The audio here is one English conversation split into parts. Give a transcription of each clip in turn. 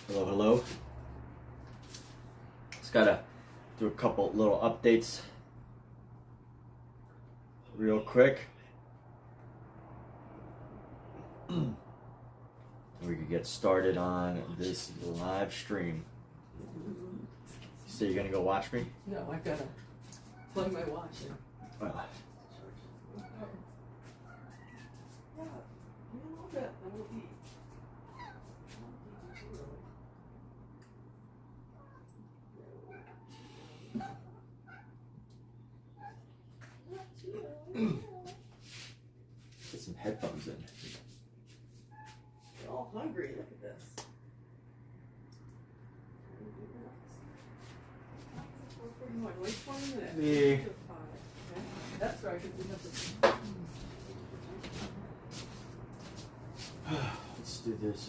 Hello, hello. Just gotta do a couple little updates real quick. We can get started on this live stream. So you're gonna go watch me? No, I've gotta plug my watch in. Get some headphones in. They're all hungry. Look at this. Wait 20 minutes. Yeah. That's right, because we have the. Let's do this.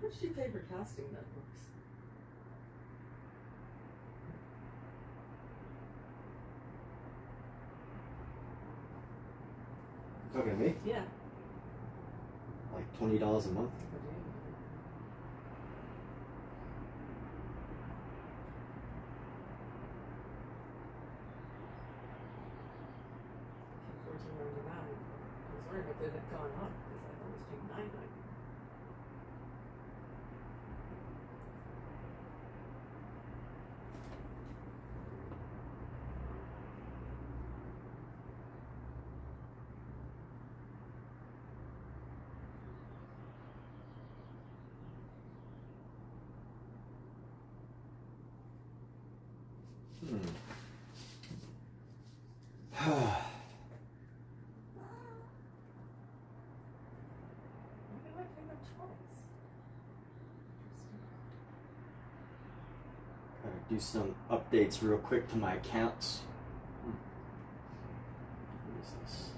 How much do you pay for casting notebooks? Talking to me? Yeah. Like $20 a month. $14.99. I was wondering if it had gone up because I always pay $9.99. Do some updates real quick to my accounts. What is this?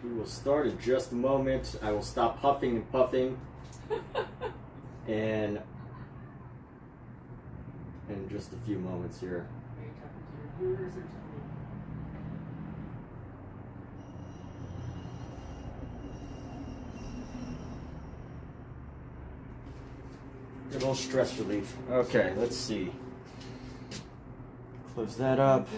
We will start in just a moment. I will stop huffing and puffing and in just a few moments here. Are you talking to your viewers or to me? A little stress relief. Okay, let's see. Close that up.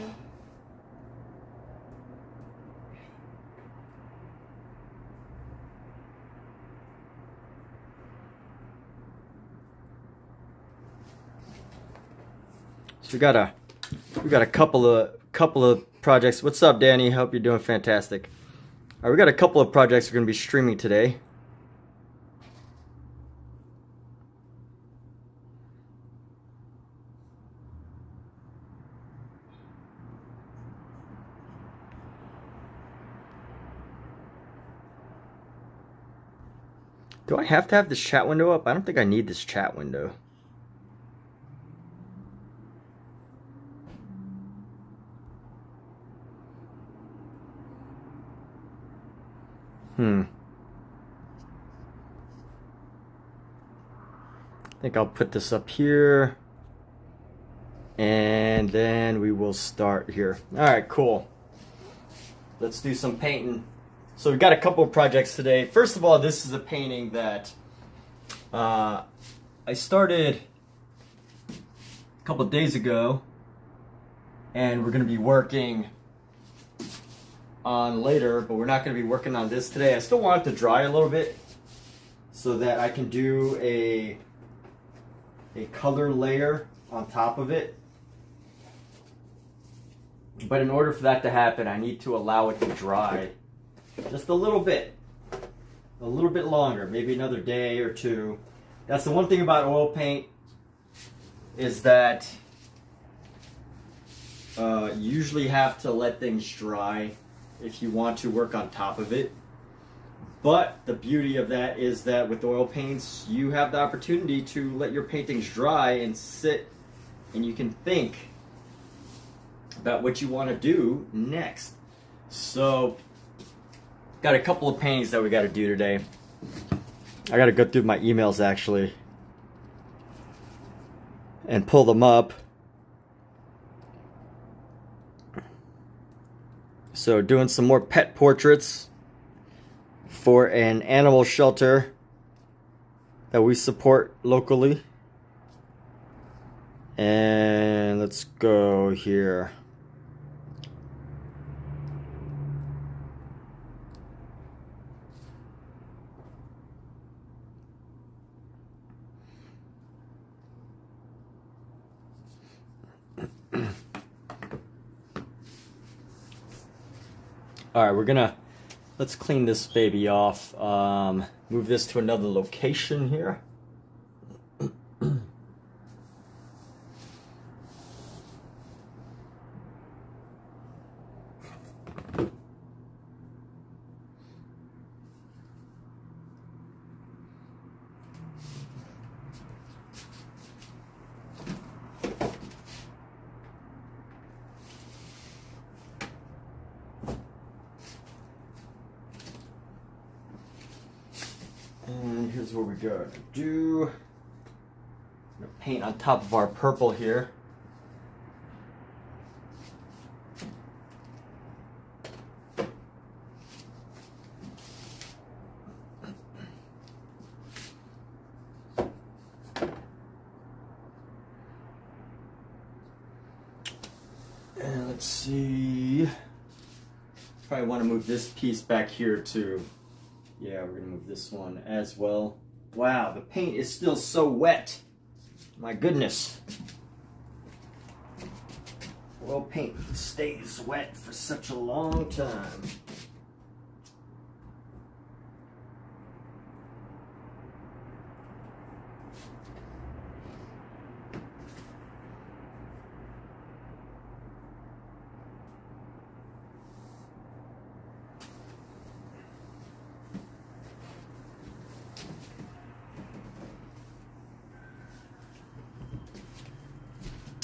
So we got a couple of projects. What's up, Danny? Hope you're doing fantastic. All right, we got a couple of projects we're going to be streaming today. Do I have to have this chat window up? I don't think I need this chat window. I think I'll put this up here. And then we will start here. Alright, cool. Let's do some painting. So we've got a couple of projects today. First of all, this is a painting that I started a couple of days ago, and we're going to be working on later, but we're not going to be working on this today. I still want it to dry a little bit so that I can do a color layer on top of it. But in order for that to happen, I need to allow it to dry just a little bit longer, maybe another day or two. That's the one thing about oil paint, is that you usually have to let things dry if you want to work on top of it. But the beauty of that is that with oil paints, you have the opportunity to let your paintings dry and sit, and you can think about what you want to do next. So got a couple of paintings that we got to do today. I got to go through my emails actually and pull them up. So doing some more pet portraits for an animal shelter that we support locally. And let's go here. All right, let's clean this baby off. Move this to another location here. And here's what we're going to do. I'm going to paint on top of our purple here. And let's see. Probably want to move this piece back here too. Yeah, we're going to move this one as well. Wow, the paint is still so wet. My goodness. Oil paint stays wet for such a long time.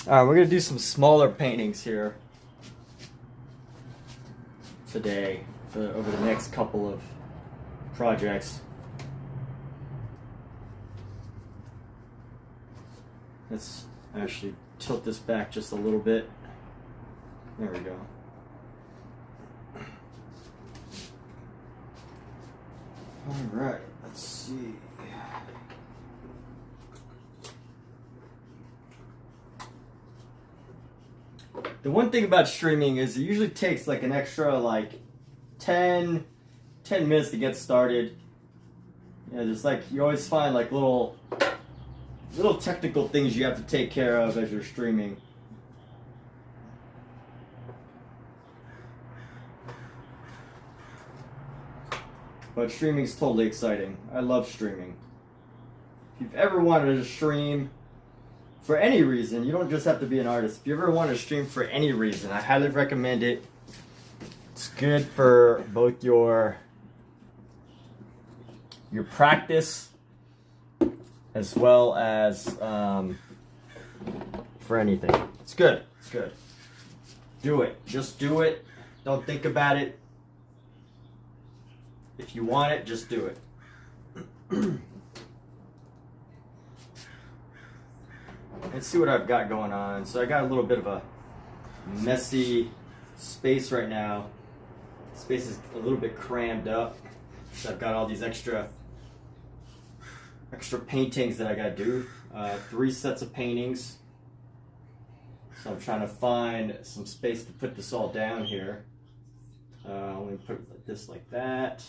Alright, we're going to do some smaller paintings here today. over the next couple of projects. Let's actually tilt this back just a little bit. There we go. All right, let's see. The one thing about streaming is it usually takes like an extra like 10 minutes to get started. Yeah, there's like, you always find like little technical things you have to take care of as you're streaming. But streaming is totally exciting. I love streaming. If you've ever wanted to stream for any reason, you don't just have to be an artist. If you ever want to stream for any reason, I highly recommend it. It's good for both your practice as well as for anything. It's good. It's good. Do it. Just do it. Don't think about it. If you want it, just do it. Let's see what I've got going on. So I got a little bit of a messy space right now. Space is a little bit crammed up. So I've got all these extra paintings that I gotta do. 3 sets of paintings. So I'm trying to find some space to put this all down here. Let me put this like that.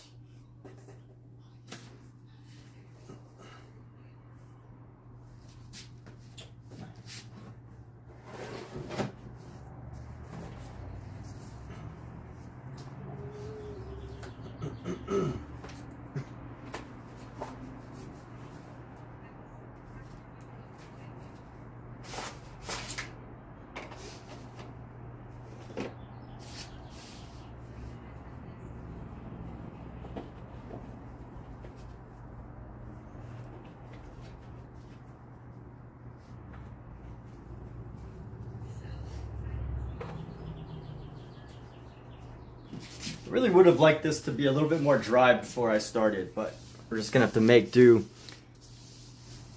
I really would have liked this to be a little bit more dry before I started, but we're just gonna have to make do.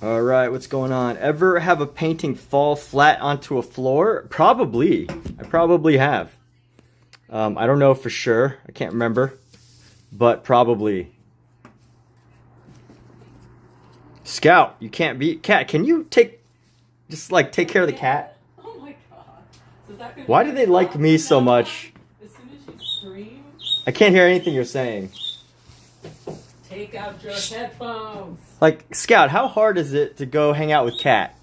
All right, what's going on? Ever have a painting fall flat onto a floor? Probably. I probably have. I don't know for sure. I can't remember, but probably. Scout, you can't beat cat. Can you take care of the cat? Oh my god. So is that gonna Why be do a they like problem me from so now much? on? As soon as you stream, I can't hear anything you're saying. take out your headphones. Like, Scout, how hard is it to go hang out with Cat?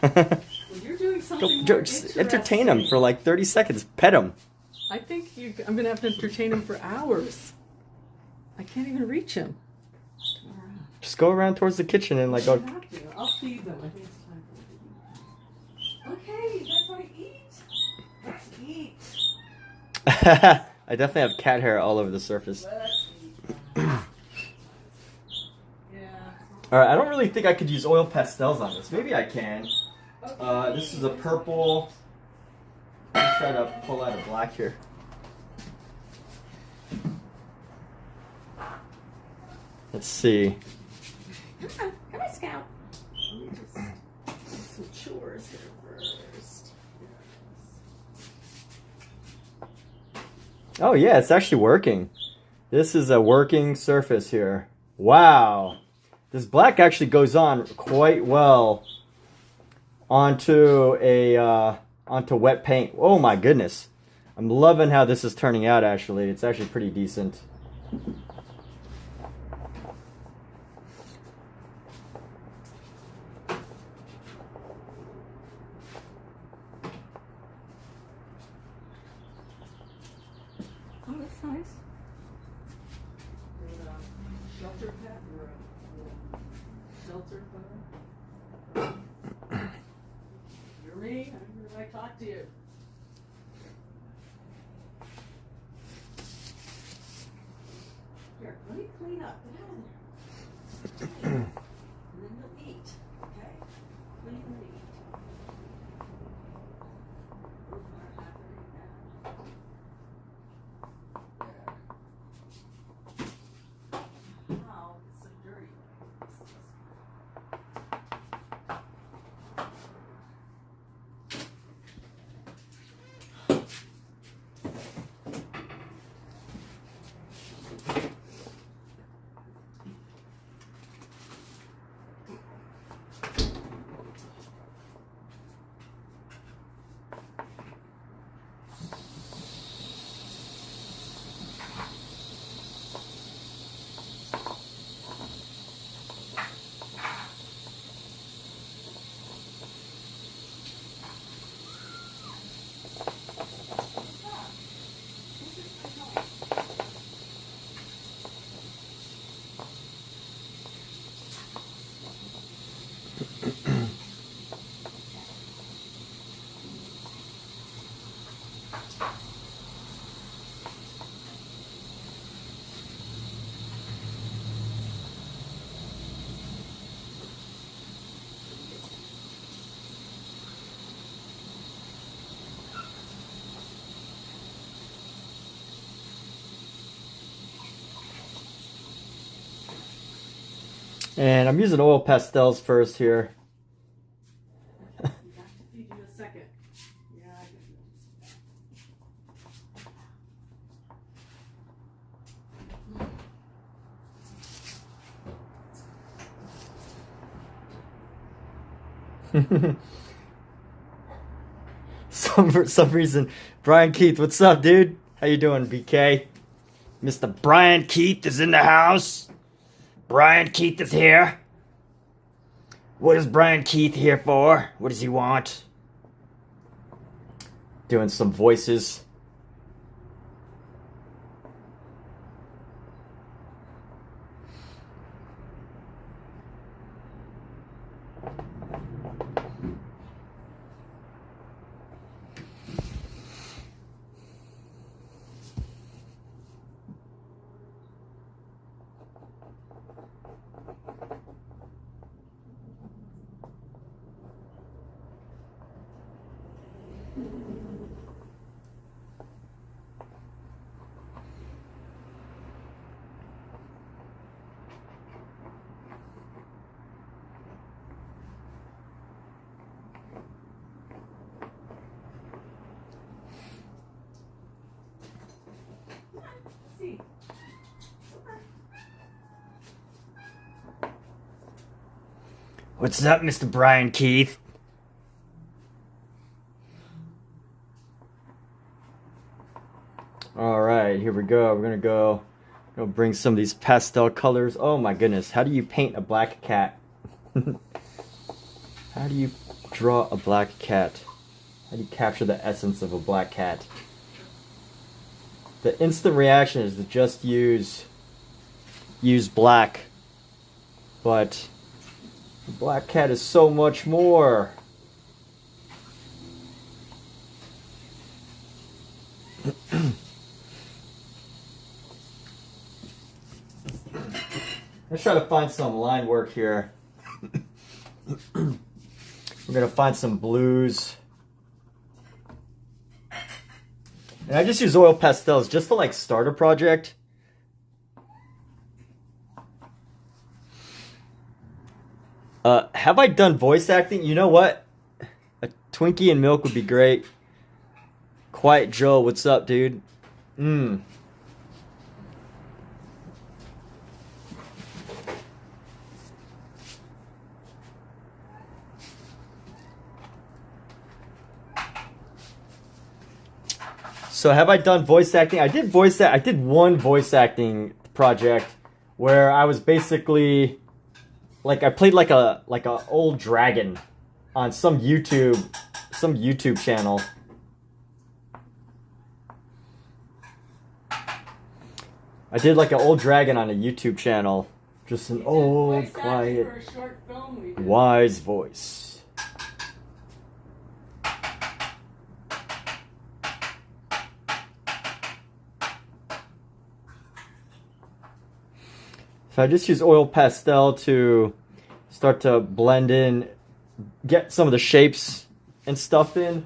Well, you're doing something more Just entertain him interesting. for like 30 seconds. Pet him. I think I'm going to have to entertain him for hours. I can't even reach him. Just go around towards the kitchen and like go. I'll feed them. I think it's time for them to eat. Okay, you guys want to eat? Let's eat. I definitely have cat hair all over the surface. Let's eat. Yeah. Alright, I don't really think I could use oil pastels on this. Maybe I can. This is a purple. Let's try to pull out a black here. Let's see. Come on, Scout. Let me just do some chores here first. Oh yeah, it's actually working. This is a working surface here. Wow. This black actually goes on quite well onto wet paint. Oh my goodness. I'm loving how this is turning out actually. It's actually pretty decent. Oh, that's nice. Shelter pet or a shelter photo? You're me. I talk to you. Here, let me clean up. Get out of there. And then you'll eat. Okay? Clean and eat. And I'm using oil pastels first here. You have to feed you a second. Yeah, I can For some reason, Brian Keith, what's up, dude? How you doing, BK? Mr. Brian Keith is in the house. Brian Keith is here. What is Brian Keith here for? What does he want? Doing some voices. see. What's up, Mr. Brian Keith? Alright, here we go. We're gonna go bring some of these pastel colors. Oh my goodness, how do you paint a black cat? How do you draw a black cat? How do you capture the essence of a black cat? The instant reaction is to just use black, but the black cat is so much more. Let's try to find some line work here. We're gonna find some blues. And I just use oil pastels just to like start a project. Have I done voice acting? You know what? A Twinkie and milk would be great. Quiet Joe, what's up, dude? So have I done voice acting? I did one voice acting project where I was basically like I played like a old dragon on some YouTube channel. I did like an old dragon on a YouTube channel. Just an old, quiet, wise voice. So I just use oil pastel to start to blend in, get some of the shapes and stuff in.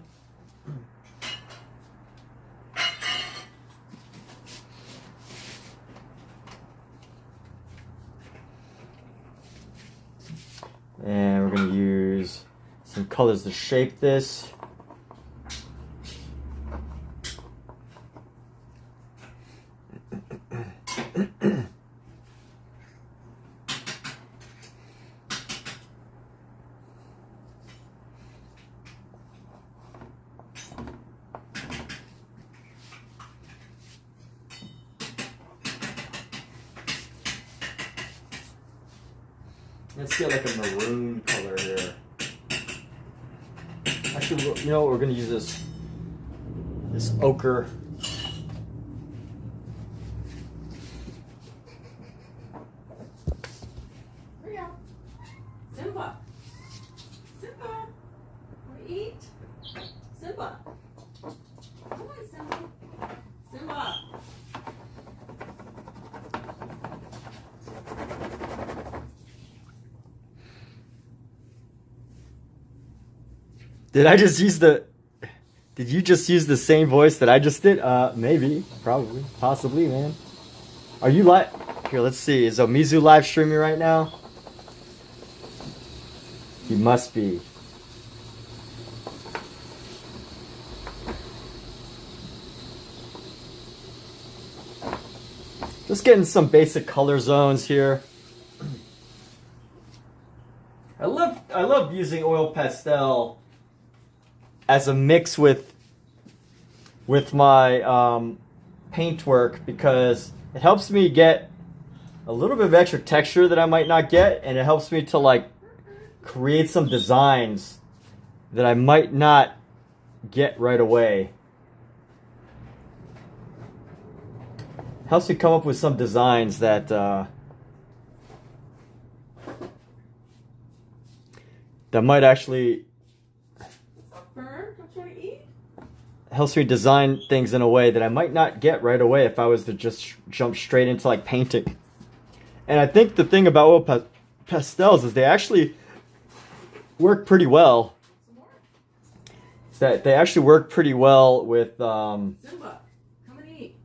And we're going to use some colors to shape this. Let's get like a maroon color here. Actually, you know what? We're going to use this ochre. Ria. Simba. Simba. We eat. Simba. Come on, Simba. Simba. Did you just use the same voice that I just did? Maybe, probably, possibly, man. Are you live? Here, let's see. Is Omizu live streaming right now? He must be. Just getting some basic color zones here. I love using oil pastel as a mix with my paint work because it helps me get a little bit of extra texture that I might not get, and it helps me to like create some designs that I might not get right away. Helps me come up with some designs that that might actually helps me design things in a way that I might not get right away if I was to just jump straight into like painting. And I think the thing about oil pastels is they actually work pretty well. Is that they actually work pretty well with Zumba, come and eat.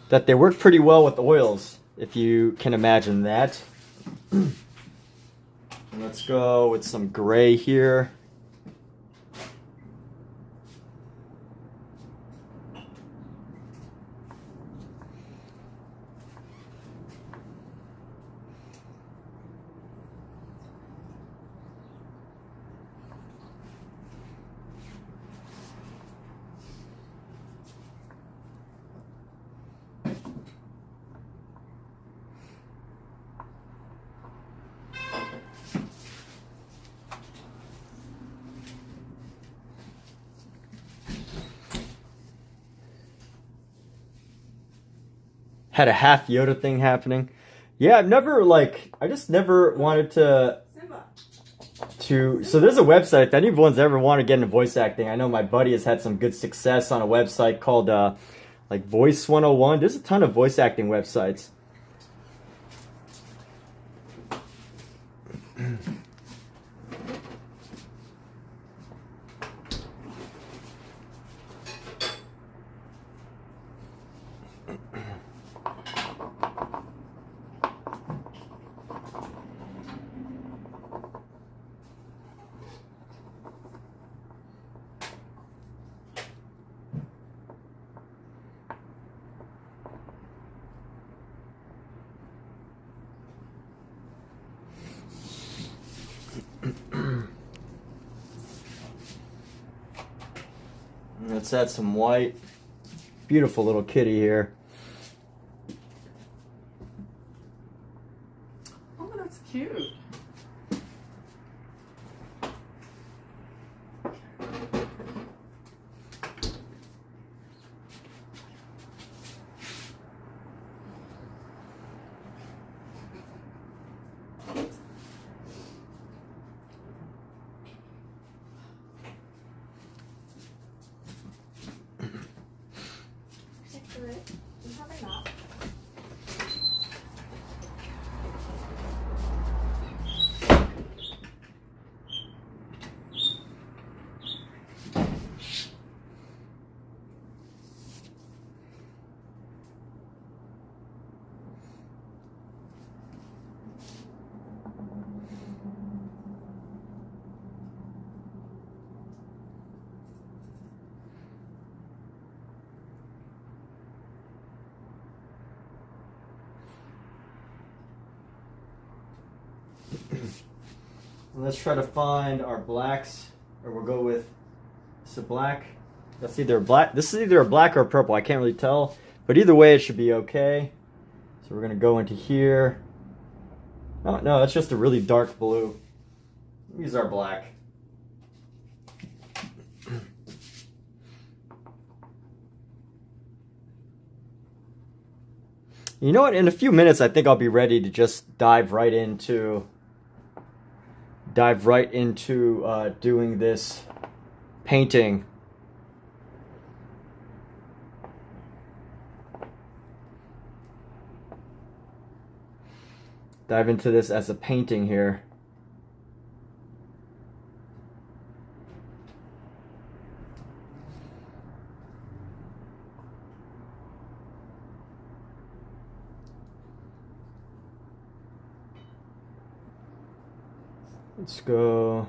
That they work pretty well with oils, if you can imagine that. Let's go with some gray here. Had a half Yoda thing happening. Yeah, I just never wanted to, so there's a website, if anyone's ever wanted to get into voice acting, I know my buddy has had some good success on a website called, like Voice 101. There's a ton of voice acting websites. Let's add some white. Beautiful little kitty here. Oh, that's cute. Let's try to find our blacks, or we'll go with, it's a black. That's either a black. This is either a black or a purple. I can't really tell, but either way, it should be okay. So we're gonna go into here. Oh no, that's just a really dark blue. Use our black. You know what? In a few minutes, I think I'll be ready to just dive right into doing this painting. Dive into this as a painting here. Let's go.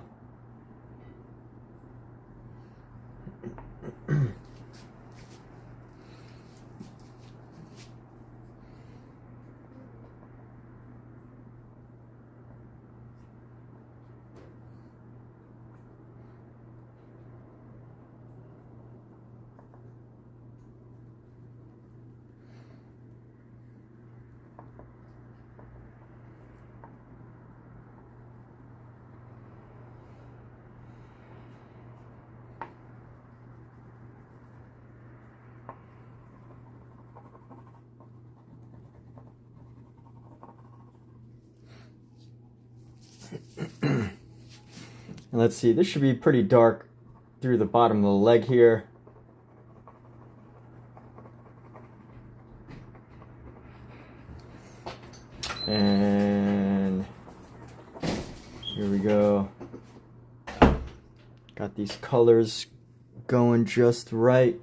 And let's see, this should be pretty dark through the bottom of the leg here. And here we go. Got these colors going just right.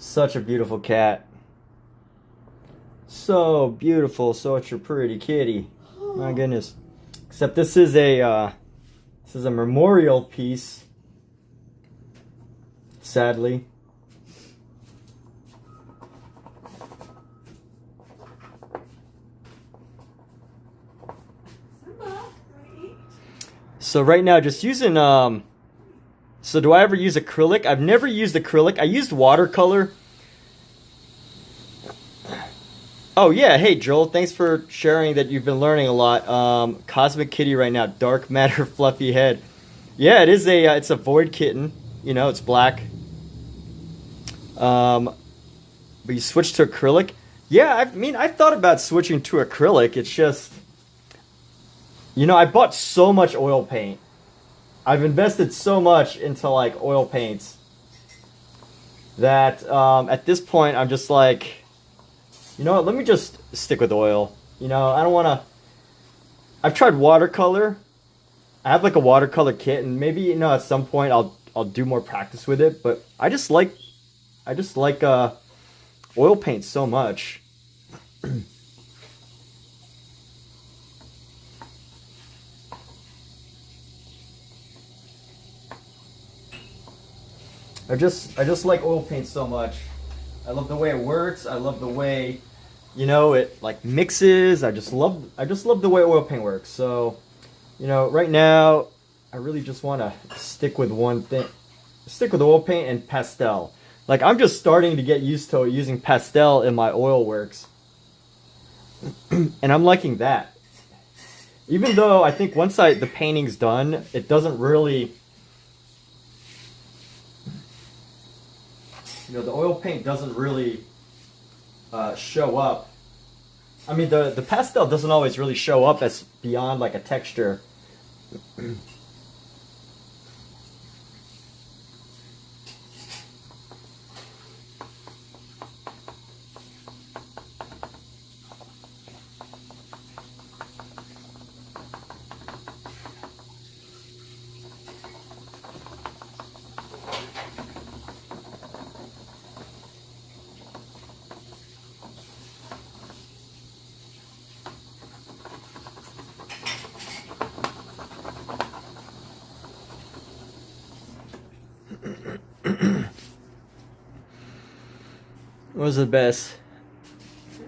Such a beautiful cat. So beautiful, such a pretty kitty. My goodness. Except this is a memorial piece. Sadly. So right now just using so do I ever use acrylic? I've never used acrylic. I used watercolor. Oh yeah, hey Joel, thanks for sharing that you've been learning a lot. Cosmic Kitty right now, dark matter, fluffy head. Yeah, it is it's a void kitten. You know, it's black. But you switch to acrylic. Yeah, I mean, I thought about switching to acrylic. It's just, you know, I bought so much oil paint. I've invested so much into like oil paints that at this point I'm just like, you know what, let me just stick with oil. You know, I don't want to... I've tried watercolor. I have like a watercolor kit, and maybe, you know, at some point I'll do more practice with it, but I just like oil paint so much. I just like oil paint so much. I love the way it works. I love the way, you know, it like mixes. I just love the way oil paint works. So, you know, right now I really just want to stick with one thing. Stick with oil paint and pastel. Like, I'm just starting to get used to using pastel in my oil works. And I'm liking that. Even though I think once the painting's done, it doesn't really, you know, the oil paint doesn't really show up. I mean, the pastel doesn't always really show up as beyond like a texture. What was the best?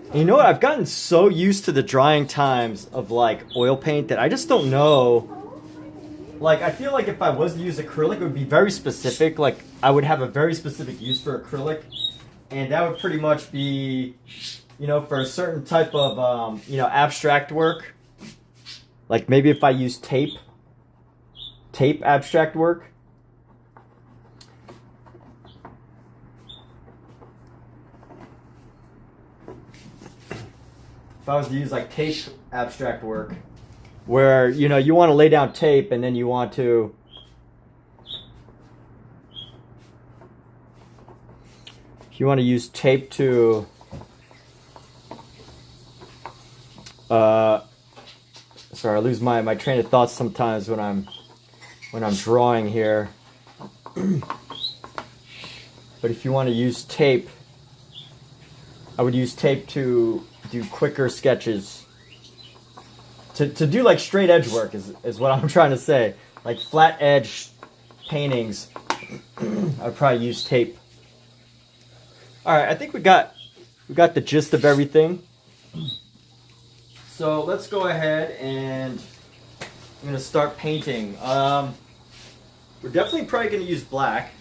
And you know what? I've gotten so used to the drying times of like oil paint that I just don't know. Like, I feel like if I was to use acrylic, it would be very specific. Like, I would have a very specific use for acrylic, and that would pretty much be, you know, for a certain type of you know, abstract work. Like maybe if I use tape abstract work. If I was to use like tape abstract work, where, you know, you want to lay down tape and then you want to, if you want to use tape to, Sorry, I lose my train of thoughts sometimes when I'm drawing here. But if you want to use tape, I would use tape to do quicker sketches. To do like straight edge work is what I'm trying to say. Like flat edge paintings, I'd probably use tape. Alright, I think we got the gist of everything. So let's go ahead and I'm going to start painting. We're definitely probably going to use black.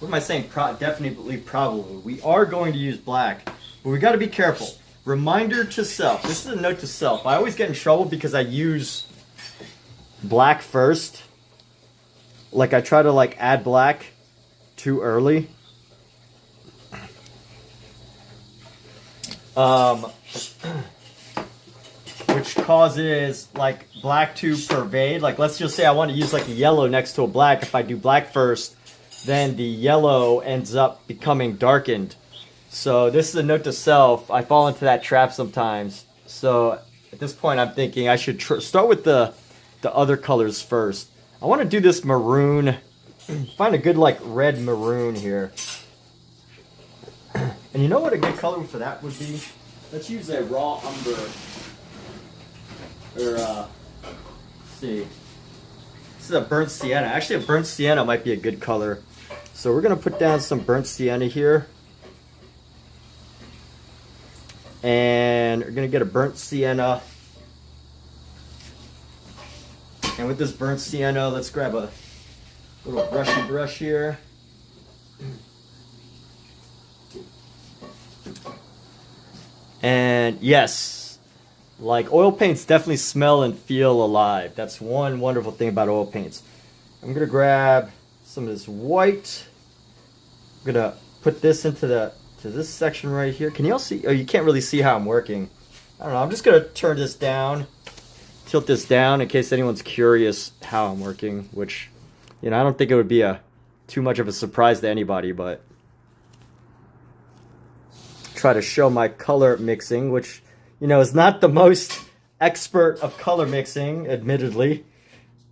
What am I saying? Definitely, probably. We are going to use black, but we got to be careful. Reminder to self. This is a note to self. I always get in trouble because I use black first. Like I try to like add black too early. Which causes like black to pervade. Like let's just say I want to use like a yellow next to a black. If I do black first, then the yellow ends up becoming darkened. So this is a note to self. I fall into that trap sometimes. So at this point I'm thinking I should start with the other colors first. I want to do this maroon. Find a good like red maroon here. And you know what a good color for that would be? Let's use a raw umber. Or let's see. This is a burnt sienna. Actually a burnt sienna might be a good color. So we're going to put down some burnt sienna here. And we're going to get a burnt sienna. And with this burnt sienna, let's grab a little brushy brush here. And yes, like oil paints definitely smell and feel alive. That's one wonderful thing about oil paints. I'm going to grab some of this white. I'm going to put this into this section right here. Can you all see? Oh, you can't really see how I'm working. I don't know. I'm just going to turn this down, tilt this down in case anyone's curious how I'm working, which, you know, I don't think it would be too much of a surprise to anybody, but try to show my color mixing, which, you know, is not the most expert of color mixing, admittedly.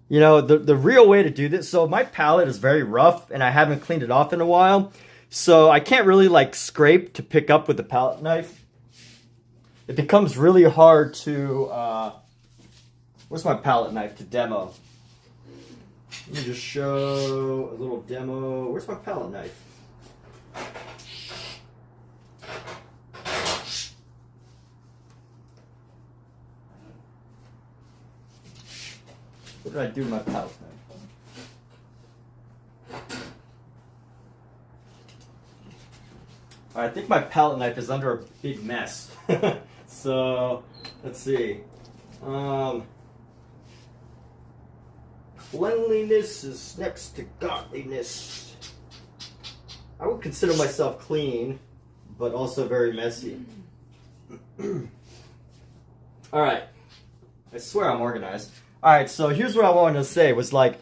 You know, the real way to do this, so my palette is very rough and I haven't cleaned it off in a while. So I can't really like scrape to pick up with the palette knife. It becomes really hard to, where's my palette knife to demo? Let me just show a little demo. Where's my palette knife? What did I do with my palette knife? I think my palette knife is under a big mess. So, let's see. Cleanliness is next to godliness. I would consider myself clean, but also very messy. Alright. I swear I'm organized. Alright, so here's what I wanted to say was like,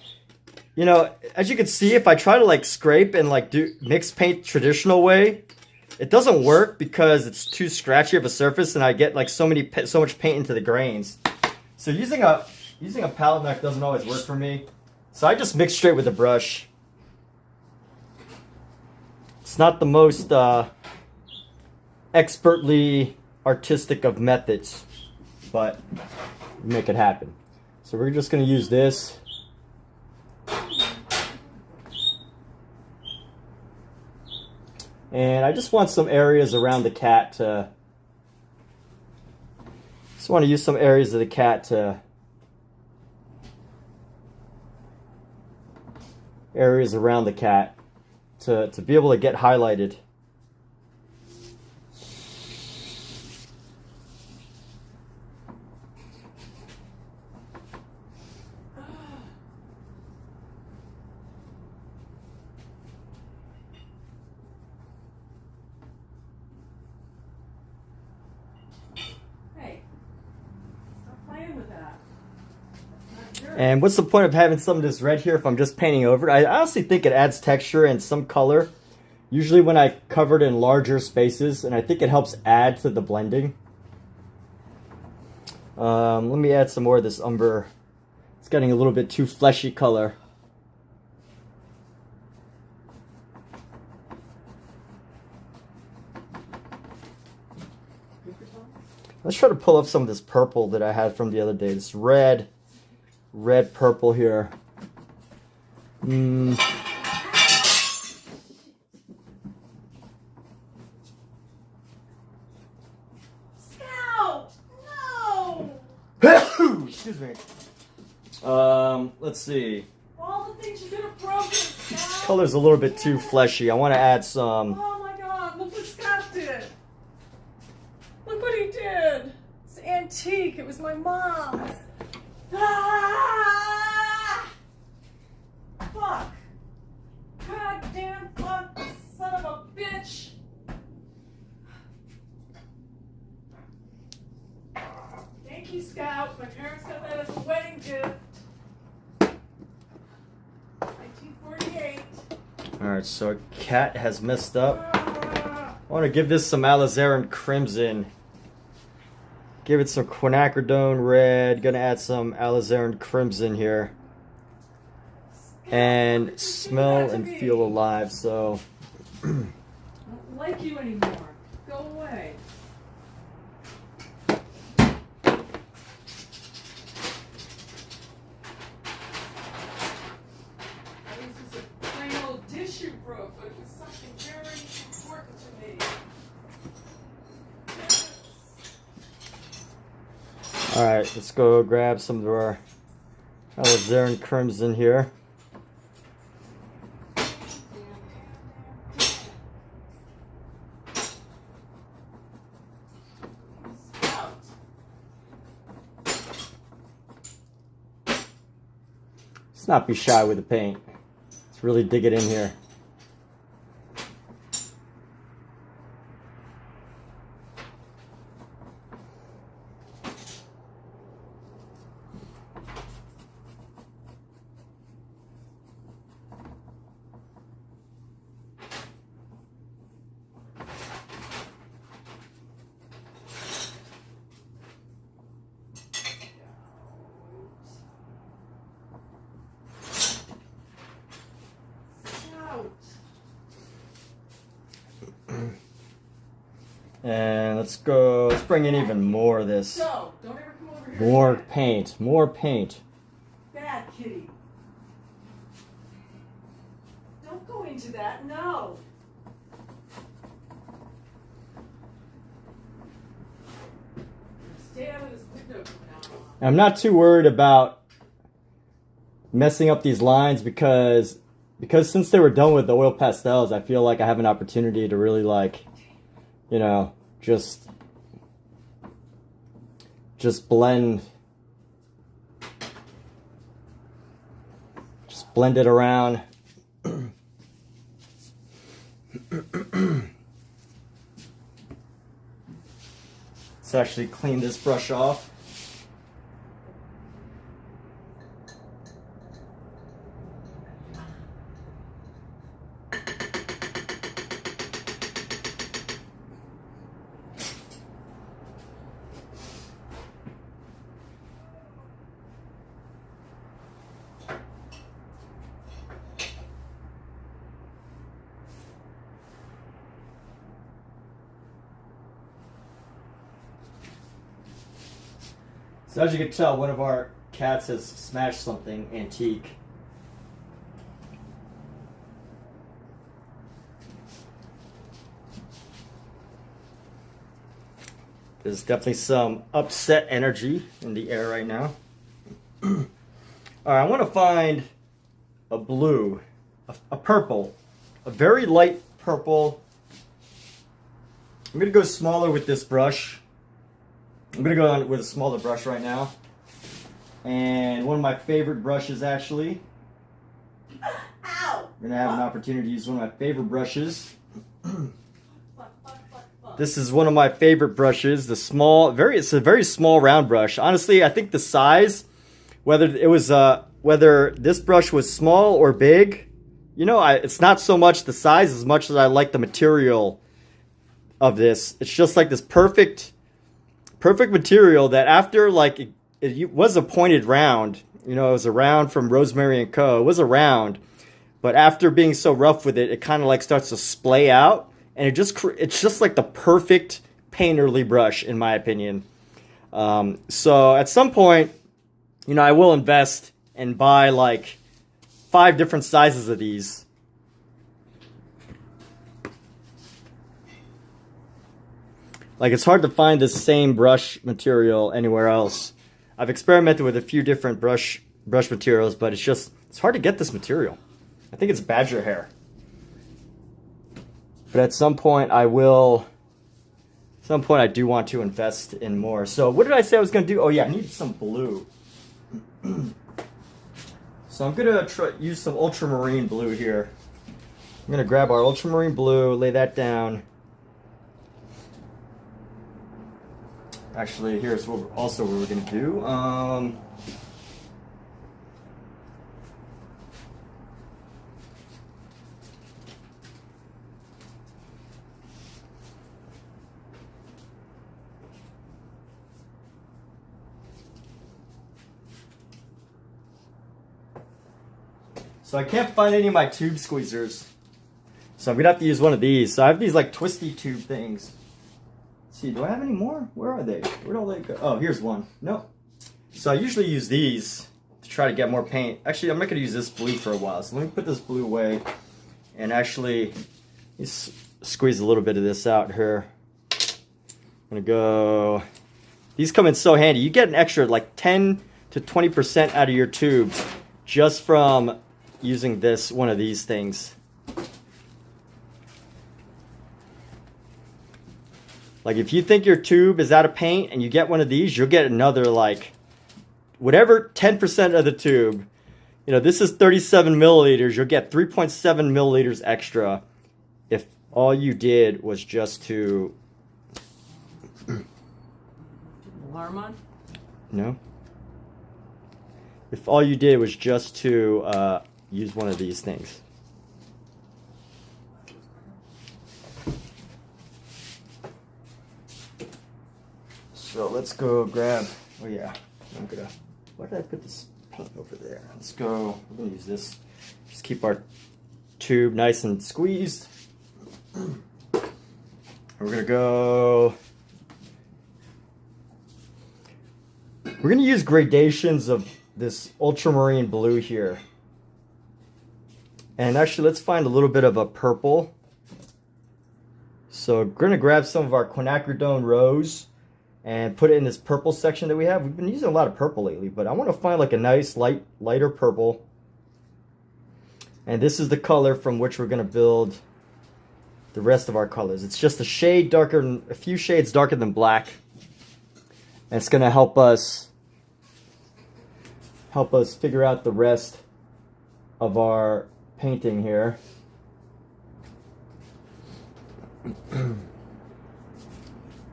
you know, as you can see, if I try to like scrape and like do mix paint traditional way, it doesn't work because it's too scratchy of a surface and I get like so much paint into the grains. So using a palette knife doesn't always work for me. So I just mix straight with the brush. It's not the most expertly artistic of methods, but we make it happen. So we're just going to use this. And I just want some areas around the cat to... Just want to use some areas of the cat to... Areas around the cat to be able to get highlighted. And what's the point of having some of this red here if I'm just painting over it? I honestly think it adds texture and some color. Usually when I cover it in larger spaces, and I think it helps add to the blending. Let me add some more of this umber. It's getting a little bit too fleshy color. Let's try to pull up some of this purple that I had from the other day. This red purple here. Scout! No! Excuse me. Let's see. All the things you could have broken, Scout. Color's a little bit too fleshy. I want to add some. Oh my God! Look what Scott did. Look what he did. It's antique. It was my mom's. Ah! Fuck! Goddamn fuck! Son of a bitch! Thank you, Scout. My parents got that as a wedding gift. 1948. Alright, so our cat has messed up. Ah! I want to give this some alizarin crimson. Give it some quinacridone red. Gonna add some alizarin crimson here. And smell and feel alive, so. I don't like you anymore. Go away. This is a plain old dish you broke, but it was something very important to me. Yes. Alright, let's go grab some of our alizarin crimson here. Let's not be shy with the paint. Let's really dig it in here. And let's bring in even more of this. So, don't ever come over here. More paint. Bad kitty. Don't go into that, no. Stay out of this window from now on. I'm not too worried about messing up these lines because since they were done with the oil pastels, I feel like I have an opportunity to really just blend it around. Let's actually clean this brush off. So as you can tell, one of our cats has smashed something antique. There's definitely some upset energy in the air right now. Alright, I want to find a blue, a purple, a very light purple. I'm going to go smaller with this brush. I'm going to go on with a smaller brush right now. And one of my favorite brushes, actually. Ow! We're going to have an opportunity to use one of my favorite brushes. This is one of my favorite brushes. It's a very small round brush. Honestly, I think the size, whether this brush was small or big, it's not so much the size as much as I like the material of this. It's just like this perfect perfect material that after like it was a pointed round, you know, it was a round from Rosemary Co. It was a round, but after being so rough with it, it kind of like starts to splay out, and it's just like the perfect painterly brush in my opinion. So at some point, you know, I will invest and buy like 5 different sizes of these. Like, it's hard to find the same brush material anywhere else. I've experimented with a few different brush materials, but it's hard to get this material. I think it's badger hair. But at some point I do want to invest in more. So what did I say I was going to do? Oh yeah, I need some blue. So I'm going to use some ultramarine blue here. I'm going to grab our ultramarine blue, lay that down. Actually, here's also what we're going to do. So I can't find any of my tube squeezers. So I'm going to have to use one of these. So I have these like twisty tube things. Let's see, do I have any more? Where are they? Where'd all they go? Oh, here's one. Nope. So I usually use these to try to get more paint. Actually, I'm not going to use this blue for a while. So let me put this blue away and actually squeeze a little bit of this out here. I'm going to go... These come in so handy. You get an extra like 10 to 20% out of your tubes just from using one of these things. Like, if you think your tube is out of paint and you get one of these, you'll get another, like, whatever 10% of the tube. You know, this is 37 milliliters. You'll get 3.7 milliliters extra if all you did was just to... Alarm on? No. If all you did was just to use one of these things. So let's go grab, oh yeah, why did I put this paint over there? Let's go, we're gonna use this. Just keep our tube nice and squeezed. We're gonna use gradations of this ultramarine blue here. And actually, let's find a little bit of a purple. So we're gonna grab some of our quinacridone rose and put it in this purple section that we have. We've been using a lot of purple lately, but I want to find like a nice lighter purple. And this is the color from which we're going to build the rest of our colors. It's just a shade darker, a few shades darker than black. And it's going to help us figure out the rest of our painting here.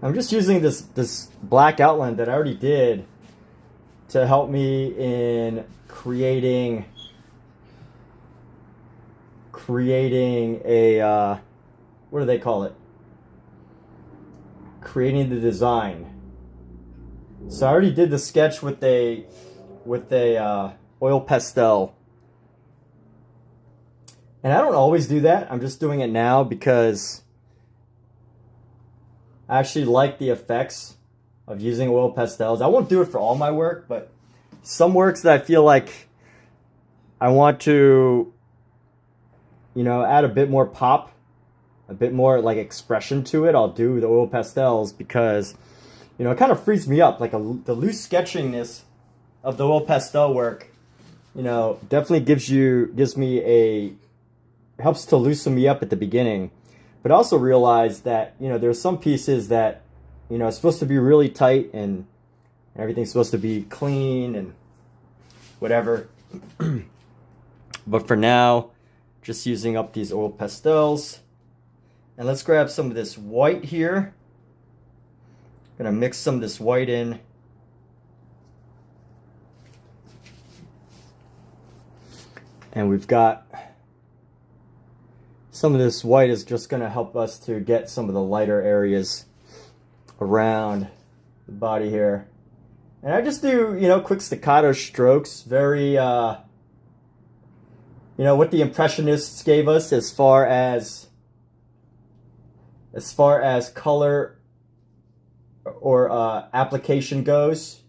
I'm just using this black outline that I already did to help me in creating a what do they call it? Creating the design. So I already did the sketch with a oil pastel. And I don't always do that. I'm just doing it now because I actually like the effects of using oil pastels. I won't do it for all my work, but some works that I feel like I want to, you know, add a bit more pop, a bit more like expression to it, I'll do the oil pastels because, you know, it kind of frees me up. Like the loose sketchingness of the oil pastel work, you know, definitely helps to loosen me up at the beginning. But I also realized that, you know, there's some pieces that, you know, it's supposed to be really tight and everything's supposed to be clean and whatever. But for now, just using up these oil pastels. And let's grab some of this white here. I'm gonna mix some of this white in. And we've got some of this white is just going to help us to get some of the lighter areas around the body here. And I just do, you know, quick staccato strokes, very, you know, what the Impressionists gave us as far as color or application goes.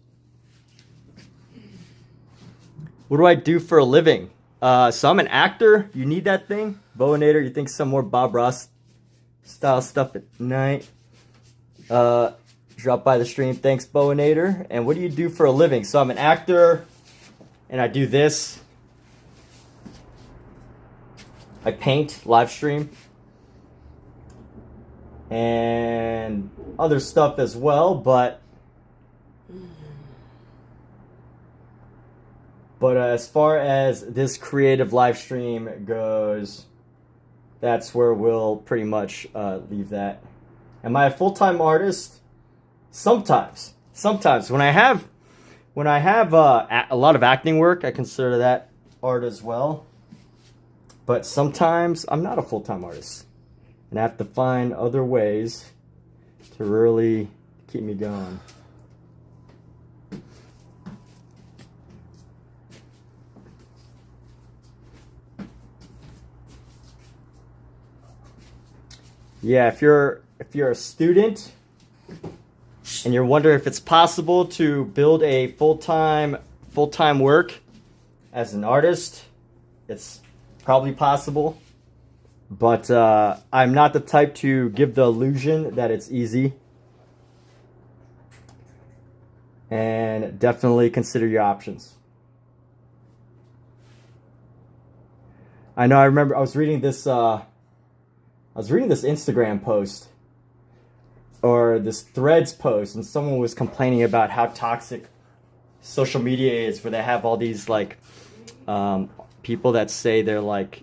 What do I do for a living? So I'm an actor. You need that thing. Bowinator, you think some more Bob Ross style stuff at night? Drop by the stream. Thanks, Bowinator. And what do you do for a living? So I'm an actor, and I do this. I paint, live stream, and other stuff as well. But as far as this creative live stream goes, that's where we'll pretty much leave that. Am I a full-time artist? Sometimes. When I have a lot of acting work, I consider that art as well. But sometimes I'm not a full-time artist, and I have to find other ways to really keep me going. Yeah, if you're a student and you're wondering if it's possible to build a full-time work as an artist, it's probably possible. But I'm not the type to give the illusion that it's easy. And definitely consider your options. I know, I remember I was reading this Instagram post or this Threads post, and someone was complaining about how toxic social media is, where they have all these like people that say they're like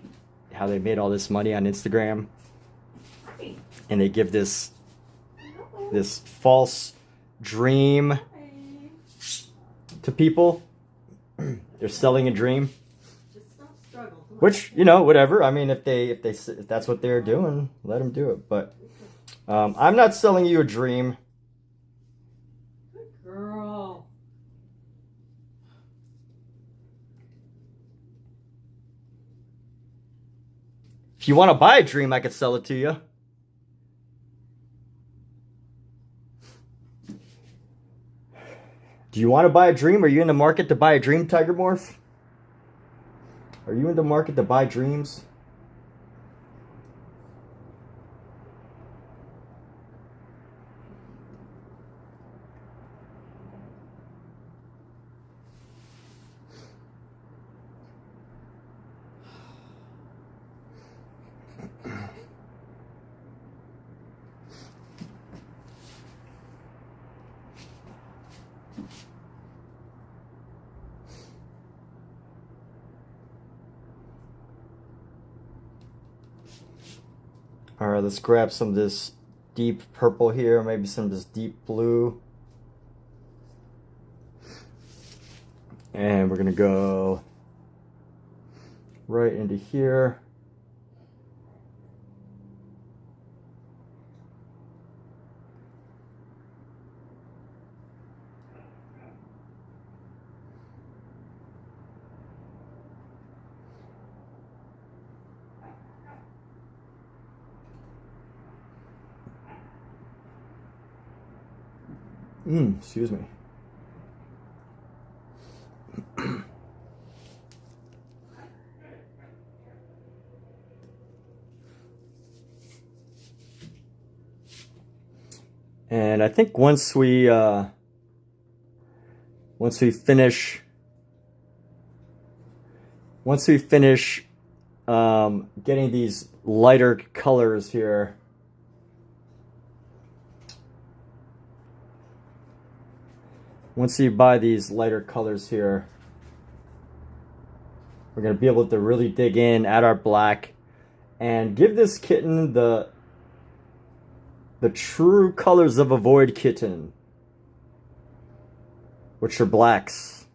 how they made all this money on Instagram, and they give this false dream to people. They're selling a dream. Which, you know, whatever. I mean, if that's what they're doing, let them do it. But I'm not selling you a dream. Good girl. If you want to buy a dream, I could sell it to you. Do you want to buy a dream? Are you in the market to buy a dream, Tiger Morph? Are you in the market to buy dreams? All right, let's grab some of this deep purple here, maybe some of this deep blue. And we're gonna go right into here. Excuse me. And I think once we finish getting these lighter colors here, once you buy these lighter colors here, we're going to be able to really dig in at our black and give this kitten the true colors of a void kitten, which are blacks.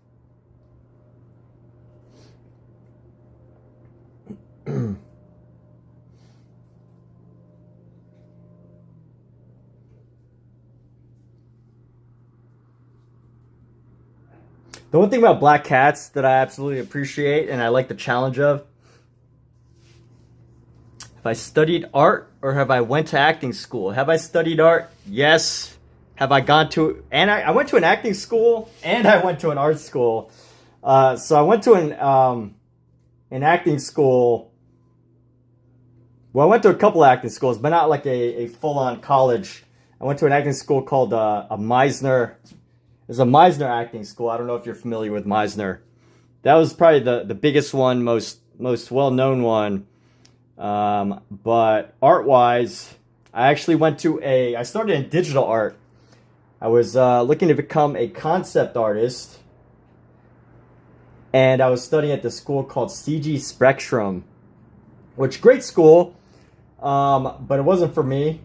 The one thing about black cats that I absolutely appreciate and I like the challenge of, have I studied art or have I went to acting school? Have I studied art? Yes. Have I gone to, and I went to an acting school and I went to an art school. So I went to an acting school. Well, I went to a couple of acting schools, but not like a full-on college. I went to an acting school called a Meisner. There's a Meisner acting school. I don't know if you're familiar with Meisner. That was probably the biggest one, most well-known one. But art-wise, I actually went to I started in digital art. I was looking to become a concept artist. And I was studying at the school called CG Spectrum, which great school, but it wasn't for me.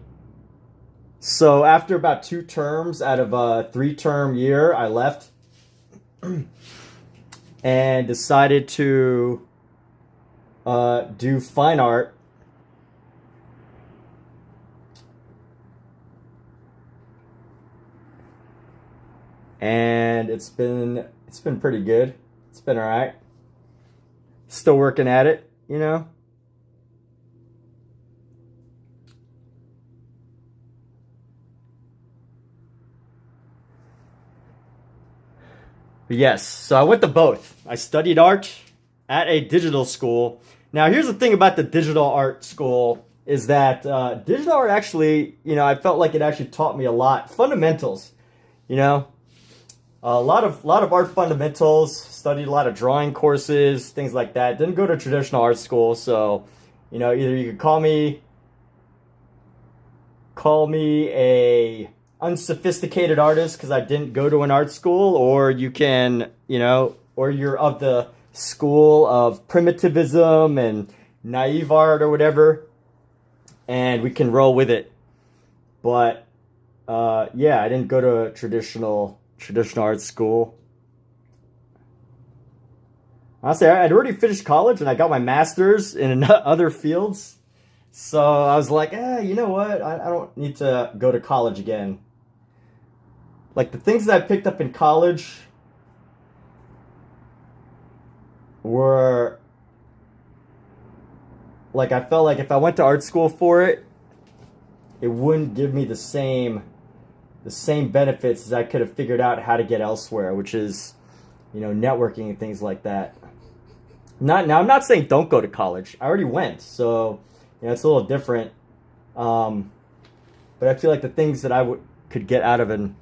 So after about 2 terms out of a 3-term year, I left and decided to do fine art. And it's been pretty good. It's been all right. Still working at it, you know. But yes, so I went to both. I studied art at a digital school. Now, here's the thing about the digital art school is that digital art actually, you know, I felt like it actually taught me a lot. Fundamentals, you know. A lot of art fundamentals, studied a lot of drawing courses, things like that. Didn't go to traditional art school, so, you know, either you could call me a unsophisticated artist because I didn't go to an art school, or you can, you know, or you're of the school of primitivism and naive art or whatever, and we can roll with it. But, yeah, I didn't go to a traditional art school. Honestly, I'd already finished college and I got my master's in other fields. So I was like, you know what? I don't need to go to college again. Like the things that I picked up in college were like, I felt like if I went to art school for it, it wouldn't give me the same benefits as I could have figured out how to get elsewhere, which is, you know, networking and things like that. Now, I'm not saying don't go to college. I already went, so, you know, it's a little different. But I feel like the things that I could get out of an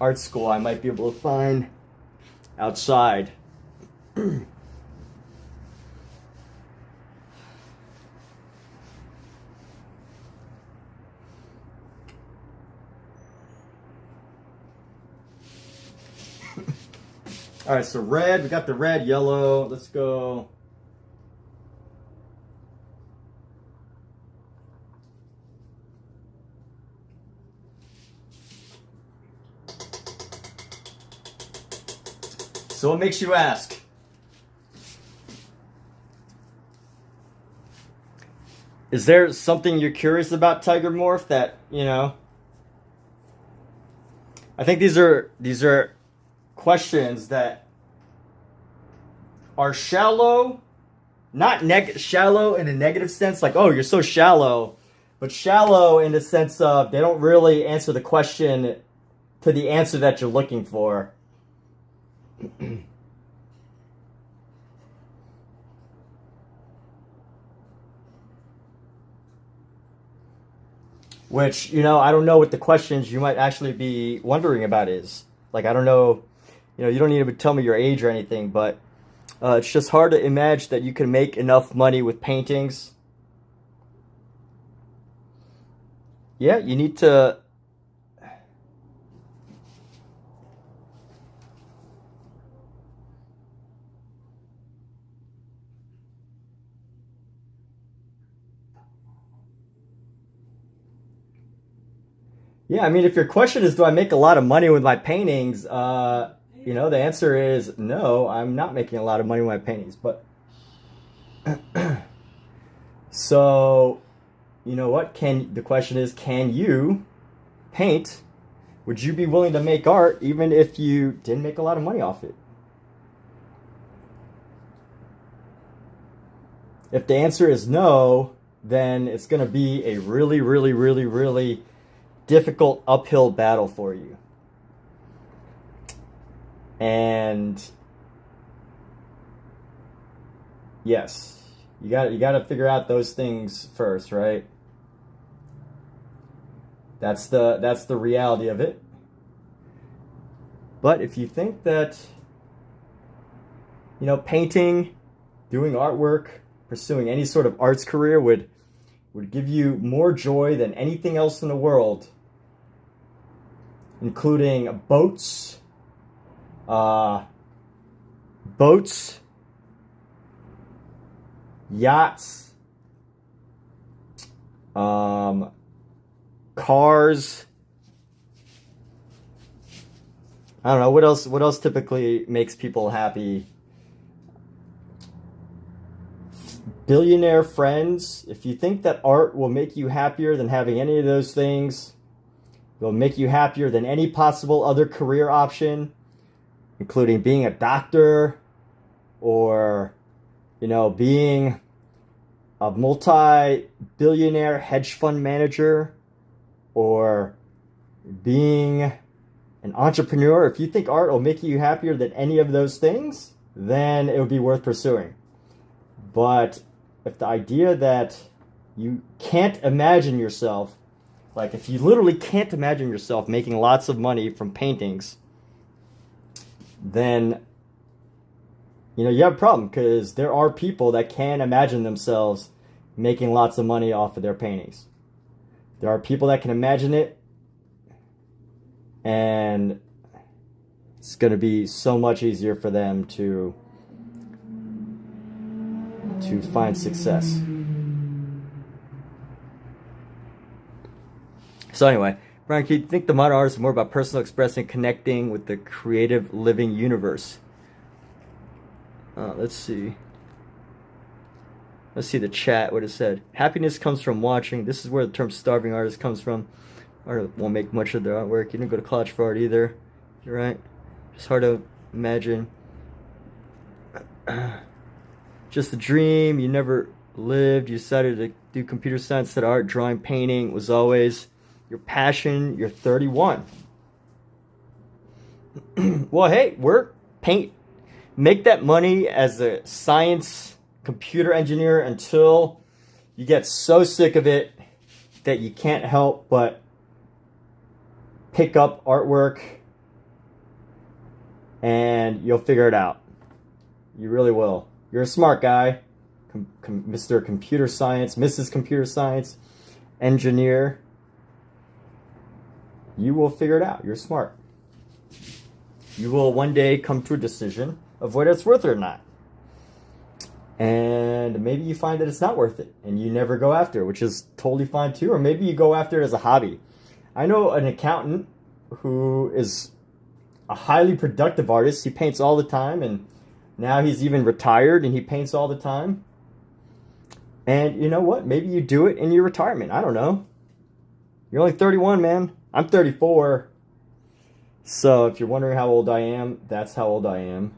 art school, I might be able to find outside. All right, so red, we got the red, yellow. Let's go. So what makes you ask? Is there something you're curious about, Tiger Morph, that, you know? I think these are questions that are shallow, not shallow in a negative sense, like, oh, you're so shallow, but shallow in the sense of they don't really answer the question to the answer that you're looking for. Which, you know, I don't know what the questions you might actually be wondering about is. Like, I don't know, you know, you don't need to tell me your age or anything, but it's just hard to imagine that you can make enough money with paintings. Yeah, you need to... Yeah, I mean, if your question is, do I make a lot of money with my paintings? You know, the answer is no, I'm not making a lot of money with my paintings. But so, you know what? The question is, can you paint? Would you be willing to make art even if you didn't make a lot of money off it? If the answer is no, then it's going to be a really, really, really, really difficult uphill battle for you. And yes, you got to figure out those things first, right? That's the reality of it. But if you think that, you know, painting, doing artwork, pursuing any sort of arts career would give you more joy than anything else in the world, including boats, yachts, cars. I don't know, what else typically makes people happy? Billionaire friends. If you think that art will make you happier than having any of those things, it will make you happier than any possible other career option, including being a doctor or, you know, being a multi-billionaire hedge fund manager or being an entrepreneur. If you think art will make you happier than any of those things, then it would be worth pursuing. But if the idea that you can't imagine yourself, like if you literally can't imagine yourself making lots of money from paintings, then, you know, you have a problem, because there are people that can imagine themselves making lots of money off of their paintings. There are people that can imagine it, and it's going to be so much easier for them to find success. So anyway, Brian, do you think the modern artist is more about personal expressing, connecting with the creative living universe? Let's see. Let's see the chat, what it said. Happiness comes from watching. This is where the term starving artist comes from. Art won't make much of their artwork. You didn't go to college for art either. You're right. It's hard to imagine. Just a dream. You never lived. You decided to do computer science instead of art. Drawing, painting was always your passion. You're 31. Well, hey, make that money as a science computer engineer until you get so sick of it that you can't help but pick up artwork, and you'll figure it out. You really will. You're a smart guy, Mr. Computer Science, Mrs. Computer Science engineer. You will figure it out. You're smart. You will one day come to a decision of whether it's worth it or not. And maybe you find that it's not worth it and you never go after it, which is totally fine too. Or maybe you go after it as a hobby. I know an accountant who is a highly productive artist. He paints all the time, and now he's even retired and he paints all the time. And you know what? Maybe you do it in your retirement. I don't know. You're only 31, man. I'm 34. So if you're wondering how old I am, that's how old I am.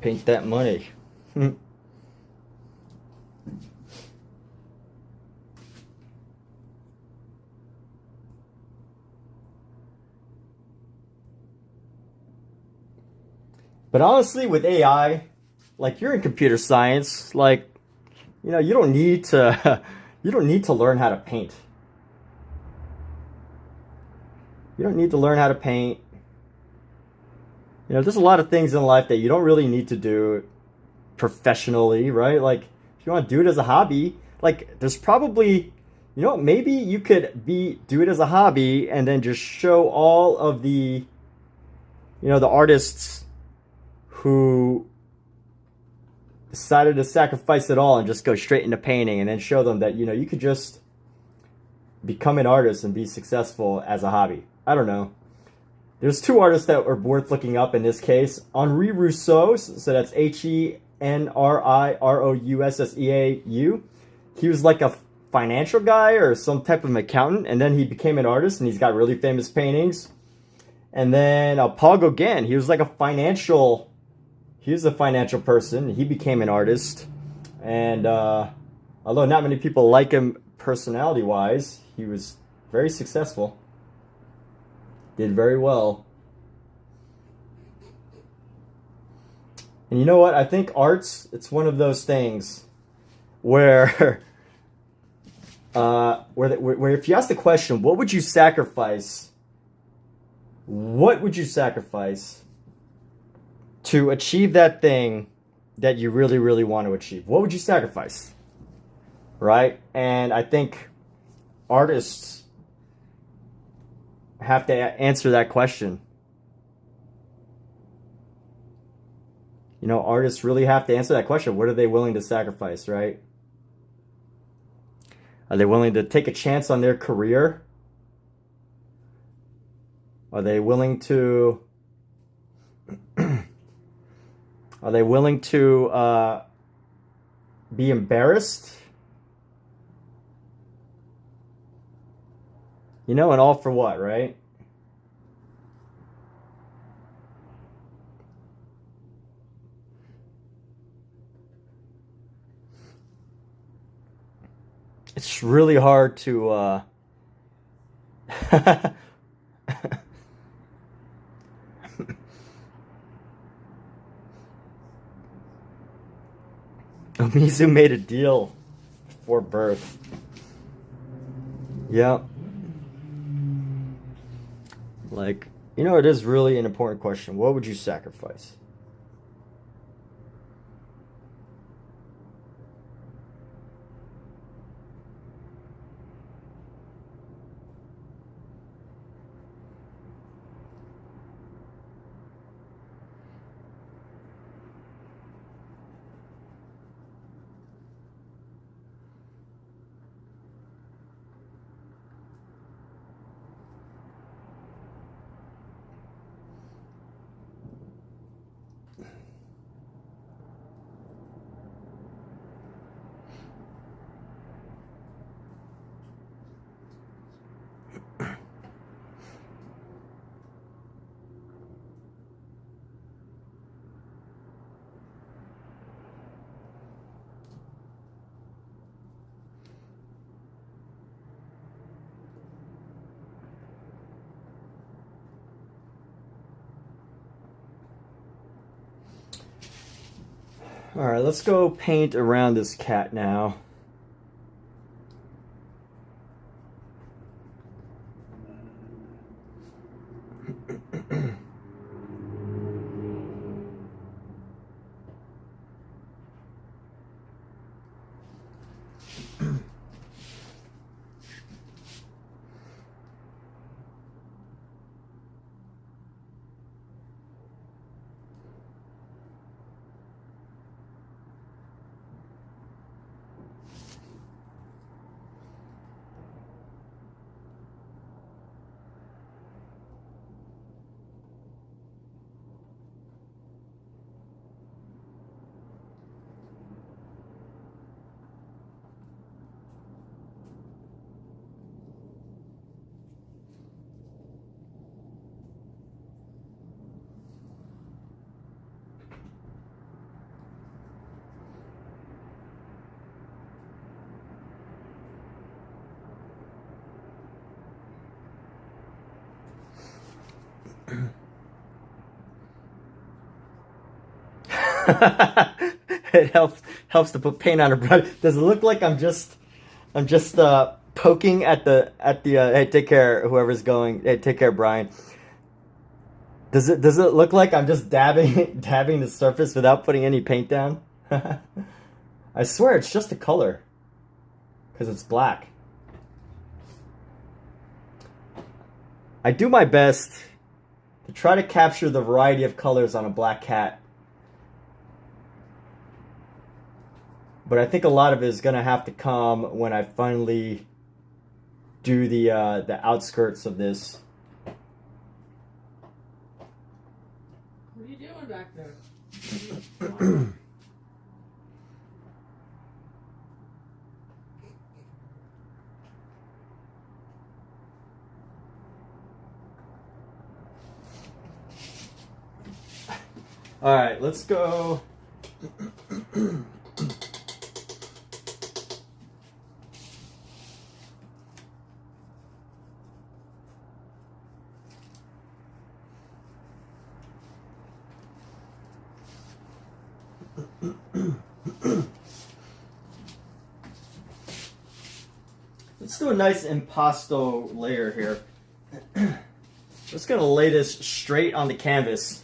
Paint that money. But honestly, with AI, like, you're in computer science, like, you know, you don't need to learn how to paint. You don't need to learn how to paint. You know, there's a lot of things in life that you don't really need to do professionally, right? Like, if you want to do it as a hobby, like, there's probably, you know, maybe you could do it as a hobby and then just show all of the, you know, the artists who decided to sacrifice it all and just go straight into painting, and then show them that, you know, you could just become an artist and be successful as a hobby. I don't know. There's two artists that are worth looking up in this case. Henri Rousseau, so that's HenriRoussEAU. He was like a financial guy or some type of accountant, and then he became an artist, and he's got really famous paintings. And then Paul Gauguin, he was like a financial person. He became an artist, and although not many people like him personality-wise, he was very successful. Did very well. And you know what? I think it's one of those things where where if you ask the question, what would you sacrifice? What would you sacrifice to achieve that thing that you really, really want to achieve? What would you sacrifice? Right? And I think artists have to answer that question. You know, artists really have to answer that question. What are they willing to sacrifice, right? Are they willing to take a chance on their career? Are they willing to be embarrassed? You know, and all for what, right? It's really hard to Mizu made a deal before birth. Yeah. Like, you know, it is really an important question. What would you sacrifice? All right, let's go paint around this cat now. It helps to put paint on a brush. Does it look like I'm just poking at the hey, take care, whoever's going. Hey, take care, Brian. Does it look like I'm just dabbing the surface without putting any paint down? I swear it's just a color because it's black. I do my best to try to capture the variety of colors on a black cat. But I think a lot of it is going to have to come when I finally do the outskirts of this. What are you doing back there? All right, let's go. Let's do a nice impasto layer here. Just gonna lay this straight on the canvas.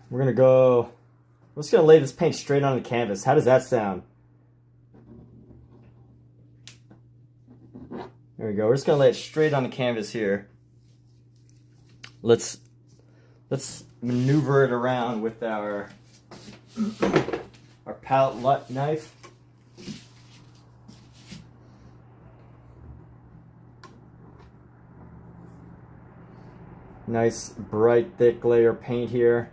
We're just gonna lay this paint straight on the canvas. How does that sound? There we go. We're just gonna lay it straight on the canvas here. Let's maneuver it around with our palette knife. Nice bright thick layer of paint here.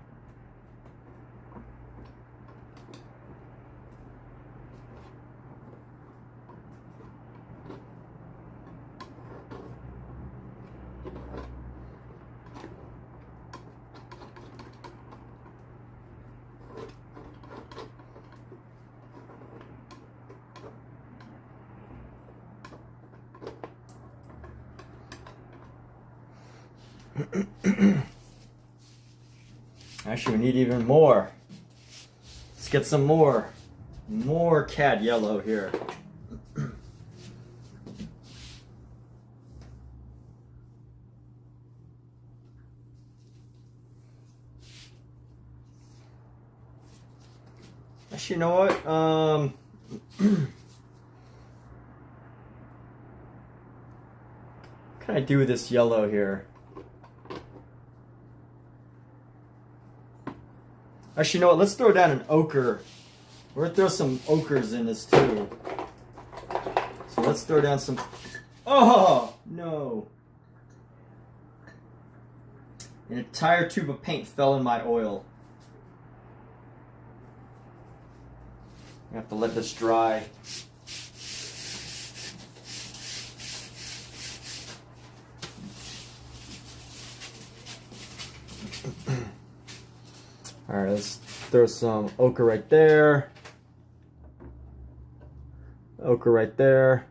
Actually, we need even more. Let's get some more cad yellow here. Actually, you know what? What can I do with this yellow here? Actually, you know what? Let's throw down an ochre. We're gonna throw some ochres in this too. So let's throw down some. Oh no! An entire tube of paint fell in my oil. I have to let this dry. All right, let's throw some ochre right there. Ochre right there.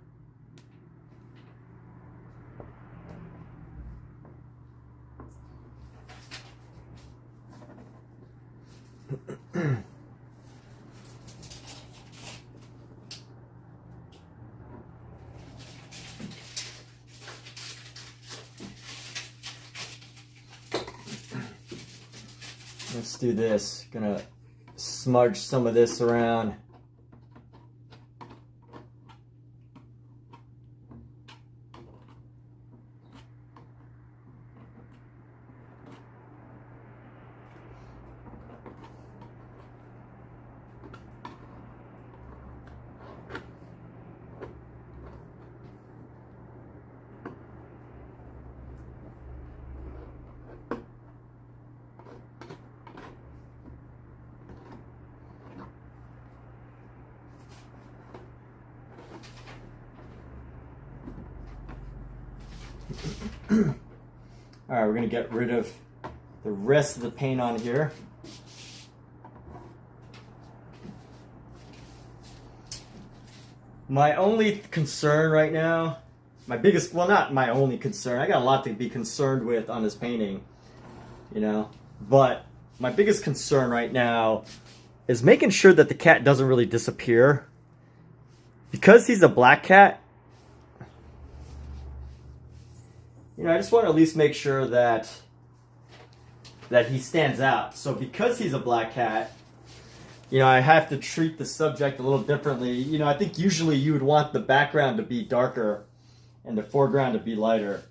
Let's do this. Gonna smudge some of this around. Alright, we're going to get rid of the rest of the paint on here. My only concern right now, well, not my only concern, I got a lot to be concerned with on this painting, you know, but my biggest concern right now is making sure that the cat doesn't really disappear. Because he's a black cat, you know, I just want to at least make sure that he stands out. So because he's a black cat, you know, I have to treat the subject a little differently. You know, I think usually you would want the background to be darker and the foreground to be lighter.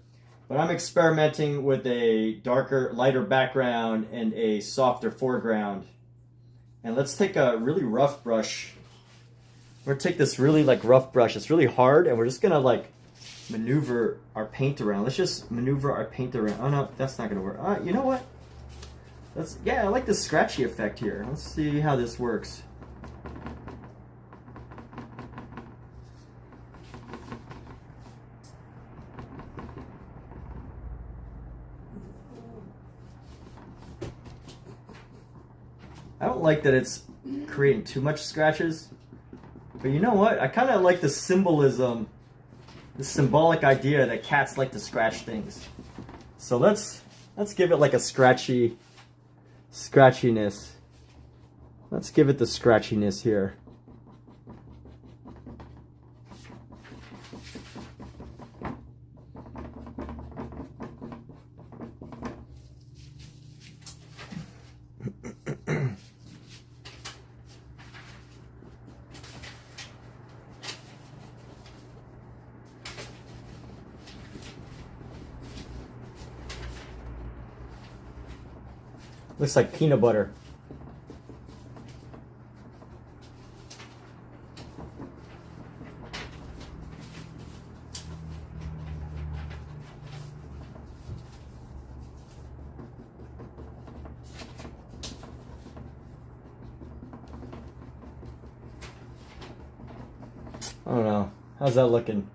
But I'm experimenting with a darker, lighter background and a softer foreground. And let's take a really rough brush. We're gonna take this really like rough brush. It's really hard, and we're just gonna like maneuver our paint around. Let's just maneuver our paint around. Oh no, that's not gonna work. You know what? Yeah, I like the scratchy effect here. Let's see how this works. I don't like that it's creating too much scratches, but you know what? I kind of like the symbolism, the symbolic idea that cats like to scratch things. So let's give it like a scratchiness. Let's give it the scratchiness here. Looks like peanut butter. I don't know. How's that looking?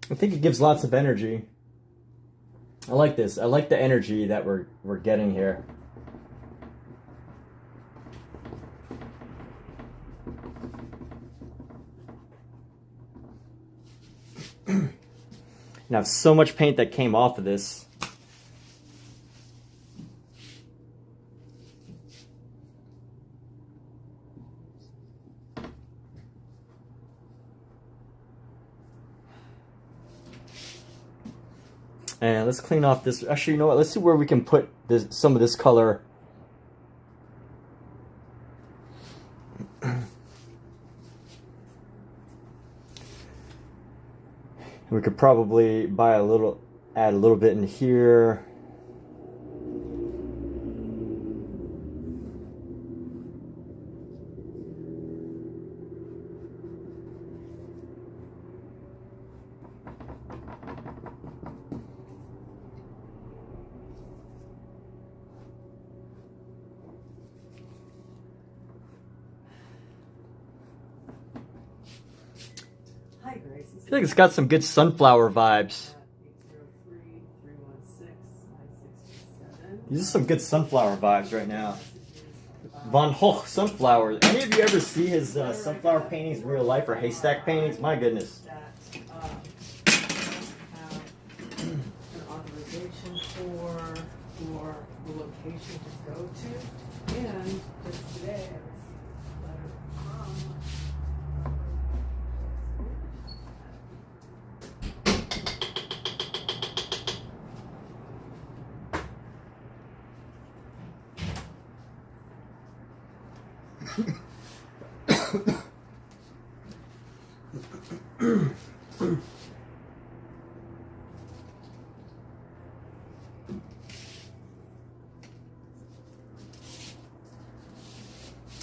I think it gives lots of energy. I like this. I like the energy that we're getting here. And I have so much paint that came off of this. And let's clean off this. Actually, you know what? Let's see where we can put this, some of this color. We could probably add a little bit in here. I feel like it's got some good sunflower vibes. These are some good sunflower vibes right now. Von Gogh sunflowers. Any of you ever see his sunflower paintings in real life or haystack paintings? My goodness. An authorization for the location to go to, and just today I received a letter from.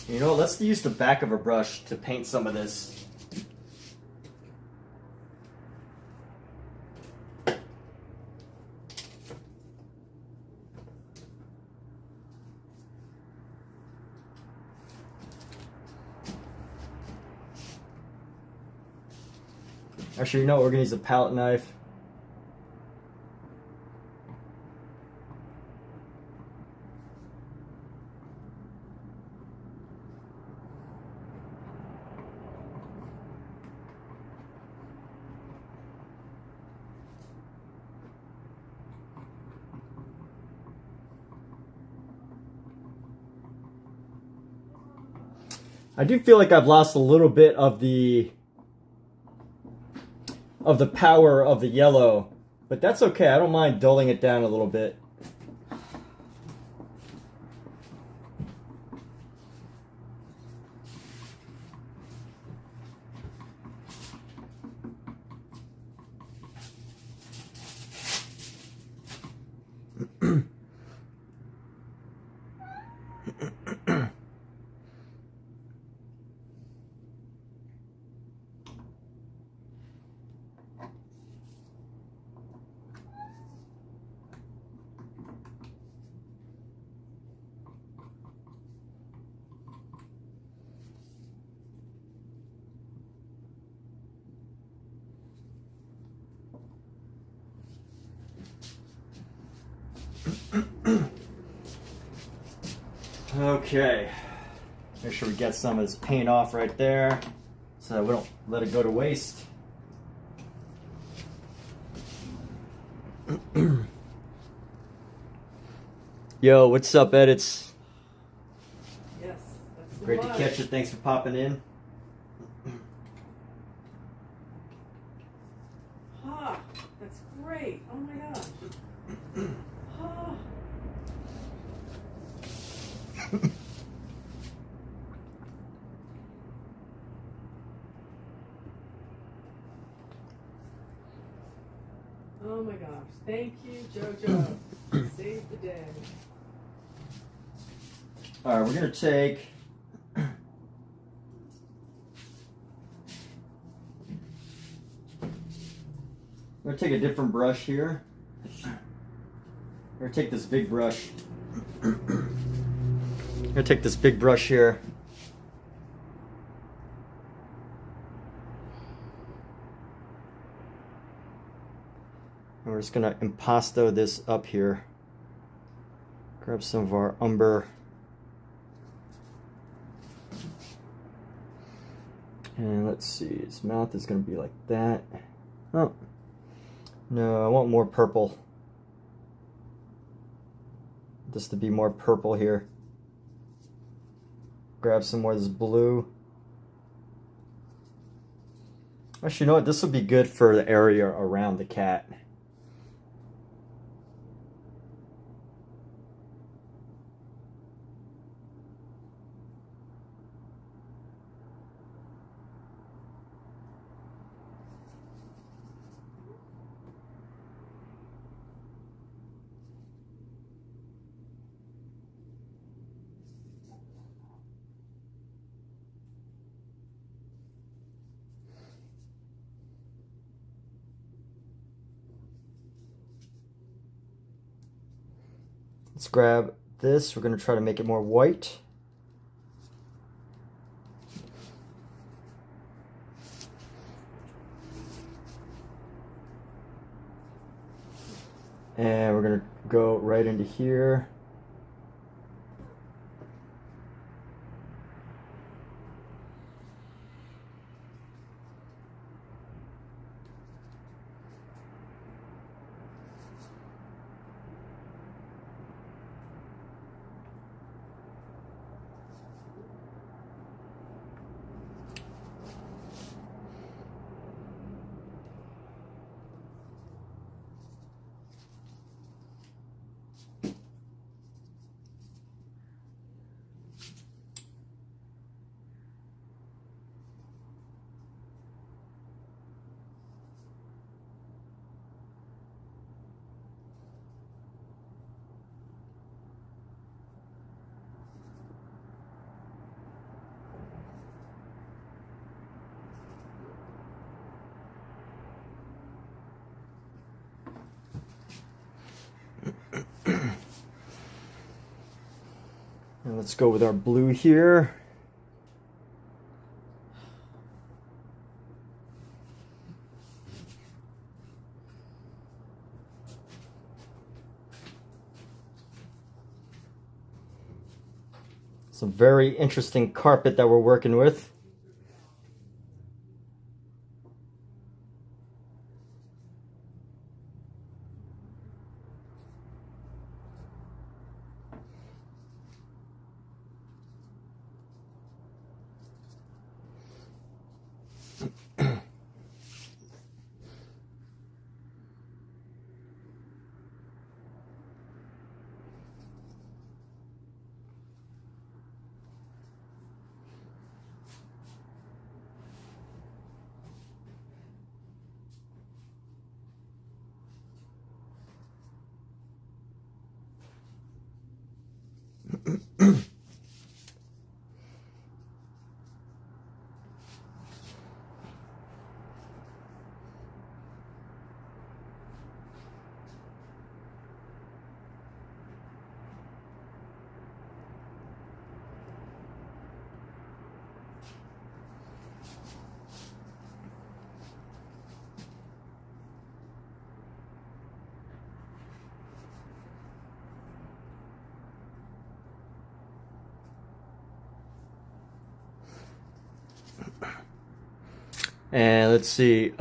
You know, let's use the back of a brush to paint some of this. Actually, you know what? We're going to use a palette knife. I do feel like I've lost a little bit of the of the power of the yellow, but that's okay. I don't mind dulling it down a little bit. Okay, make sure we get some of this paint off right there so that we don't let it go to waste. Yo, what's up, Edits? Yes, that's the Great to blush. catch you. Thanks for popping in. Ha! That's great. Oh my gosh. Ha! Oh my gosh. Thank you, JoJo. Save the day. All right, we're gonna take. We're gonna take a different brush here. We're gonna take this big brush. I'm gonna take this big brush here. And we're just gonna impasto this up here. Grab some of our umber. And let's see, his mouth is gonna be like that. Oh, no, I want more purple. Just to be more purple here. Grab some more of this blue. Actually, you know what? This will be good for the area around the cat. Let's grab this. We're going to try to make it more white. And we're going to go right into here. And let's go with our blue here. Some very interesting carpet that we're working with. And let's see.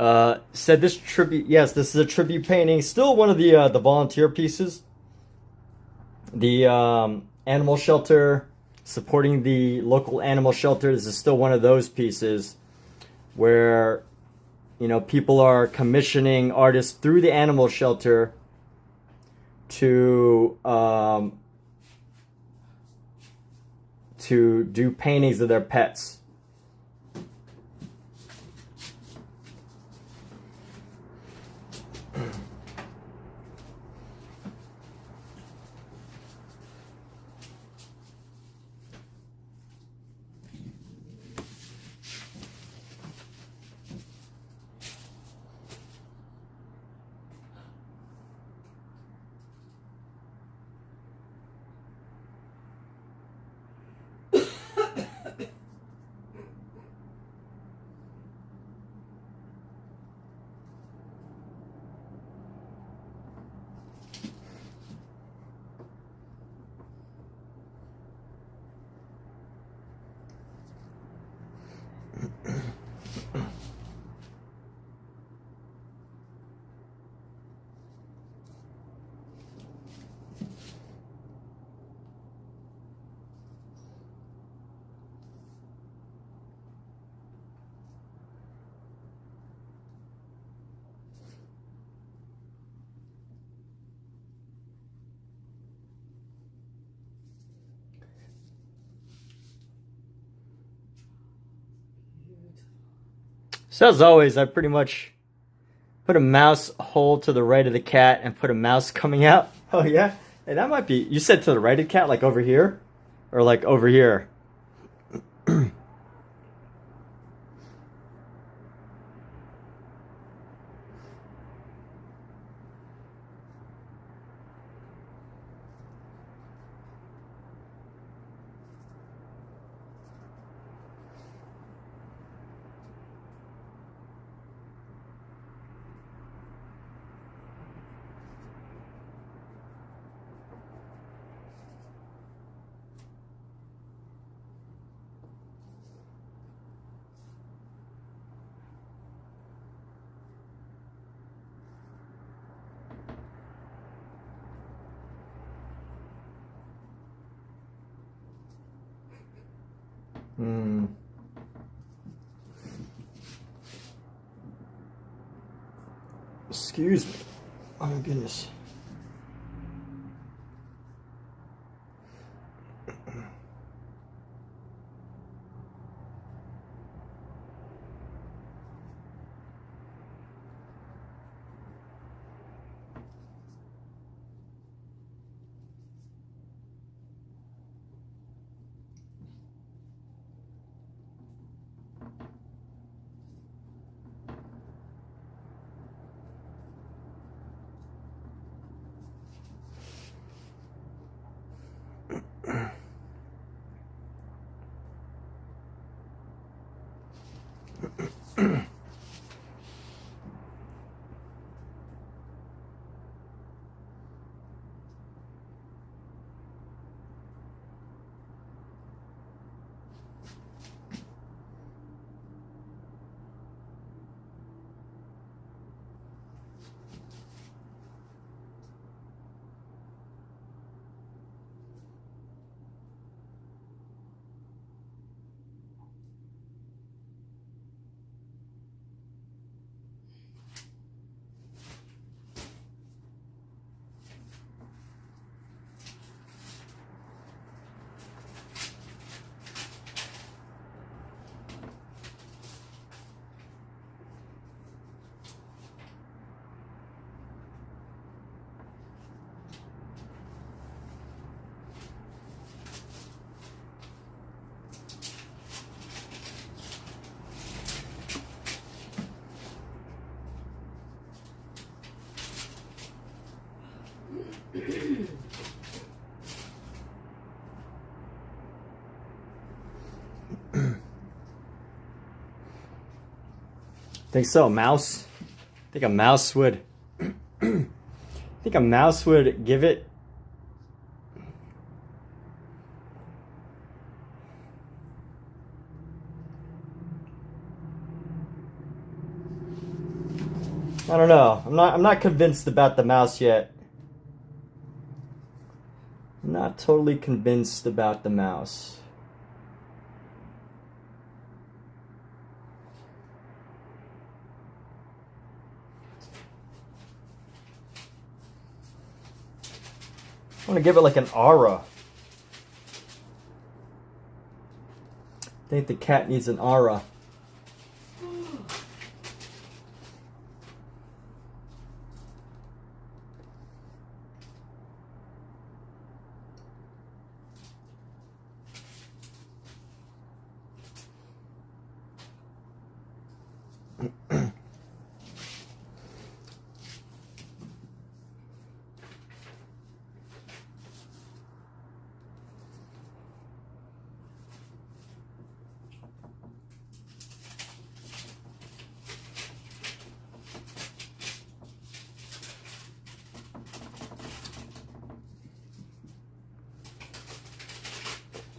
Said this tribute. Yes, this is a tribute painting. Still one of the volunteer pieces. The animal shelter, supporting the local animal shelter. This is still one of those pieces where, you know, people are commissioning artists through the animal shelter to do paintings of their pets. So as always, I pretty much put a mouse hole to the right of the cat and put a mouse coming out. Oh yeah? Hey, that might be, you said to the right of the cat, like over here? Or like over here? Excuse me. Oh my goodness. Think so, mouse? I think a mouse would I think a mouse would give it I don't know. I'm not convinced about the mouse yet. I'm not totally convinced about the mouse. I want to give it like an aura. I think the cat needs an aura.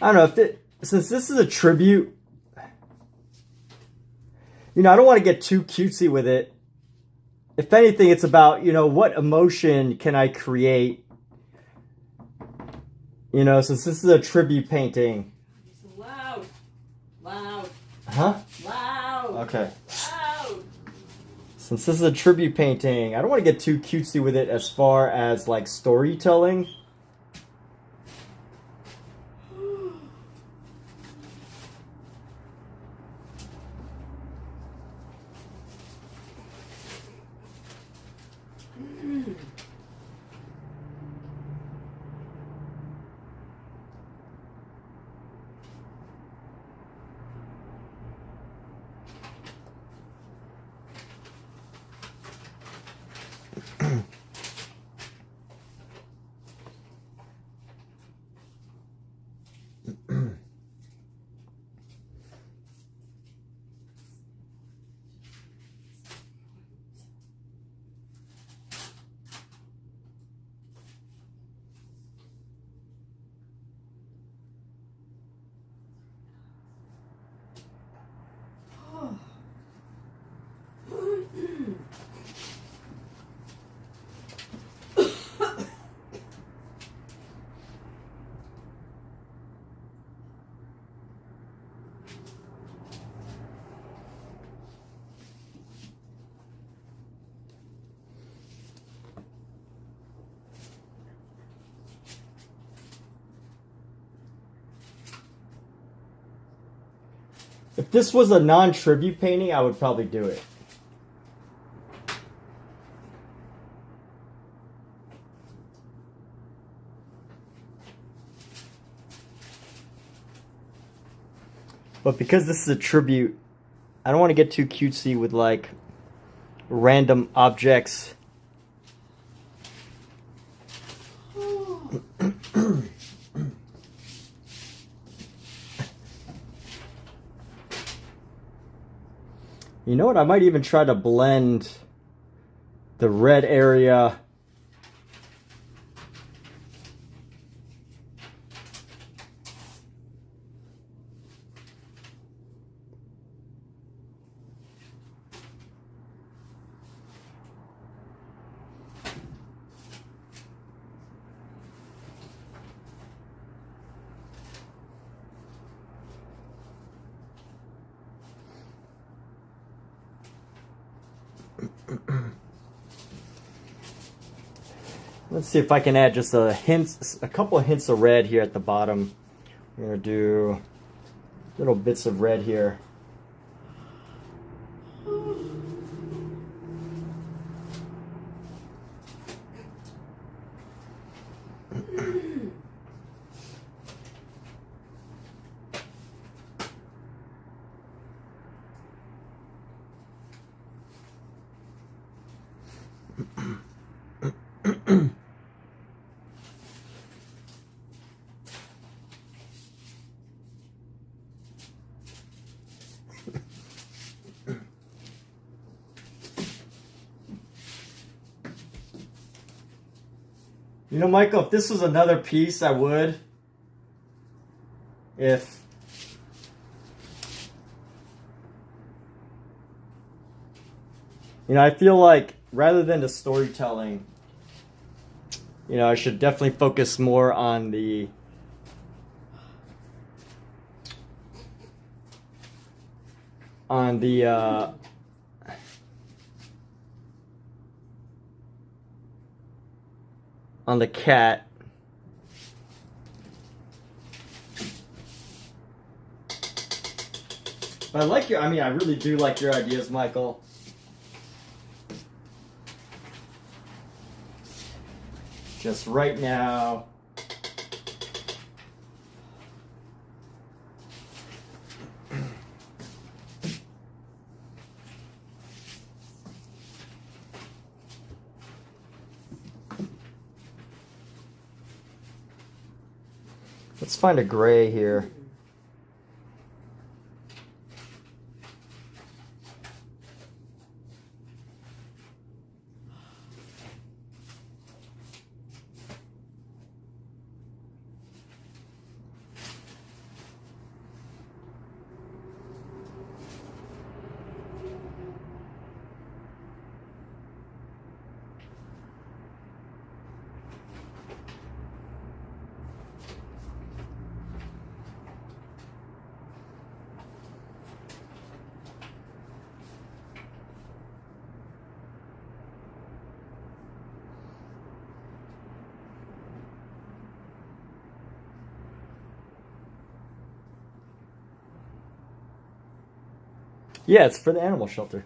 I don't know if since this is a tribute, you know, I don't want to get too cutesy with it. If anything, it's about, you know, what emotion can I create? You know, since this is a tribute painting. It's loud. Loud. Huh? Loud. Okay. Loud. Since this is a tribute painting, I don't want to get too cutesy with it as far as like storytelling. If this was a non-tribute painting, I would probably do it. But because this is a tribute, I don't want to get too cutesy with like random objects. You know what? I might even try to blend the red area. Let's see if I can add just a couple of hints of red here at the bottom. I'm gonna do little bits of red here. You know, Michael, if this was another piece, I would. If... You know, I feel like rather than the storytelling, you know, I should definitely focus more on the on the cat. But I like I really do like your ideas, Michael. Just right now. Let's find a gray here. Yeah, it's for the animal shelter.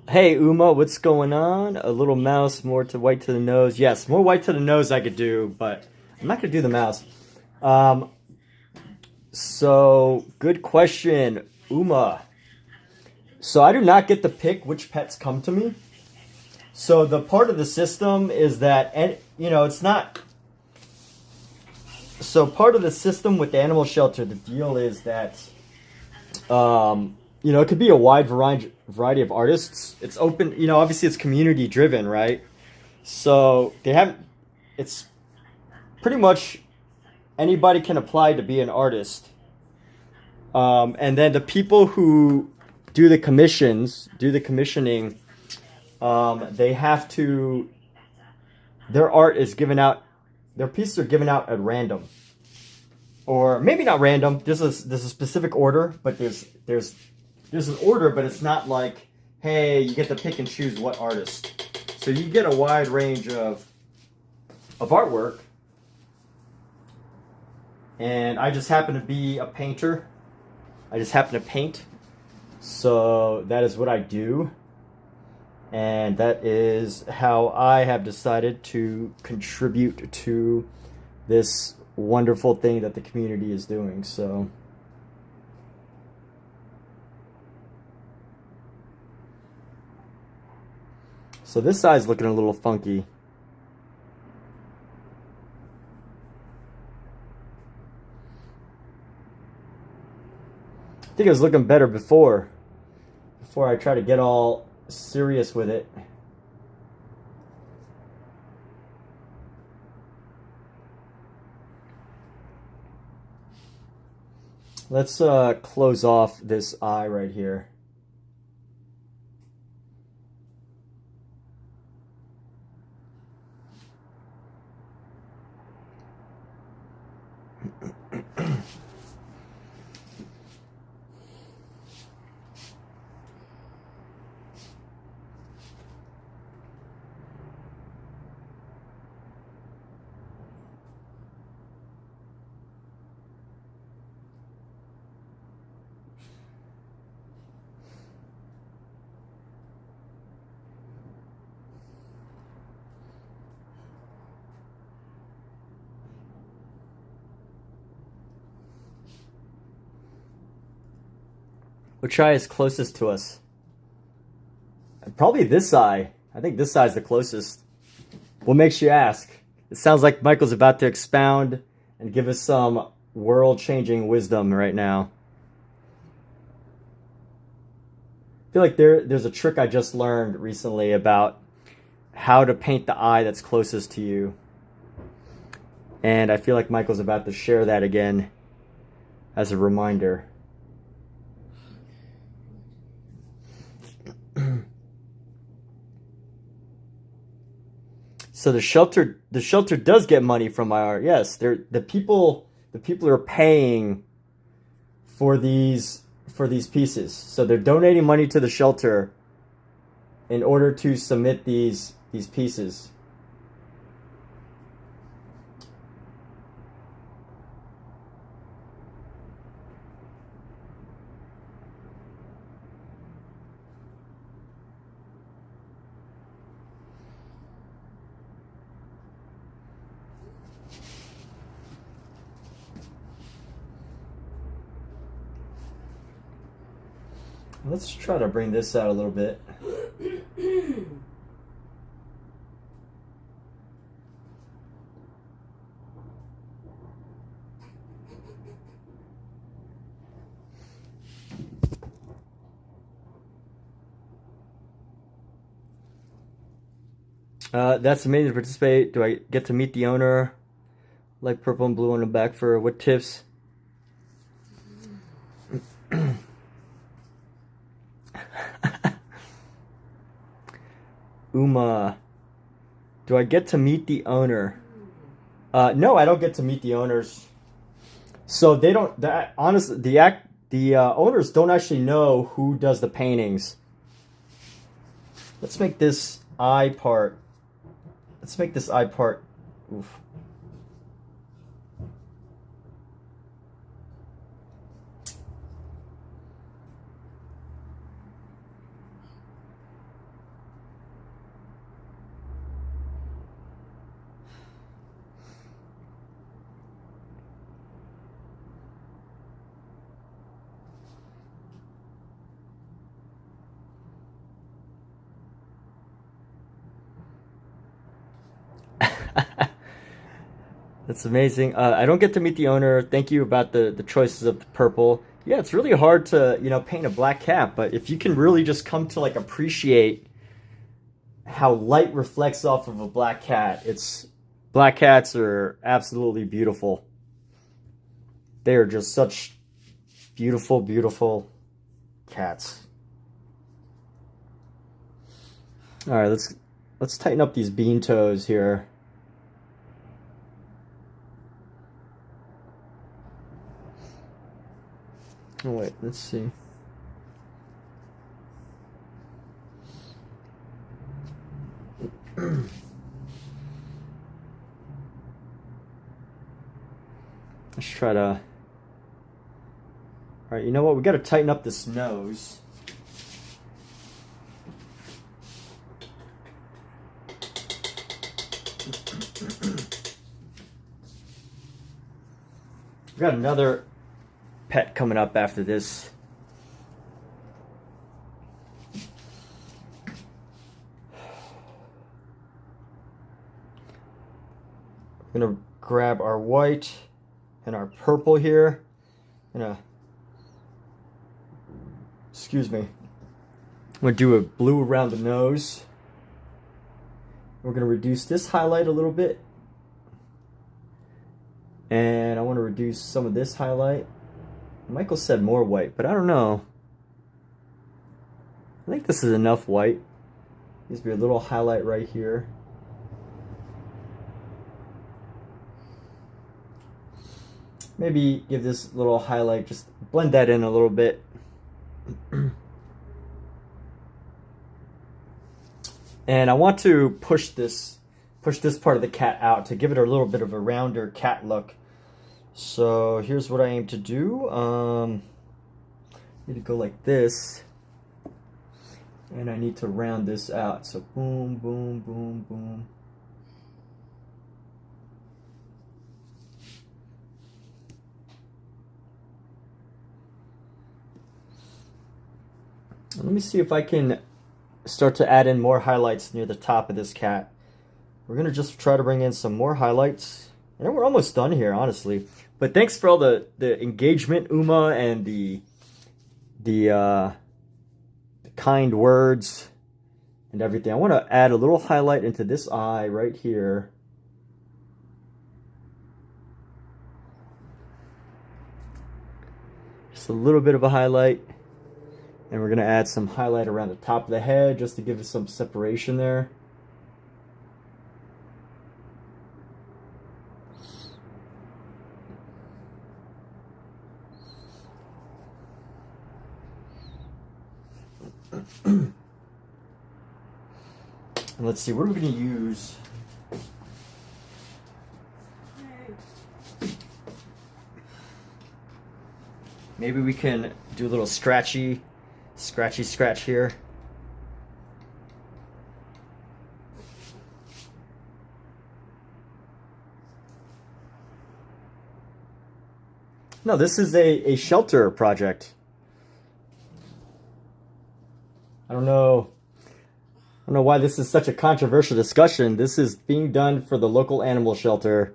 Hey Uma, what's going on? A little mouse, more to white to the nose. Yes, more white to the nose I could do, but I'm not gonna do the mouse. So good question, Uma. So I do not get to pick which pets come to me. So the part of the system is that, and you know, it's not. So part of the system with the animal shelter, the deal is that, you know, it could be a wide variety of artists. It's open, you know, obviously it's community driven, right? So they have, it's pretty much anybody can apply to be an artist. And then the people who do the commissioning, they have to, their art is given out, their pieces are given out at random. Or maybe not random, there's a specific order, but there's an order, but it's not like, hey, you get to pick and choose what artist. So you get a wide range of artwork. And I just happen to be a painter. I just happen to paint. So that is what I do. And that is how I have decided to contribute to this wonderful thing that the community is doing. So this side's looking a little funky. I think it was looking better before I try to get all serious with it. Let's close off this eye right here. Which eye is closest to us? Probably this eye. I think this eye is the closest. What makes you ask? It sounds like Michael's about to expound and give us some world-changing wisdom right now. I feel like there's a trick I just learned recently about how to paint the eye that's closest to you. And I feel like Michael's about to share that again as a reminder. So the shelter does get money from my art. Yes, the people are paying for these pieces. So they're donating money to the shelter in order to submit these pieces. Let's try to bring this out a little bit. That's amazing to participate. Do I get to meet the owner? Like purple and blue on the back for what tips? Uma, do I get to meet the owner? No, I don't get to meet the owners. So they don't. Honestly, the owners don't actually know who does the paintings. Let's make this eye part. Oof. That's amazing. I don't get to meet the owner. Thank you about the choices of the purple. Yeah, it's really hard to, paint a black cat, but if you can really just come to like appreciate how light reflects off of a black cat, black cats are absolutely beautiful. They are just such beautiful, beautiful cats. All right, let's tighten up these bean toes here. Oh wait, let's see. Let's try to... All right, you know what? We got to tighten up this nose. We got another pet coming up after this. I'm gonna grab our white and our purple here. Excuse me. I'm gonna do a blue around the nose. We're gonna reduce this highlight a little bit. And I want to reduce some of this highlight. Michael said more white, but I don't know. I think this is enough white. Needs to be a little highlight right here. Maybe give this little highlight, just blend that in a little bit. And I want to push this part of the cat out to give it a little bit of a rounder cat look. So here's what I aim to do. Need to go like this, and I need to round this out. So boom, boom, boom, boom. Let me see if I can start to add in more highlights near the top of this cat. We're gonna just try to bring in some more highlights. And we're almost done here, honestly. But thanks for all the engagement, Uma, and the kind words and everything. I want to add a little highlight into this eye right here. Just a little bit of a highlight. And we're going to add some highlight around the top of the head just to give us some separation there. And let's see, what are we going to use? Maybe we can do a little scratchy scratch here. No, this is a shelter project. I don't know why this is such a controversial discussion. This is being done for the local animal shelter.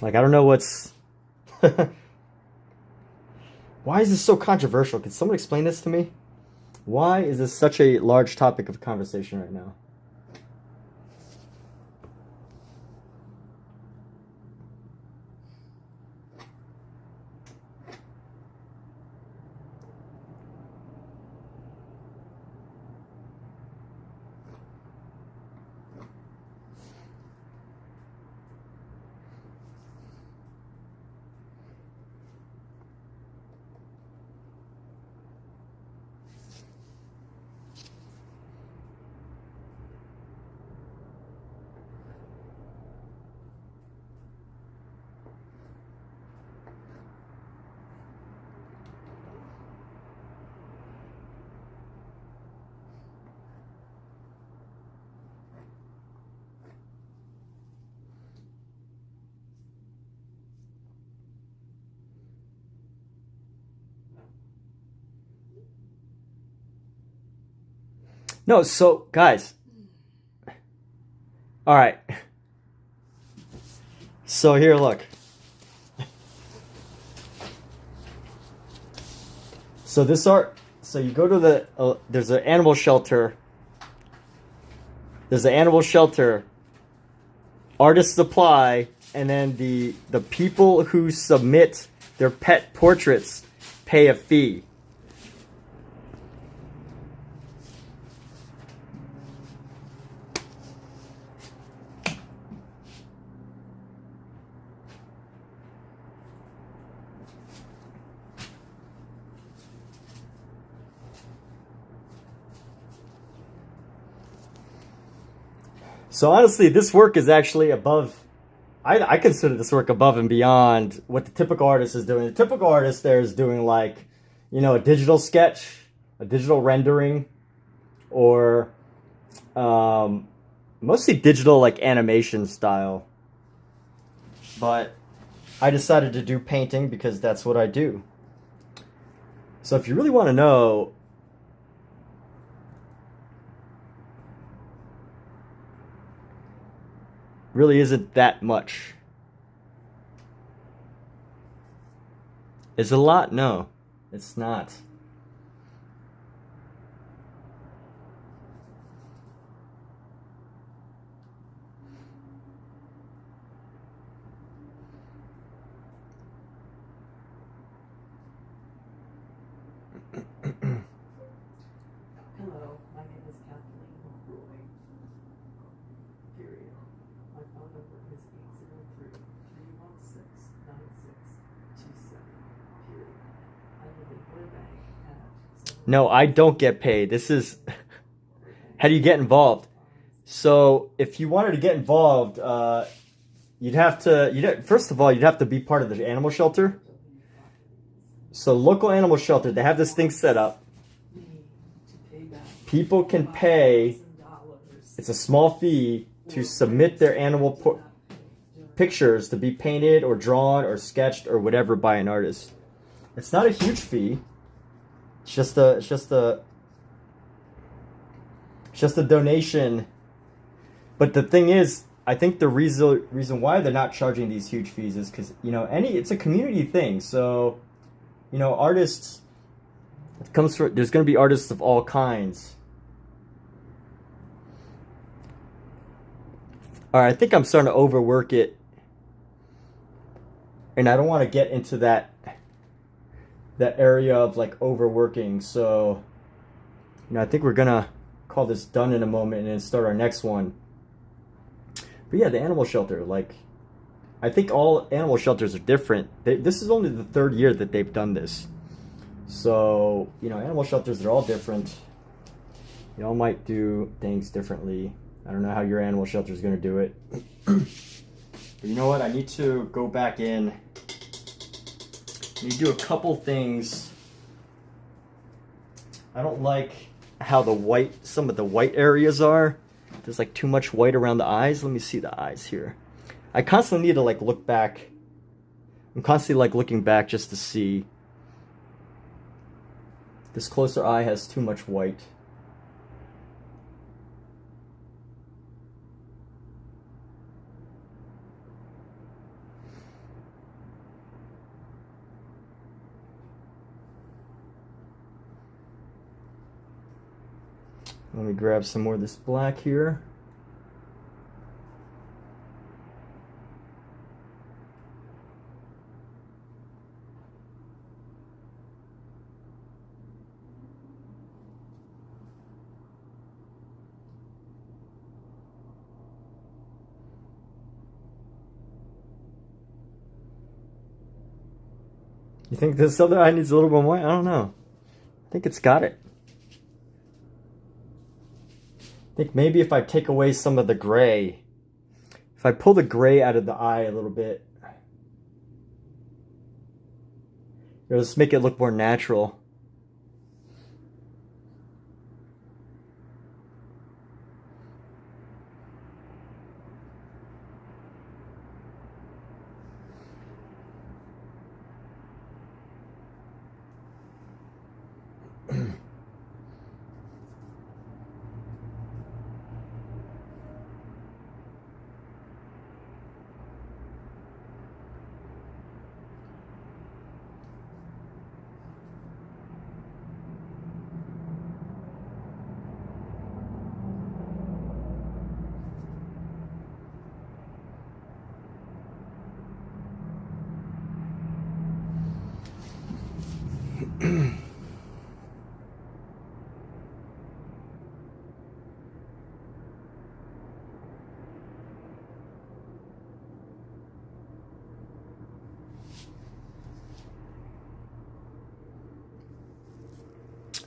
Like, I don't know what's... Why is this so controversial? Can someone explain this to me? Why is this such a large topic of conversation right now? No, so, guys. All right. So here, look. So this art, so you go to the, there's an animal shelter. There's an animal shelter. Artist supply, and then the people who submit their pet portraits pay a fee. So honestly, this work is actually above, I consider this work above and beyond what the typical artist is doing. The typical artist there is doing, like, you know, a digital sketch, a digital rendering, or mostly digital, like, animation style. But I decided to do painting because that's what I do. So if you really want to know, really isn't that much. Is it a lot? No, it's not. Hello, my name is Kathleen Roy. Period. My phone number is 803-316-9627. Period. I live in Burbank at... No, I don't get paid. This is... How do you get involved? So, if you wanted to get involved, you'd have to... First of all, you'd have to be part of the animal shelter. So, local animal shelter, they have this thing set up. People can pay... It's a small fee to submit their animal pictures to be painted or drawn or sketched or whatever by an artist. It's not a huge fee. It's just a donation. But the thing is, I think the reason why they're not charging these huge fees is because, you know, it's a community thing. So, you know, artists, there's going to be artists of all kinds. All right, I think I'm starting to overwork it. And I don't want to get into that area of like overworking. So, you know, I think we're going to call this done in a moment and then start our next one. But yeah, the animal shelter, like, I think all animal shelters are different. This is only the 3rd year that they've done this. So, you know, animal shelters, they're all different. You all might do things differently. I don't know how your animal shelter is going to do it. But you know what? I need to go back in. I need to do a couple things. I don't like how some of the white areas are. There's like too much white around the eyes. Let me see the eyes here. I constantly need to like look back. I'm constantly like looking back just to see. This closer eye has too much white. Let me grab some more of this black here. You think this other eye needs a little bit more? I don't know. I think it's got it. I think maybe if I take away some of the gray, if I pull the gray out of the eye a little bit, it'll just make it look more natural.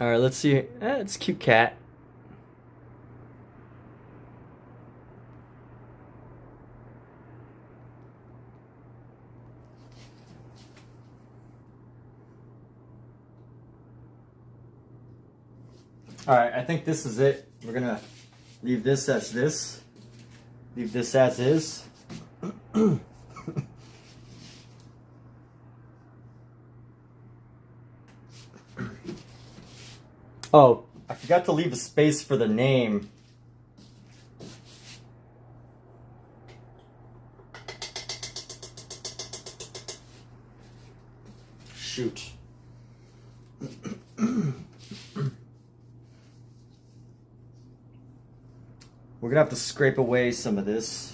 All right, let's see. It's a cute cat. All right, I think this is it. We're gonna leave this as this. Leave this as is. Oh, I forgot to leave a space for the name. Shoot. We're gonna have to scrape away some of this.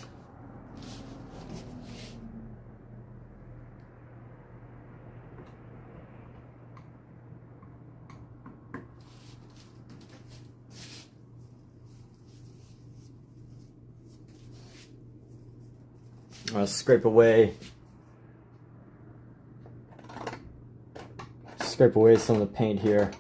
I'll scrape away some of the paint here.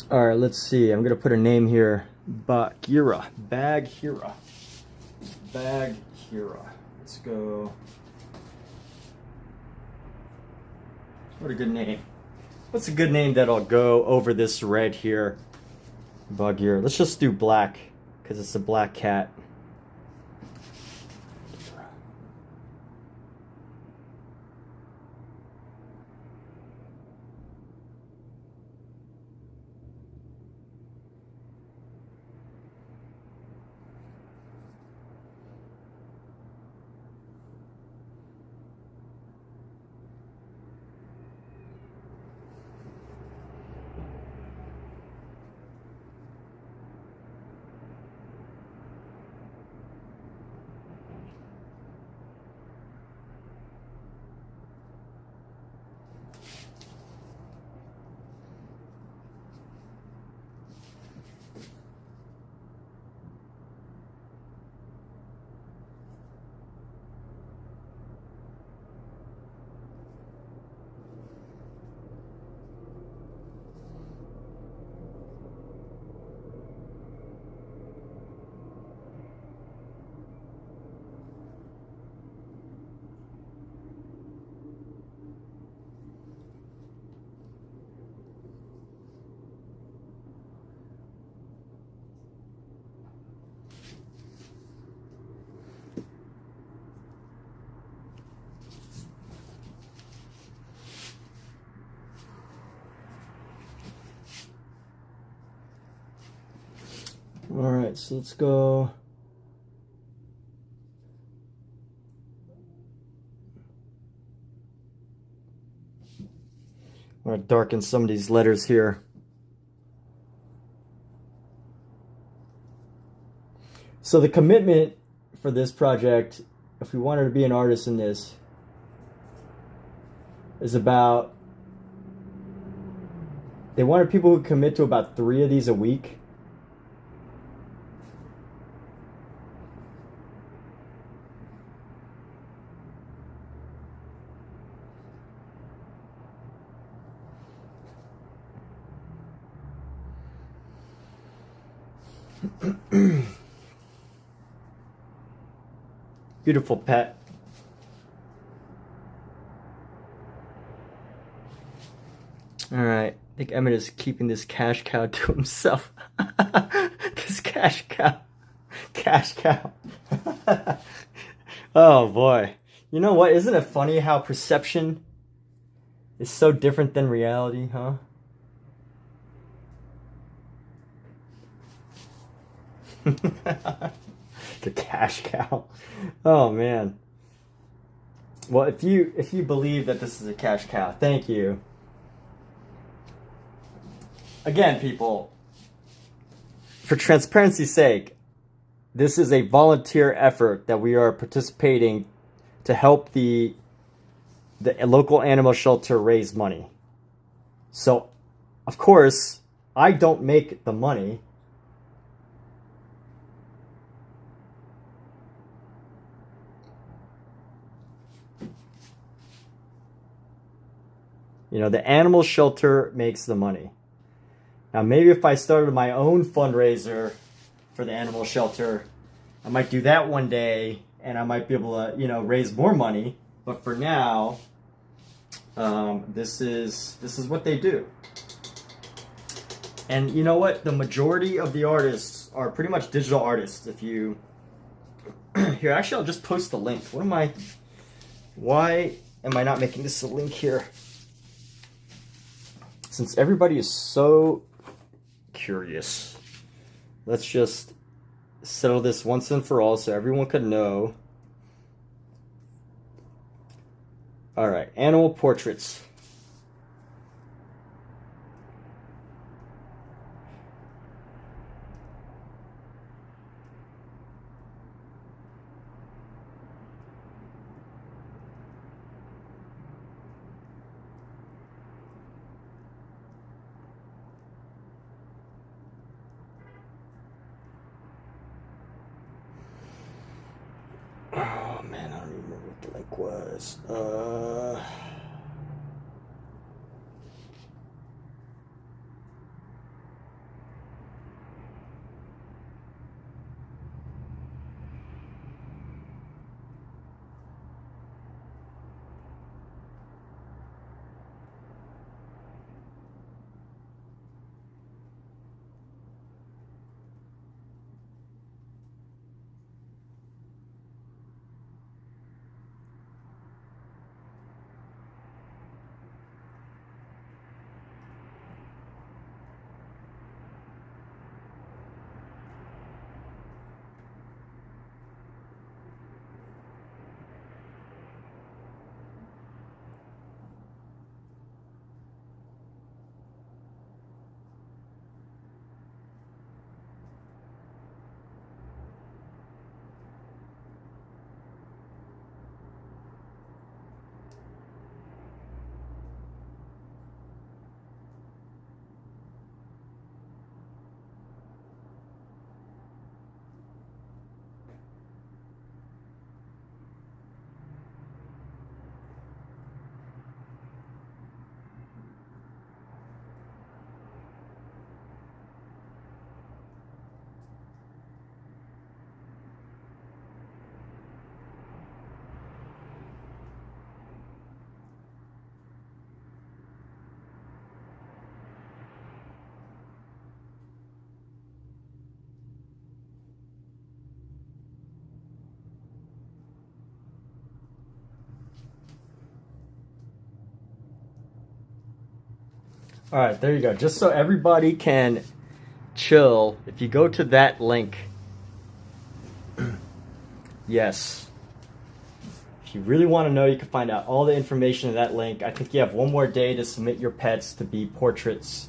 All right, let's see. I'm gonna put a name here. Bagheera. Bagheera. Bagheera. Let's go. What a good name. What's a good name that'll go over this red here? Bagheera. Let's just do black because it's a black cat. All right, so let's go. I'm going to darken some of these letters here. So the commitment for this project, if we wanted to be an artist in this, is about, they wanted people who commit to about 3 of these a week. Beautiful pet. All right, I think Emmett is keeping this cash cow to himself. This cash cow. Cash cow. Oh boy. You know what? Isn't it funny how perception is so different than reality, huh? The cash cow. Oh man. Well, if you believe that this is a cash cow, thank you. Again, people, for transparency's sake, this is a volunteer effort that we are participating to help the local animal shelter raise money. So, of course, I don't make the money. You know, the animal shelter makes the money. Now, maybe if I started my own fundraiser for the animal shelter, I might do that one day, and I might be able to, you know, raise more money. But for now, this is what they do. And you know what? The majority of the artists are pretty much digital artists. If you here, actually, I'll just post the link. Why am I not making this a link here? Since everybody is so curious, let's just settle this once and for all so everyone could know. All right, animal portraits. Oh man, I don't even remember what the link was. All right, there you go. Just so everybody can chill, if you go to that link, yes. If you really want to know, you can find out all the information in that link. I think you have one more day to submit your pets to be portraits.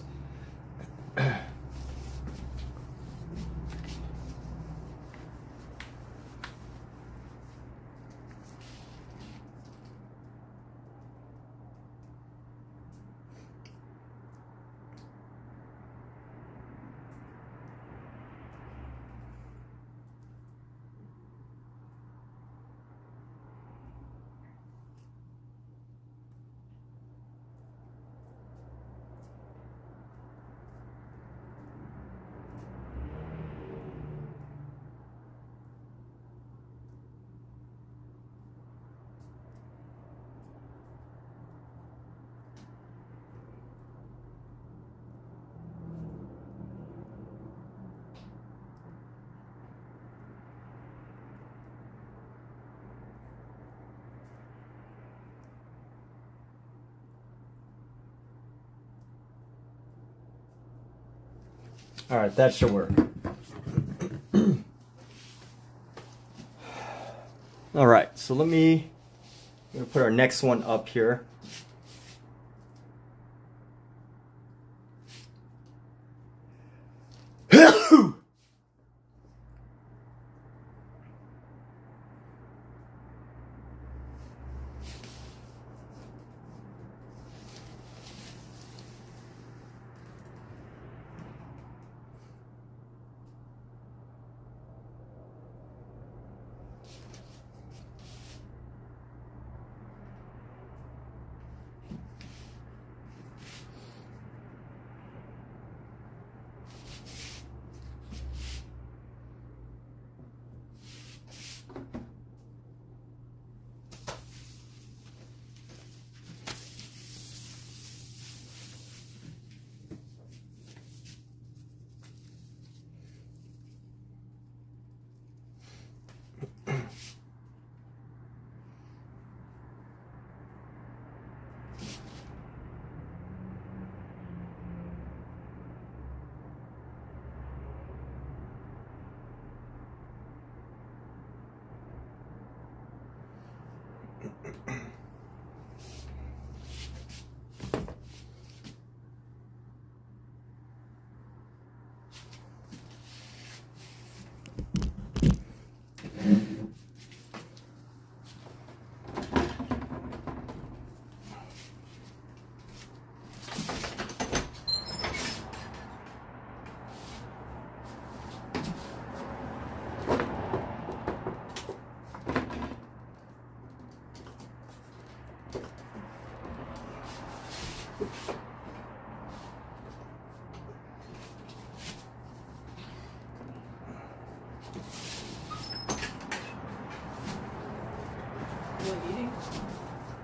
All right, that should work. All right, so I'm gonna put our next one up here.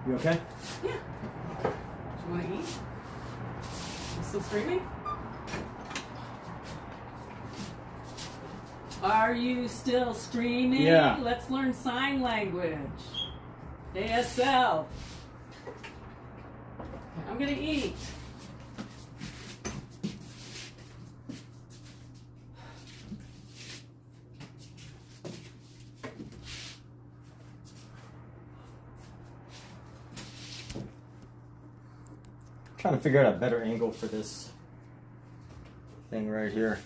You okay? Yeah. Do you want to eat? You still streaming? Are you still streaming? Yeah. Let's learn sign language. ASL. I'm gonna eat. Trying to figure out a better angle for this thing right here.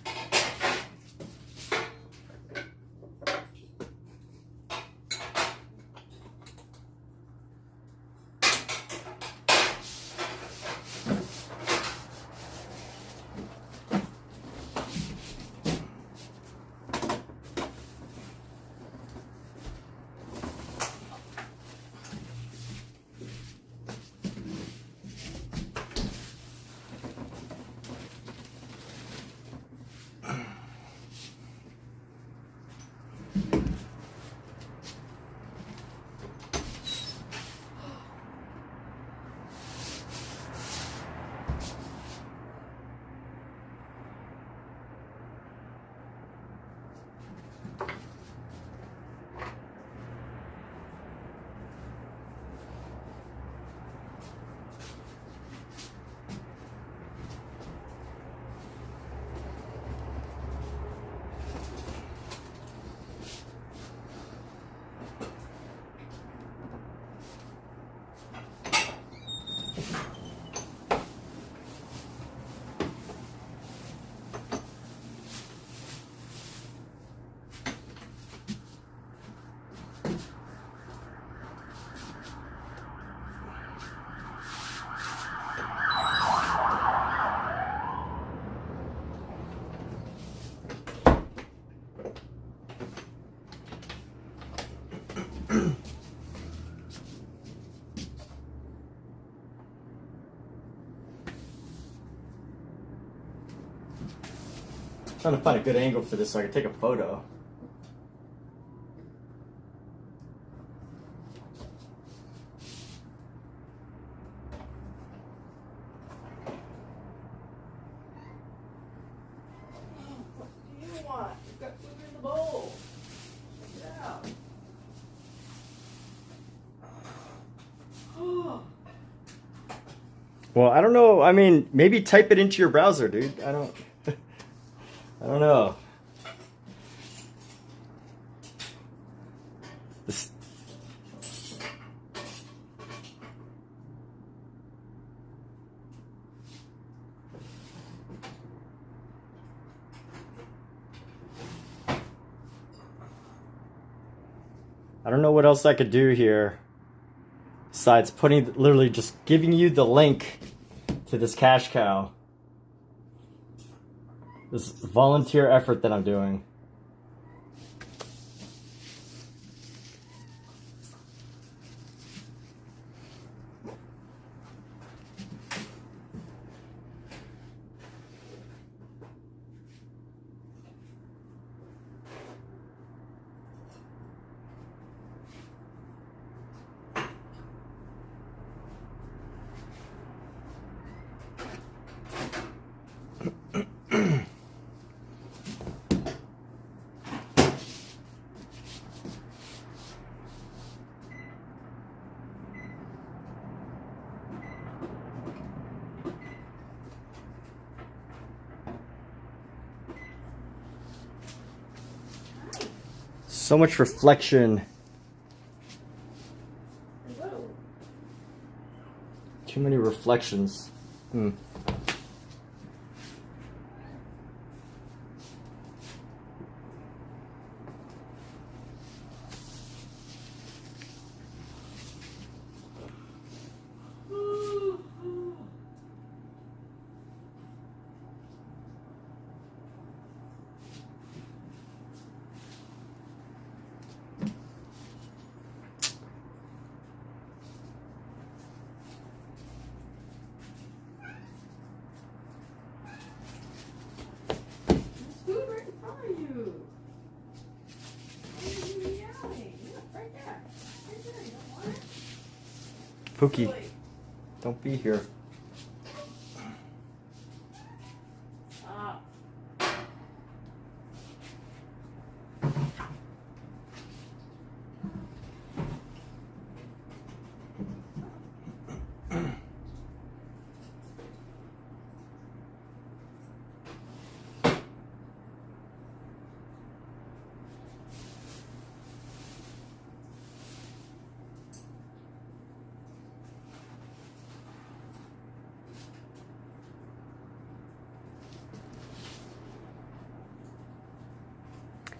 trying to find a good angle for this so I can take a photo. What do you want? You've got food in the bowl. Check it out. Oh. Well, I don't know. I mean, maybe type it into your browser, dude. I don't know. This... I don't know what else I could do here besides literally just giving you the link to this cash cow. This volunteer effort that I'm doing. So much reflection. Hello. Too many reflections. Pookie, don't be here.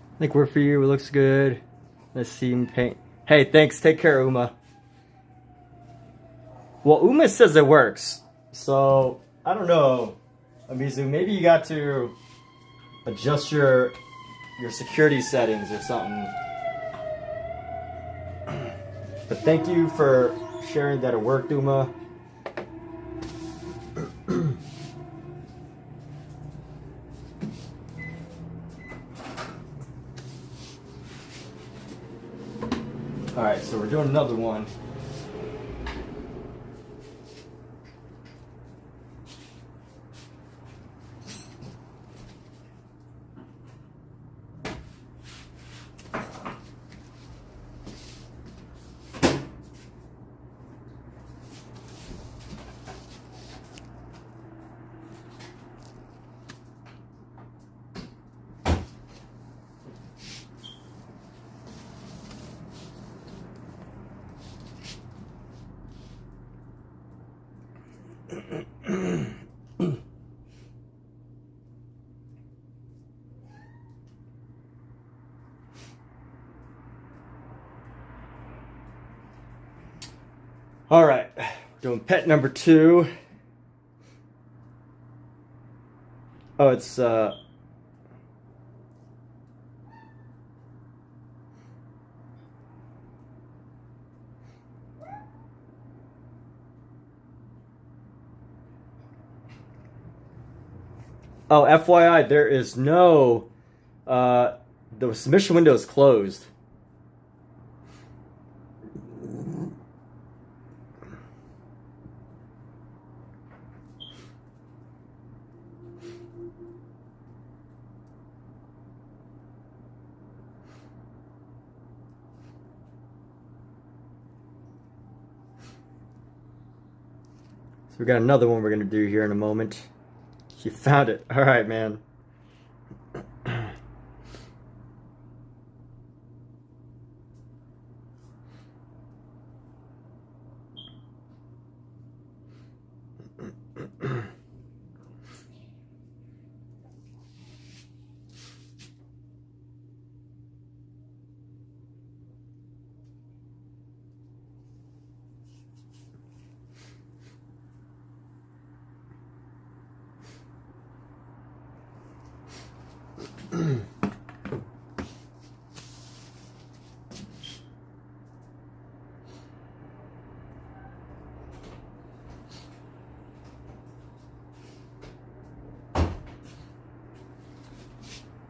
I think work for you. It looks good. Let's see him paint. Hey, thanks. Take care, Uma. Well, Uma says it works. So, I don't know, Amizu. Maybe you got to adjust your security settings or something. But thank you for sharing that it worked, Uma. Alright, so we're doing another one. All right, doing pet number 2. Oh, it's Oh, FYI, there is no... the submission window is closed. So we got another one we're going to do here in a moment. You found it. All right, man.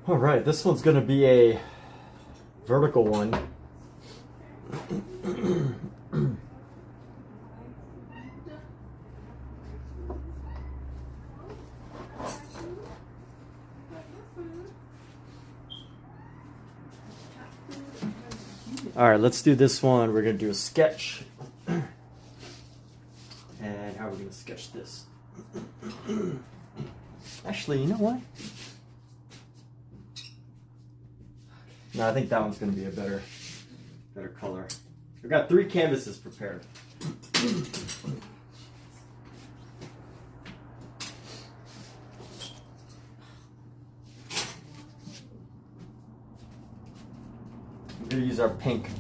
All right, this one's going to be a vertical one. All right, let's do this one. We're going to do a sketch. And how are we going to sketch this? Actually, you know what? No, I think that one's going to be a better color. We've got 3 canvases prepared. We're going to use our pink.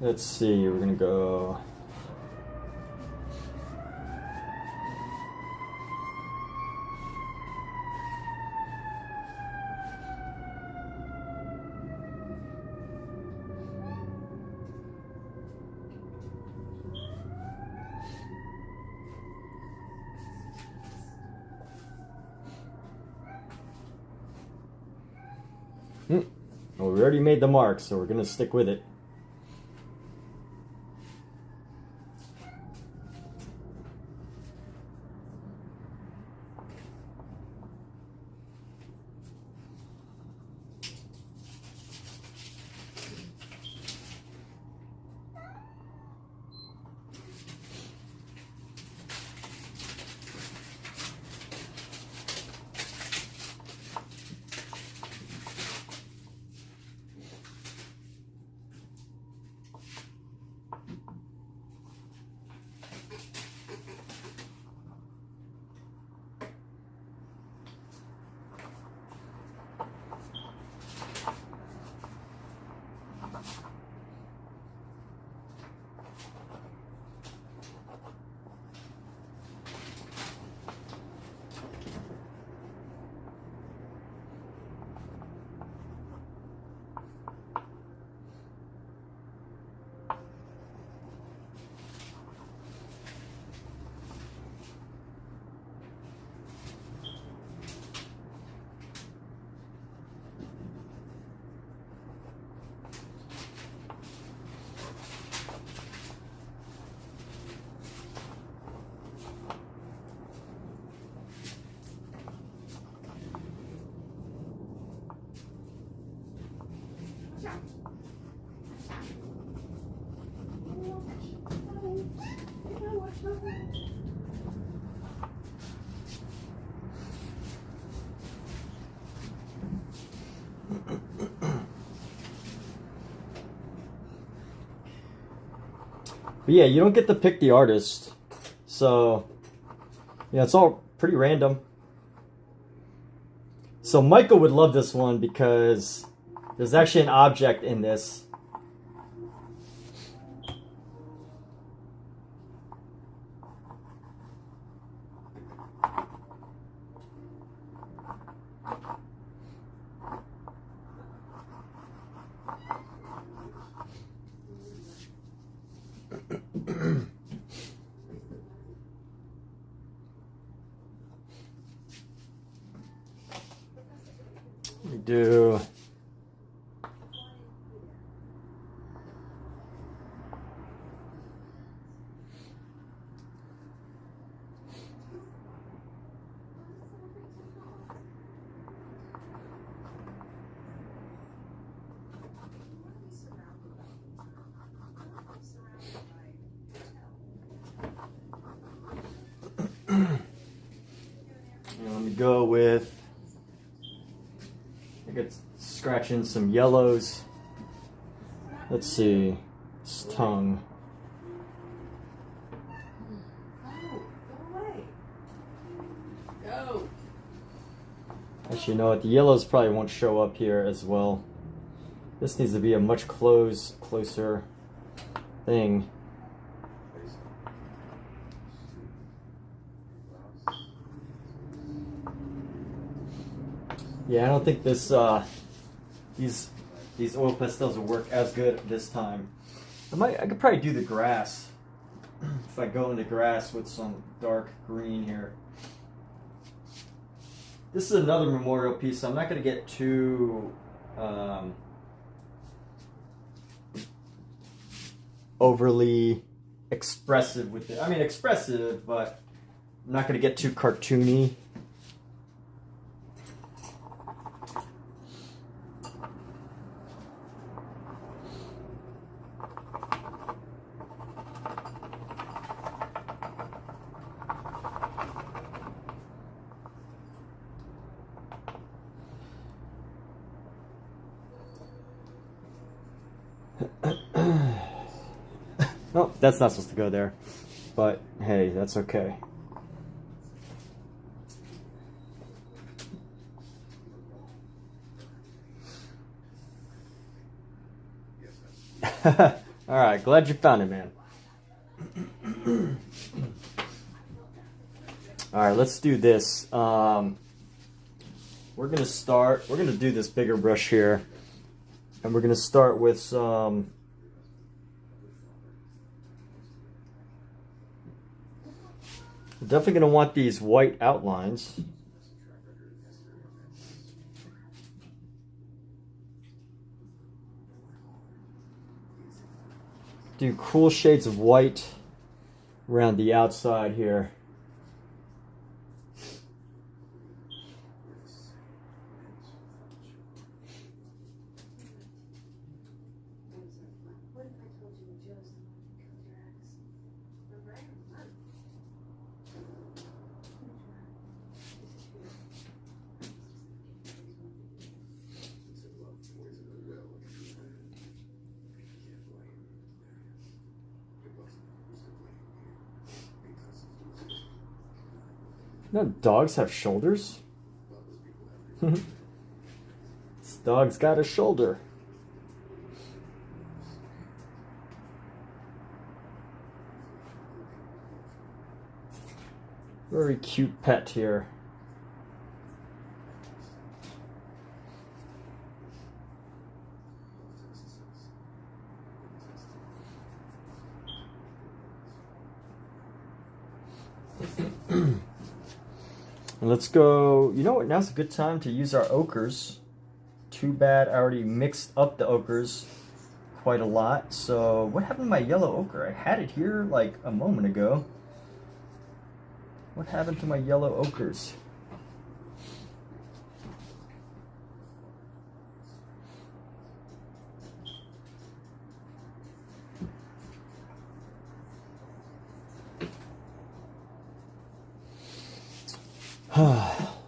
Let's see, we're going to go... Well, we already made the mark, so we're going to stick with it. But yeah, you don't get to pick the artist. So, yeah, it's all pretty random. So Michael would love this one because there's actually an object in this. do. Let me go with, I could scratch in some yellows. Let's see, his tongue. Go away. Go. Actually, you know what? The yellows probably won't show up here as well. This needs to be a much closer thing. Yeah, I don't think this these oil pastels will work as good this time. I could probably do the grass if I go into grass with some dark green here. This is another memorial piece, so I'm not going to get too overly expressive with it. I mean, expressive, but I'm not going to get too cartoony. Oh, that's not supposed to go there, but hey, that's okay. All right, glad you found it, man. All right, let's do this. We're gonna do this bigger brush here, and we're gonna start with some we're definitely going to want these white outlines. Do cool shades of white around the outside here. No, dogs have shoulders. This dog's got a shoulder. Very cute pet here. And let's go, you know what, now's a good time to use our ochres. Too bad I already mixed up the ochres quite a lot. So what happened to my yellow ochre? I had it here like a moment ago. What happened to my yellow ochres?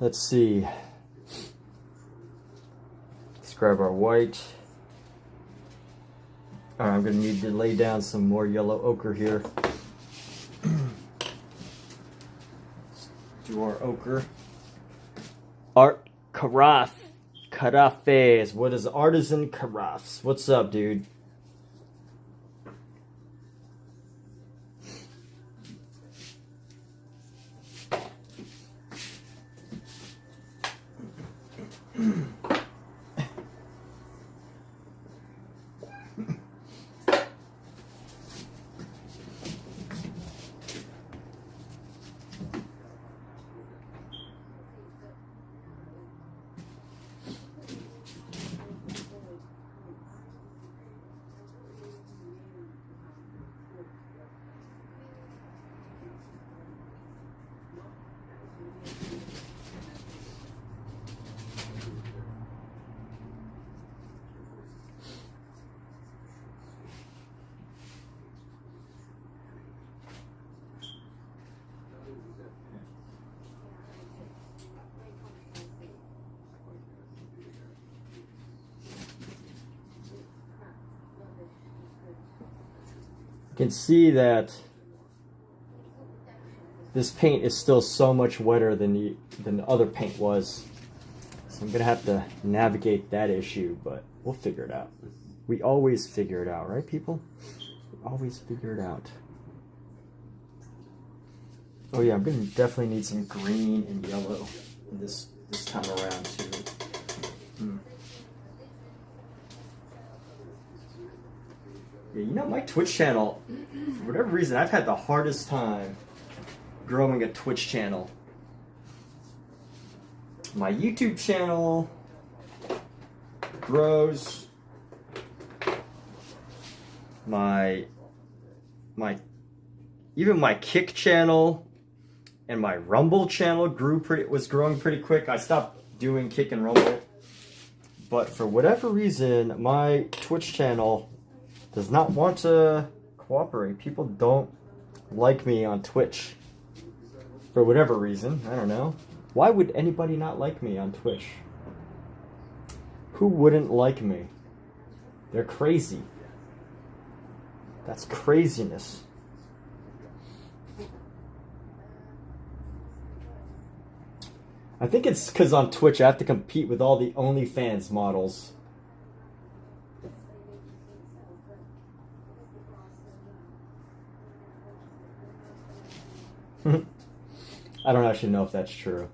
Let's see. Let's grab our white. All right, I'm going to need to lay down some more yellow ochre here. Let's do our ochre. Art Carafes. What is Artisan Carafes? What's up, dude? You can see that this paint is still so much wetter than the other paint was. So I'm gonna have to navigate that issue, but we'll figure it out. We always figure it out, right, people? We always figure it out. Oh yeah, I'm gonna definitely need some green and yellow this time around too. Yeah, you know, my Twitch channel, for whatever reason, I've had the hardest time growing a Twitch channel. My YouTube channel grows. Even my Kick channel and my Rumble channel was growing pretty quick. I stopped doing Kick and Rumble, but for whatever reason, my Twitch channel does not want to cooperate. People don't like me on Twitch for whatever reason. I don't know. Why would anybody not like me on Twitch? Who wouldn't like me? They're crazy. That's craziness. I think it's because on Twitch I have to compete with all the OnlyFans models. I don't actually know if that's true.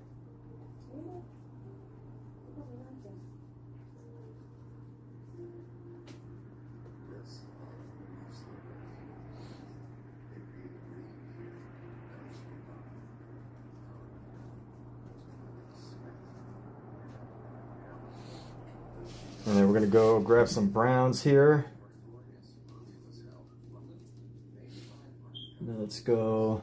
And then we're going to go grab some browns here. And then let's go.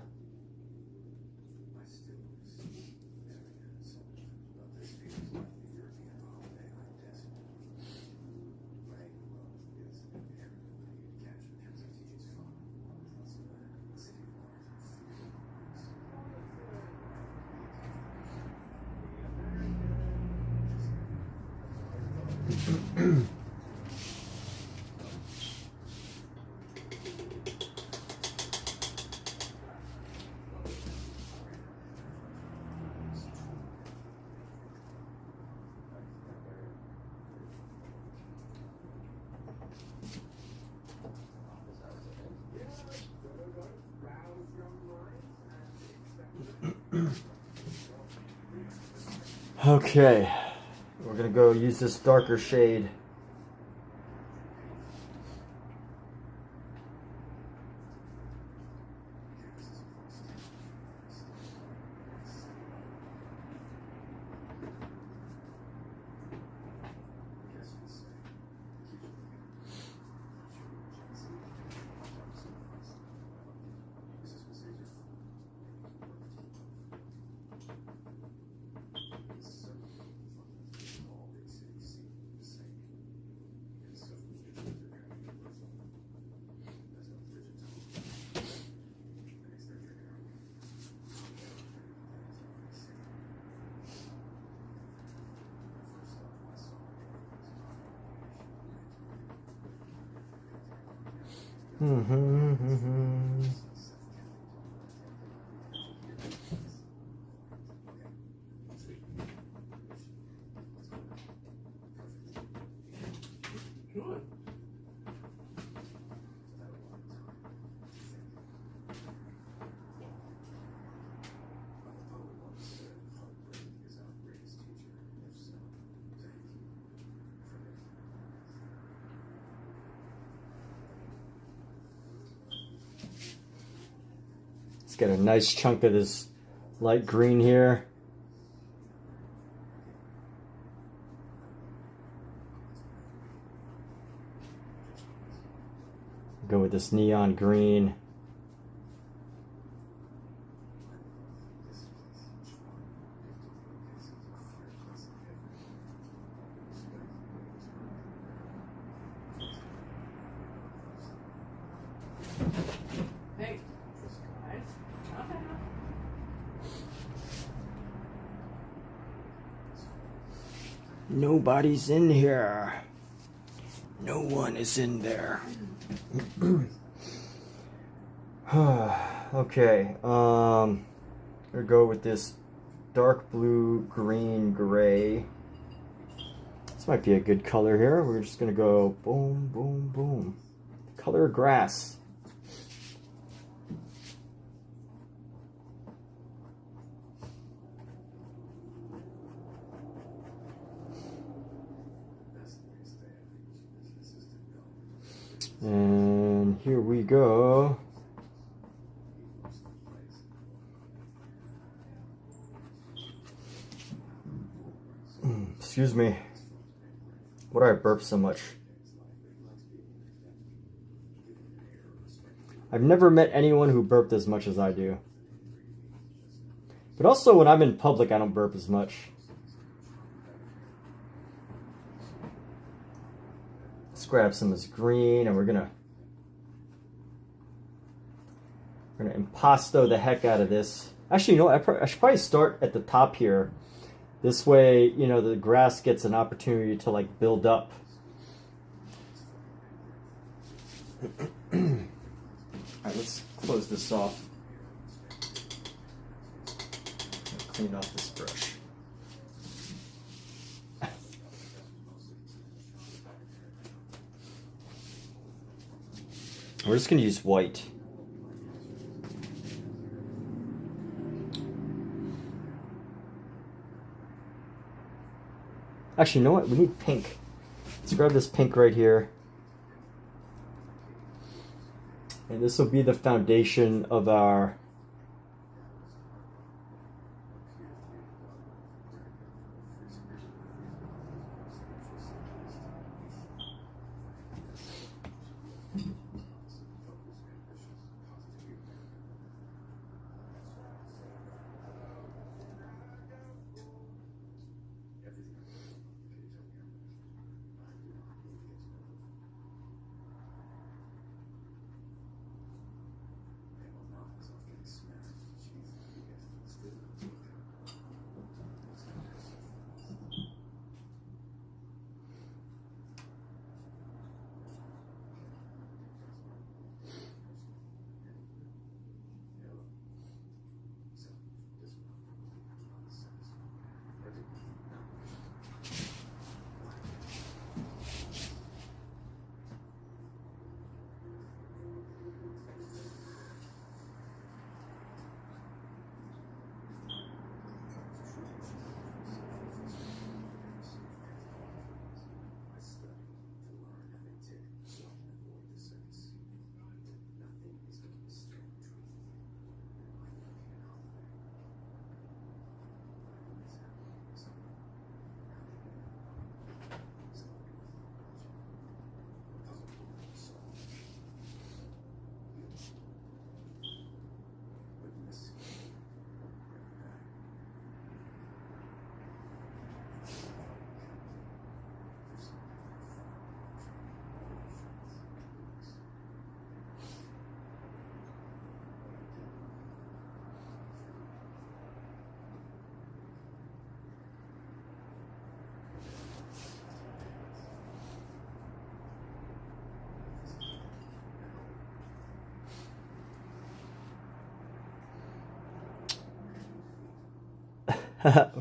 Okay, we're gonna go use this darker shade. Let's get a nice chunk of this light green here. Go with this neon green. Nobody's in here. No one is in there. Okay, I'm gonna go with this dark blue, green, gray. This might be a good color here. We're just gonna go boom, boom, boom. Color grass. And here we go. Excuse me. Why do I burp so much? I've never met anyone who burped as much as I do. But also when I'm in public, I don't burp as much. Let's grab some of this green and we're gonna impasto the heck out of this. Actually, you know what? I should probably start at the top here. This way, you know, the grass gets an opportunity to like build up. Alright, let's close this off. Clean off this brush. We're just going to use white. Actually, you know what? We need pink. Let's grab this pink right here. And this will be the foundation of our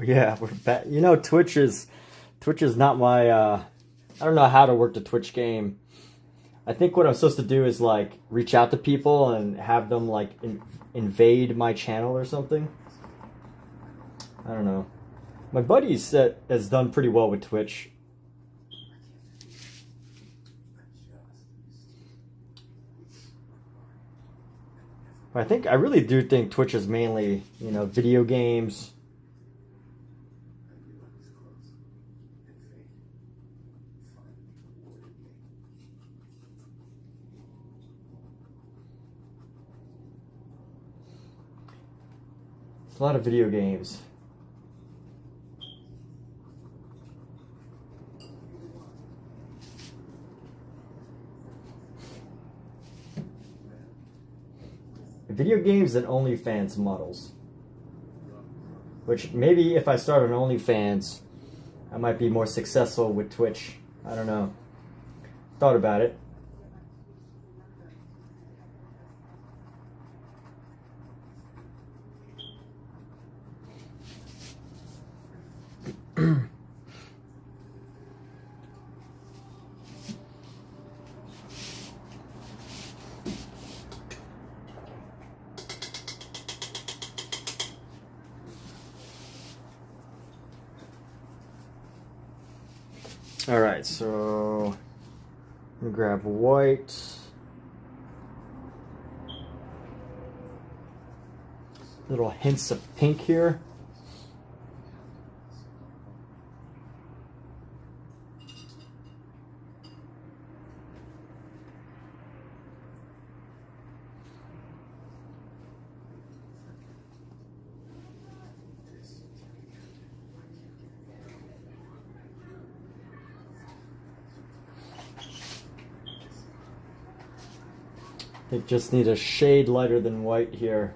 yeah, we're back. You know, Twitch is not my I don't know how to work the Twitch game. I think what I'm supposed to do is like reach out to people and have them like invade my channel or something. I don't know. My buddy has done pretty well with Twitch. But I really do think Twitch is mainly, you know, video games. It's a lot of video games. Video games and OnlyFans models. Which maybe if I start an OnlyFans, I might be more successful with Twitch. I don't know. Thought about it. All right, so I'm gonna grab white. Little hints of pink here. I just need a shade lighter than white here.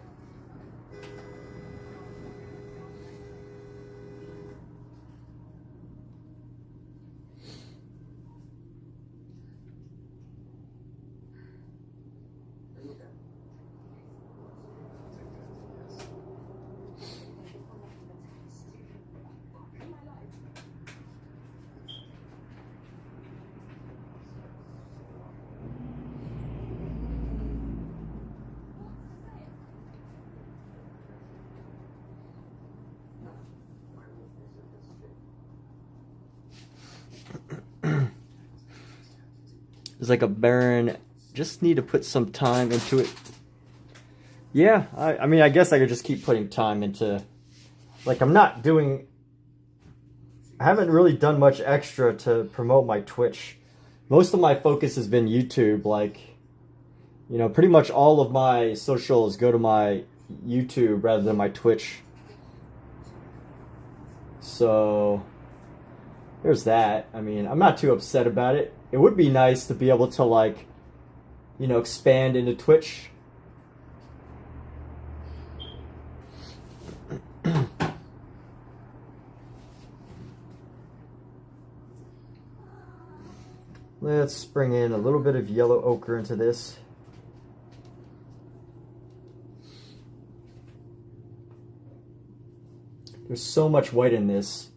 It's like a barren, just need to put some time into it. Yeah, I mean, I guess I could just keep putting time into, like, I haven't really done much extra to promote my Twitch. Most of my focus has been YouTube, like, you know, pretty much all of my socials go to my YouTube rather than my Twitch. So, there's that. I mean, I'm not too upset about it. It would be nice to be able to, like, you know, expand into Twitch. Let's bring in a little bit of yellow ochre into this. There's so much white in this.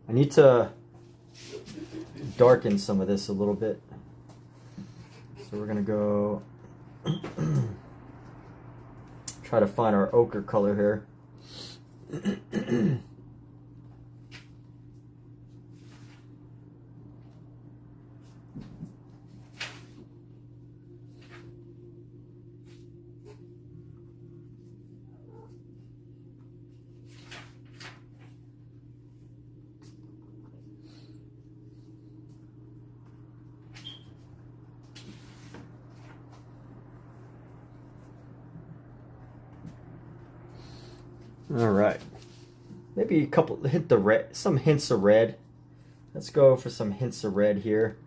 I need to darken some of this a little bit. So we're gonna go try to find our ochre color here. All right, maybe a couple some hints of red. Let's go for some hints of red here.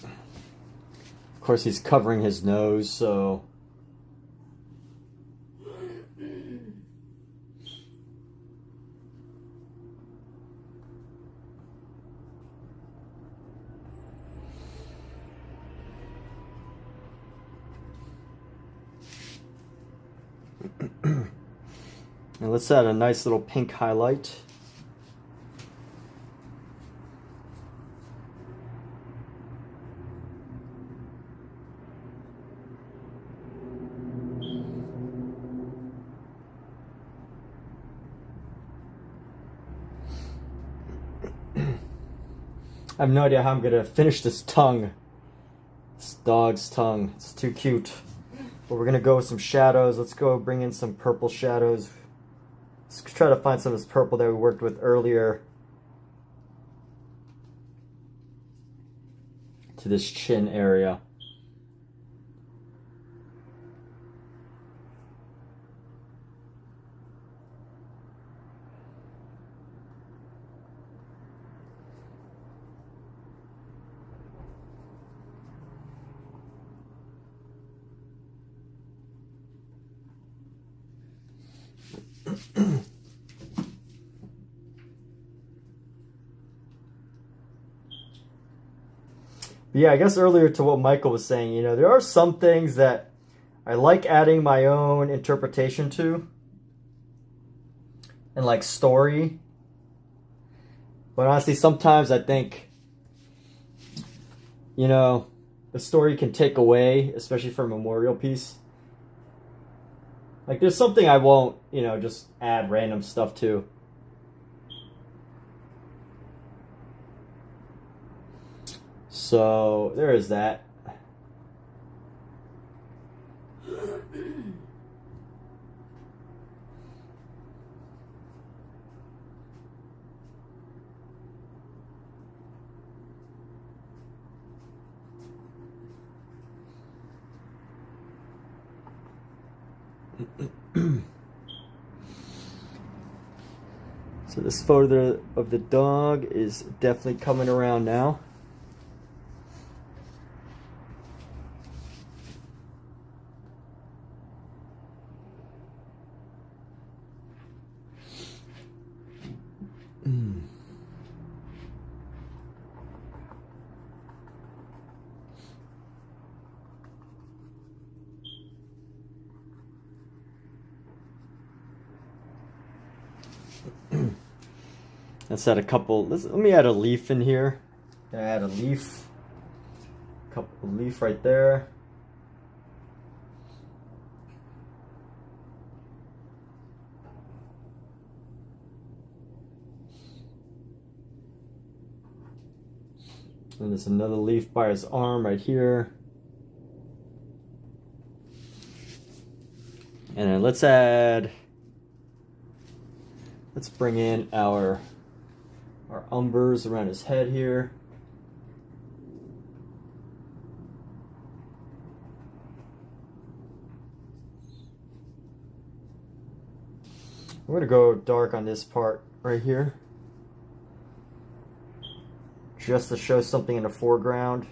Of course, he's covering his nose, so and let's add a nice little pink highlight. I have no idea how I'm gonna finish this tongue. This dog's tongue. It's too cute. But we're gonna go with some shadows. Let's go bring in some purple shadows. Let's try to find some of this purple that we worked with earlier to this chin area. Yeah, I guess earlier to what Michael was saying, you know, there are some things that I like adding my own interpretation to and like story. But honestly, sometimes I think, you know, the story can take away, especially for a memorial piece. Like there's something I won't, you know, just add random stuff to. So there is that. So this photo of the dog is definitely coming around now. Let's add a couple. Let me add a leaf in here. Add a leaf. Couple leaf right there. And there's another leaf by his arm right here. And then let's bring in our umbers around his head here. We're going to go dark on this part right here, just to show something in the foreground.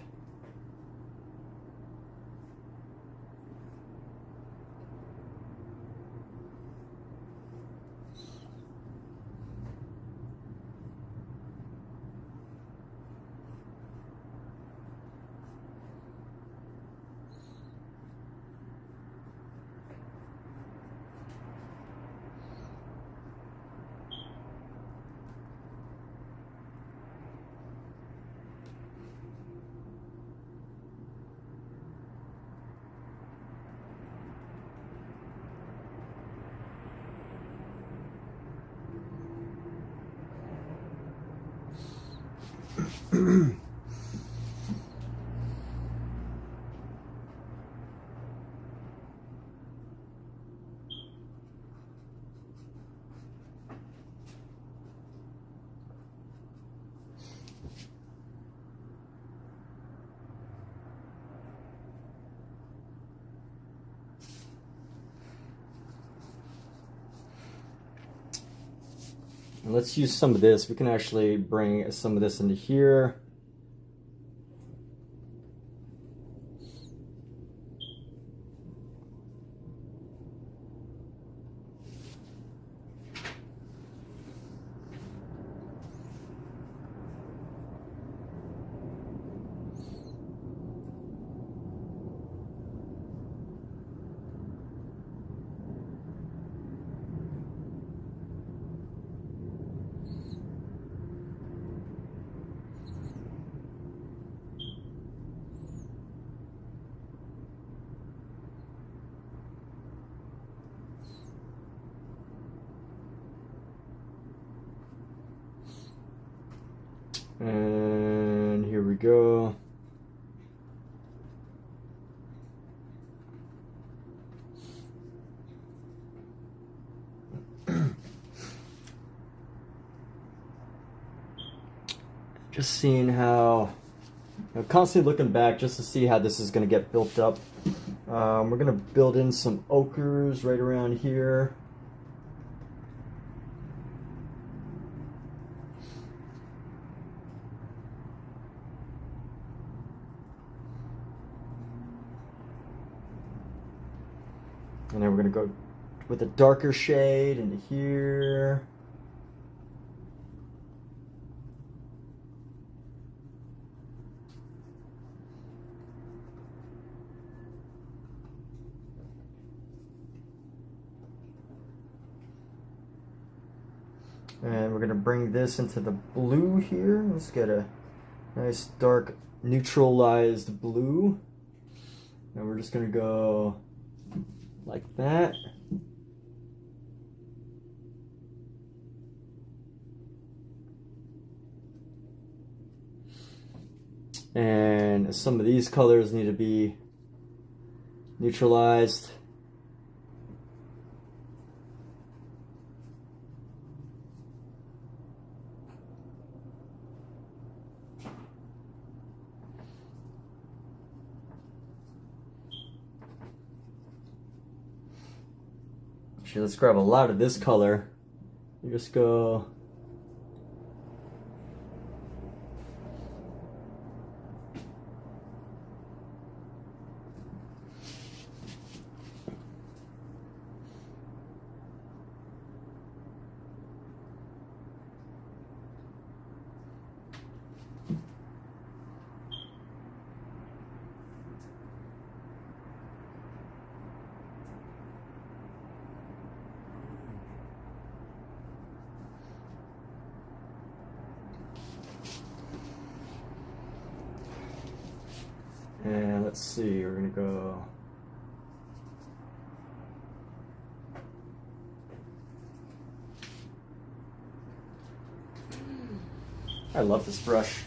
And let's use some of this. We can actually bring some of this into here. And here we go. Just seeing how, constantly looking back just to see how this is going to get built up. We're going to build in some ochres right around here. And then we're going to go with a darker shade into here. And we're going to bring this into the blue here. Let's get a nice dark neutralized blue. And we're just going to go like that. And some of these colors need to be neutralized. Actually, let's grab a lot of this color. You just go. And let's see, we're gonna go. I love this brush.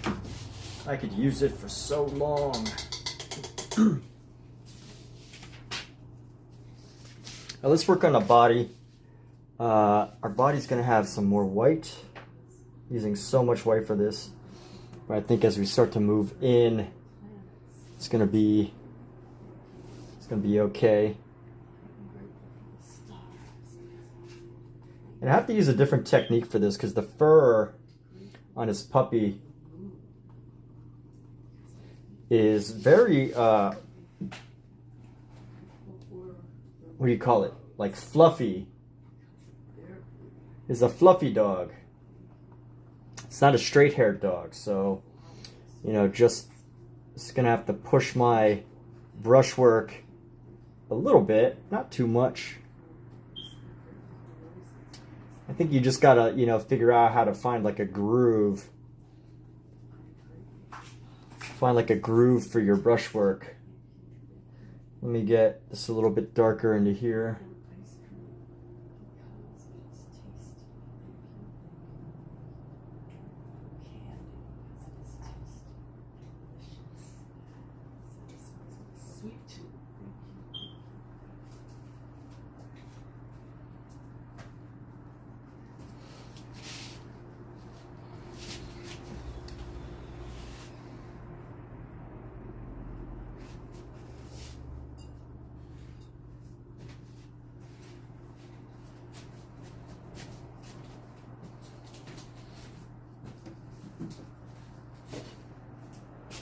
I could use it for so long. Now let's work on the body. Our body's gonna have some more white. Using so much white for this. But I think as we start to move in, it's gonna be okay. And I have to use a different technique for this because the fur on his puppy is very what do you call it? Like fluffy. It's a fluffy dog. It's not a straight-haired dog, so you know, just gonna have to push my brushwork a little bit, not too much. I think you just gotta, you know, figure out how to find like a groove. Find like a groove for your brushwork. Let me get this a little bit darker into here.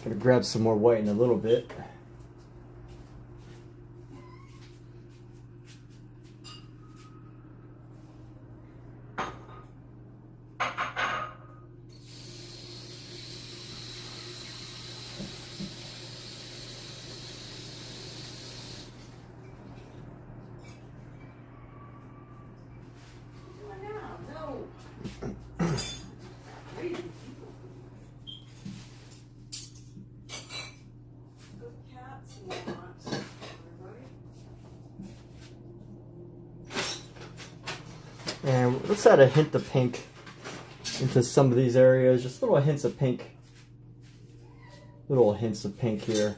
Gonna grab some more white in a little bit. And let's add a hint of pink into some of these areas. Just little hints of pink. Little hints of pink here.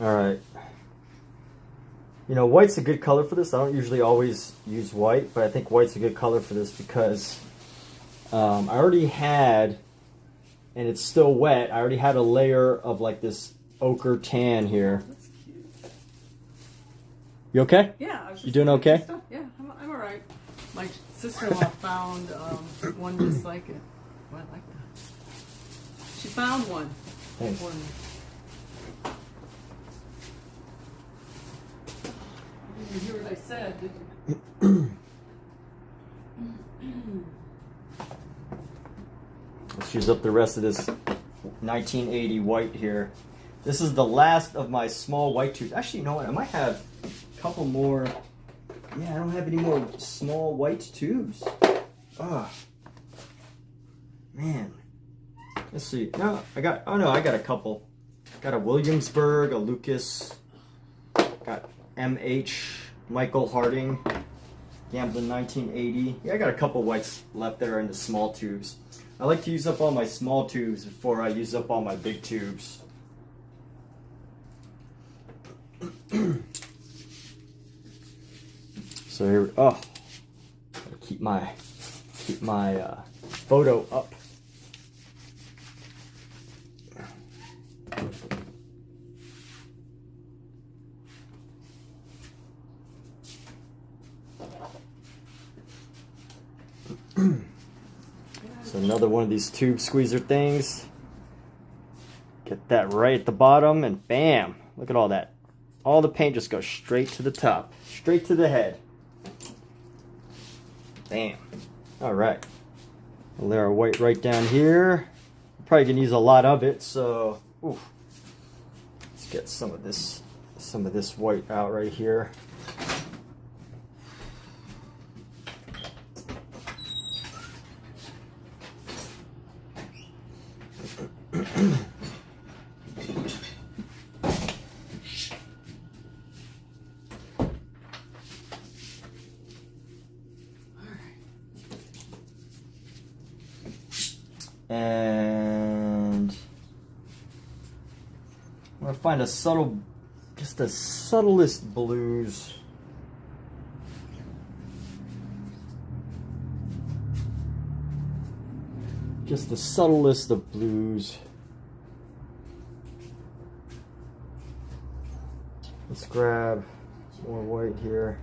All right. You know, white's a good color for this. I don't usually always use white, but I think white's a good color for this because I already had, and it's still wet, I already had a layer of like this ochre tan here. That's cute. You okay? Yeah. I was just You doing okay? stuff. Yeah, I'm all right. My sister-in-law found one just like it. Oh, I like that. She found one. Thanks. One. You hear what I said, did you? Let's use up the rest of this 1980 white here. This is the last of my small white tubes. Actually, you know what? I might have a couple more. Yeah, I don't have any more small white tubes. Ah, man. Let's see. No, I got a couple. Got a Williamsburg, a Lucas, got MH, Michael Harding, Gamblin 1980. Yeah, I got a couple whites left that are in the small tubes. I like to use up all my small tubes before I use up all my big tubes. So here, gotta keep my photo up. So another one of these tube squeezer things. Get that right at the bottom and bam! Look at all that. All the paint just goes straight to the top, straight to the head. Bam. All right. We'll lay our white right down here. Probably gonna use a lot of it, so oof. Let's get some of this white out right here. And I'm gonna find just the subtlest blues. Just the subtlest of blues. Let's grab more white here.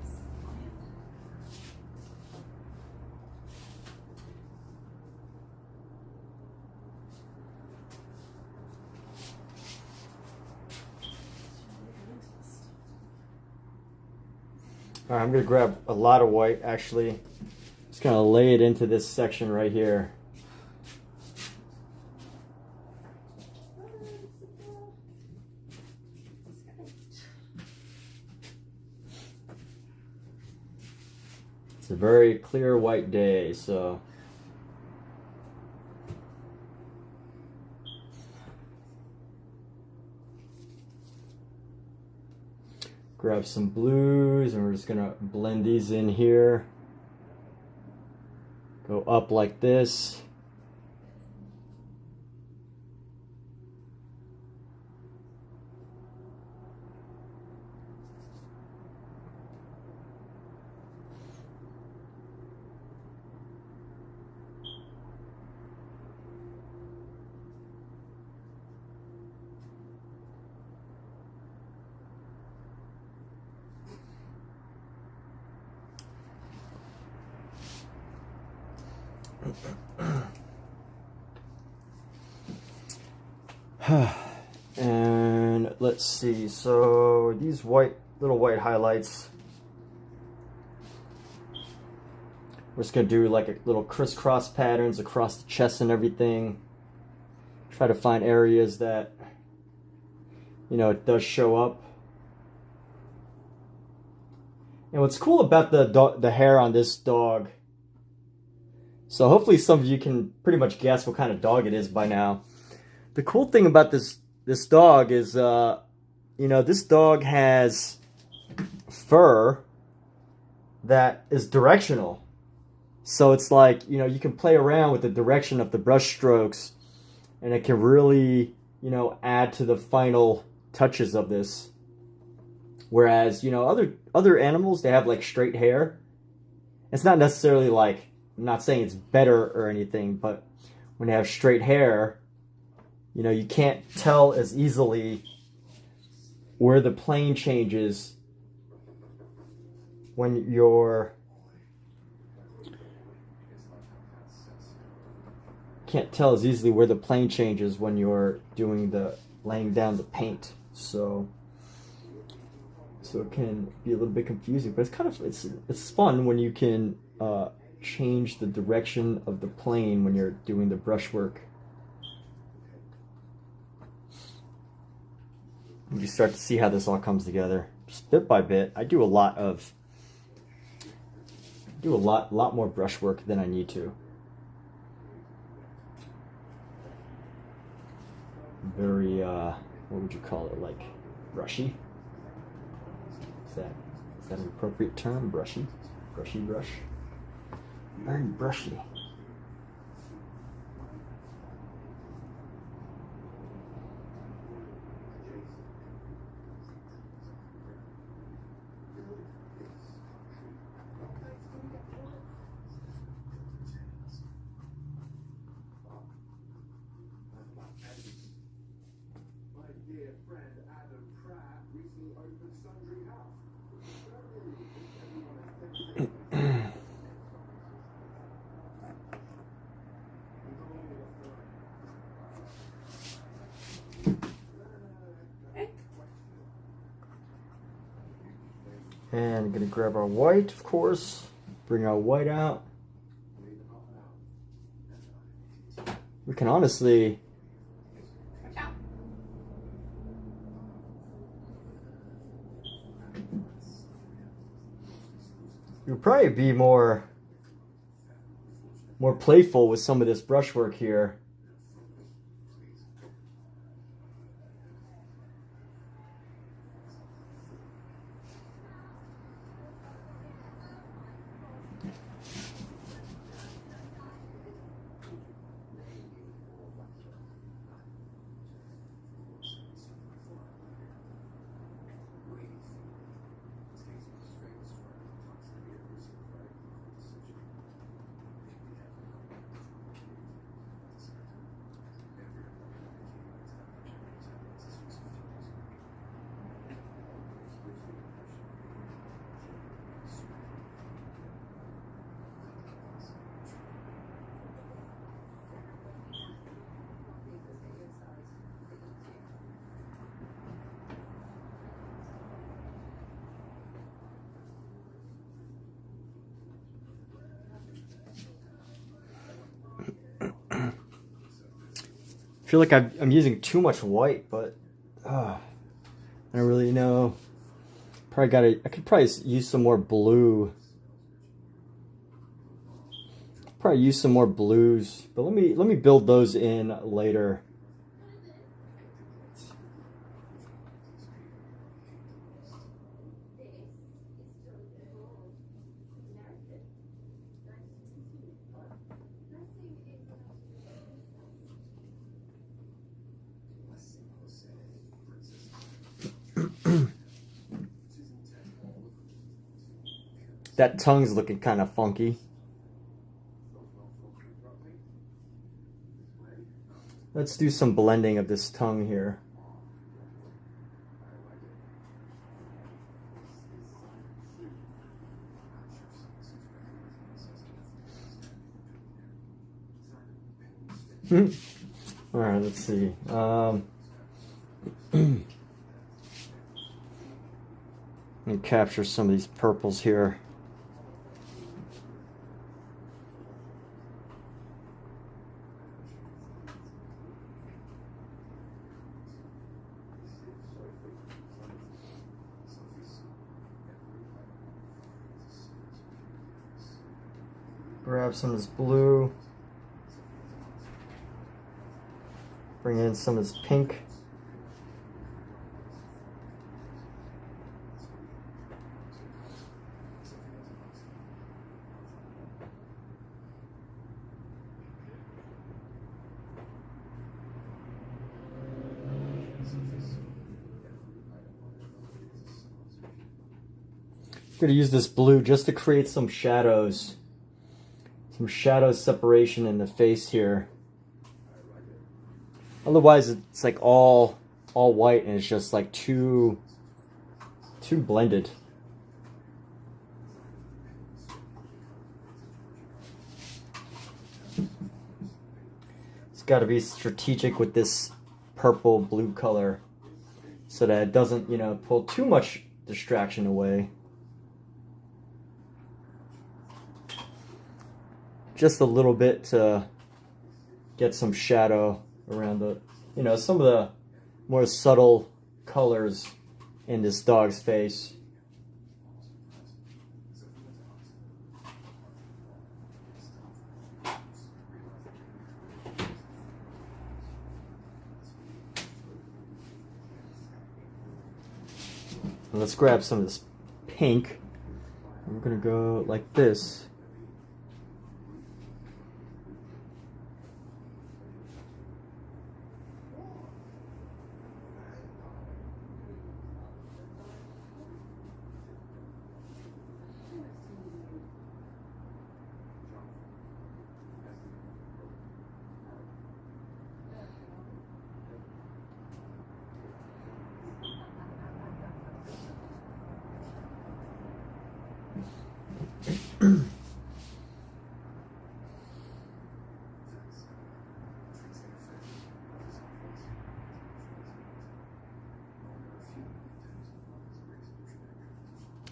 All right, I'm gonna grab a lot of white actually. Just gonna lay it into this section right here. It's a very clear white day, so grab some blues and we're just gonna blend these in here. Go up like this. And let's see, so these little white highlights, we're just gonna do like a little crisscross patterns across the chest and everything. Try to find areas that, you know, it does show up. And what's cool about the hair on this dog, so hopefully some of you can pretty much guess what kind of dog it is by now. The cool thing about this dog is, you know, this dog has fur that is directional. So it's like, you know, you can play around with the direction of the brush strokes and it can really, you know, add to the final touches of this. Whereas, you know, other animals, they have like straight hair. It's not necessarily like, I'm not saying it's better or anything, but when they have straight hair, you know, you can't tell as easily where the plane changes when you're... Can't tell as easily where the plane changes when you're doing laying down the paint. So it can be a little bit confusing, but it's kind of, it's fun when you can change the direction of the plane when you're doing the brushwork. You start to see how this all comes together, just bit by bit. I do a lot more brushwork than I need to. very, what would you call it, like brushy? Is that an appropriate term? Brushy? Brushy brush? Very brushy. And I'm gonna grab our white, of course. Bring our white out. We can honestly you'll probably be more playful with some of this brushwork here. I feel like I'm using too much white, but I don't really know. I could probably use some more blue. Probably use some more blues, but let me build those in later. That tongue's looking kind of funky. Let's do some blending of this tongue here. All right, let's see. Let me capture some of these purples here. Grab some of this blue. Bring in some of this pink. I'm going to use this blue just to create some shadows. Some shadow separation in the face here. Otherwise it's like all white and it's just like too blended. It's got to be strategic with this purple blue color so that it doesn't, you know, pull too much distraction away. Just a little bit to get some shadow around the, you know, some of the more subtle colors in this dog's face. And let's grab some of this pink. We're gonna go like this.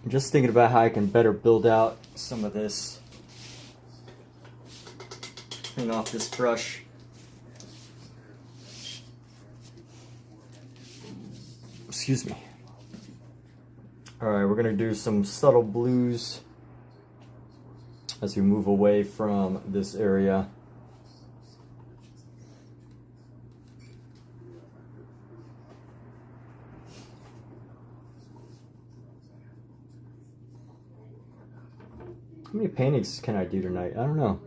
I'm just thinking about how I can better build out some of this. Clean off this brush. Excuse me. Alright, we're going to do some subtle blues as we move away from this area. How many paintings can I do tonight? I don't know.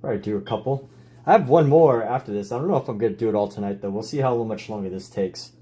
Probably do a couple. I have one more after this. I don't know if I'm going to do it all tonight, though. We'll see how much longer this takes.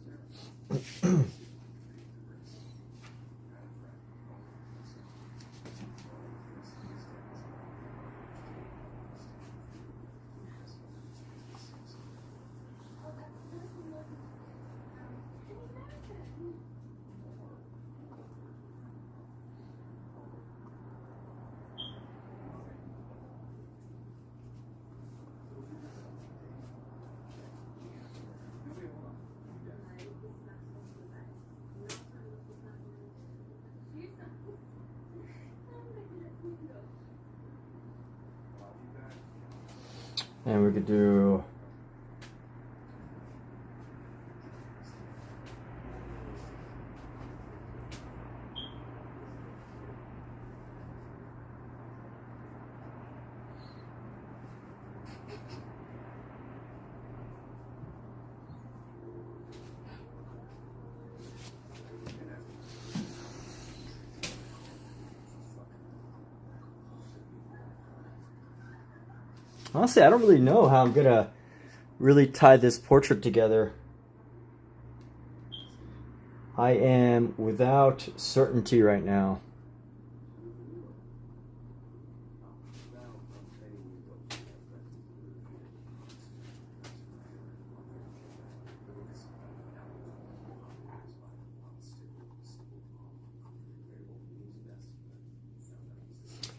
And we could do honestly, I don't really know how I'm gonna really tie this portrait together. I am without certainty right now.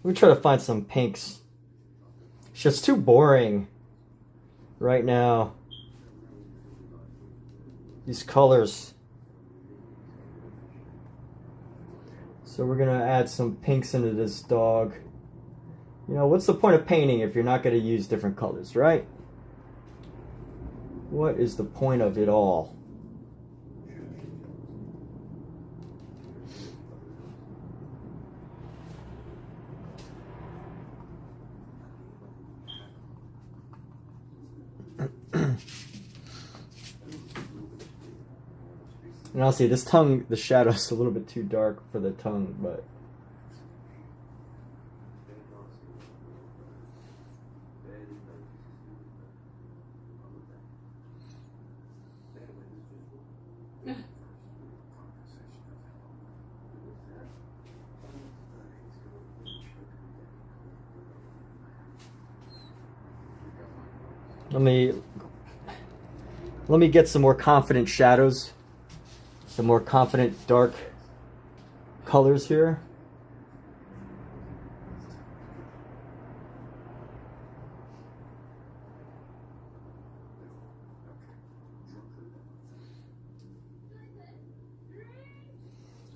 Let me try to find some pinks. It's just too boring right now. These colors. So we're gonna add some pinks into this dog. You know, what's the point of painting if you're not gonna use different colors, right? What is the point of it all? And I'll see this tongue, the shadow's a little bit too dark for the tongue, but let me get some more confident shadows. Some more confident dark colors here.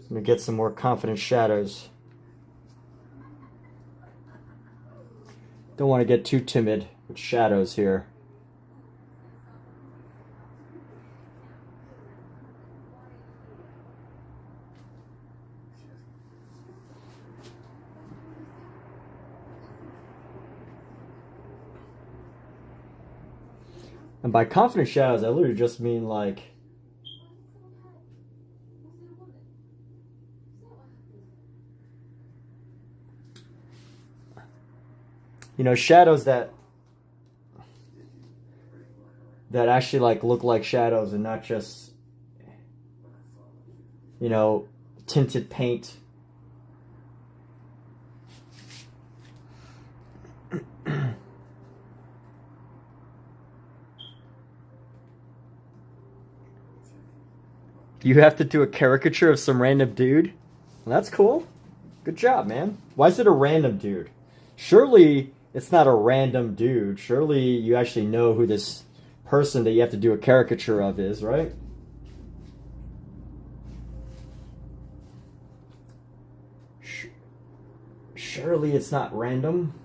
I'm gonna get some more confident shadows. Don't want to get too timid with shadows here. And by confident shadows, I literally just mean like You know, shadows that actually like look like shadows and not just, you know, tinted paint. You have to do a caricature of some random dude? Well, that's cool. Good job, man. Why is it a random dude? Surely it's not a random dude. Surely you actually know who this person that you have to do a caricature of is, right? Surely it's not random.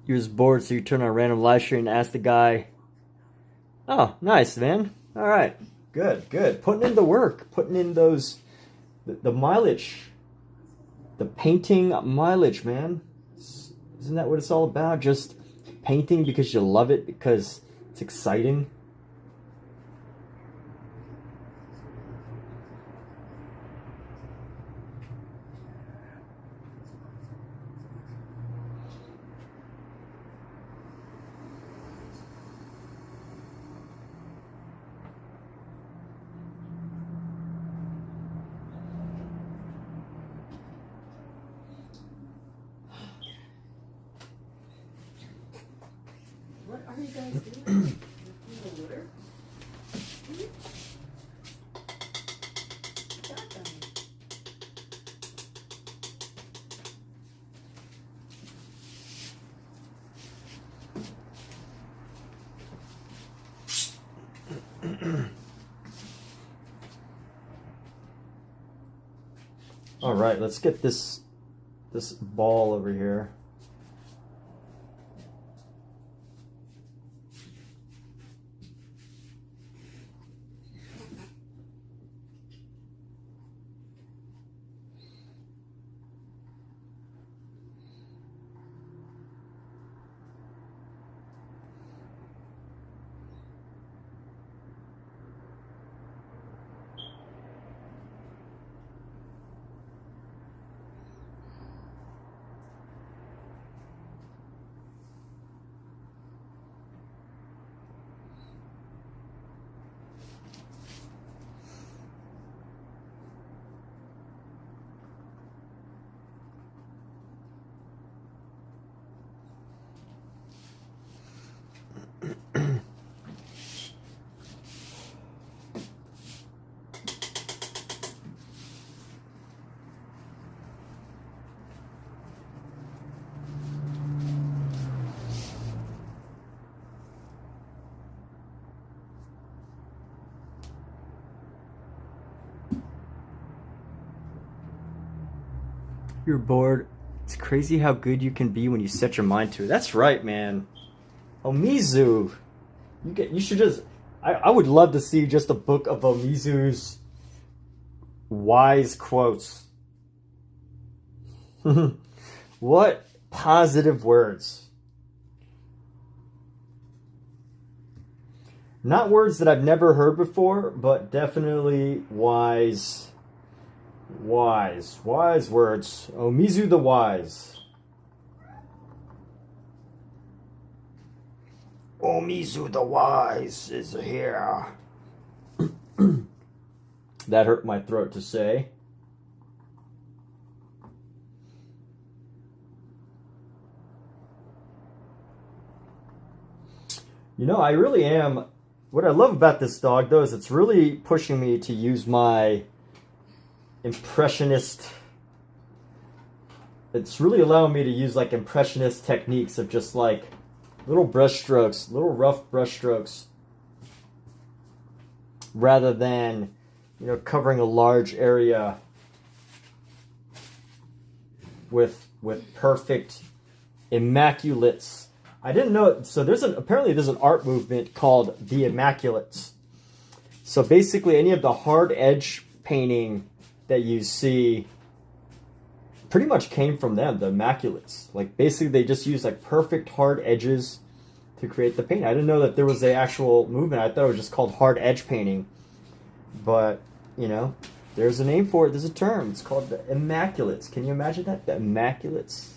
You was bored, so you turn on a random live stream and ask the guy. Oh, nice, man. All right. Good, good. Putting in the work. Putting in those... The mileage. The painting mileage, man. Isn't that what it's all about? Just painting because you love it, because it's exciting. What are you guys doing? The litter? All right, let's get this ball over here. You're bored. It's crazy how good you can be when you set your mind to it. That's right, man. Omizu. You should just... I would love to see just a book of Omizu's wise quotes. What positive words. Not words that I've never heard before, but definitely wise words. Omizu the wise. Omizu the wise is here. That hurt my throat to say. You know, I really am. What I love about this dog, though, is it's really pushing me to use my impressionist. It's really allowing me to use like impressionist techniques of just like little brush strokes, little rough brush strokes, rather than, you know, covering a large area with perfect immaculates. I didn't know. So apparently there's an art movement called the Immaculates. So basically, any of the hard edge painting that you see pretty much came from them, the Immaculates. Like basically, they just use like perfect hard edges to create the paint. I didn't know that there was an actual movement. I thought it was just called hard edge painting. But you know, there's a name for it. There's a term. It's called the Immaculates. Can you imagine that? The Immaculates.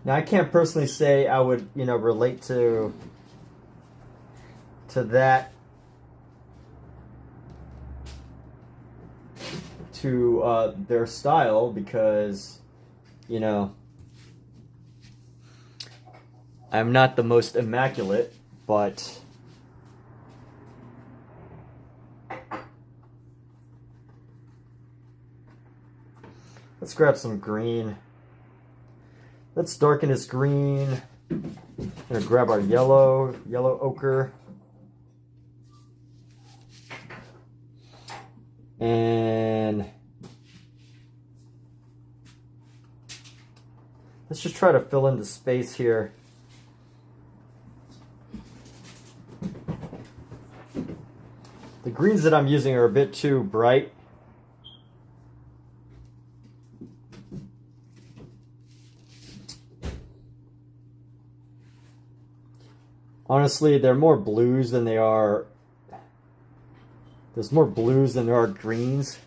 Now, I can't personally say I would, you know, relate to that, to their style, because, you know, I'm not the most immaculate, but let's grab some green. Let's darken this green. I'm gonna grab our yellow ochre. And let's just try to fill in the space here. The greens that I'm using are a bit too bright. Honestly, they're more blues than they are. There's more blues than there are greens.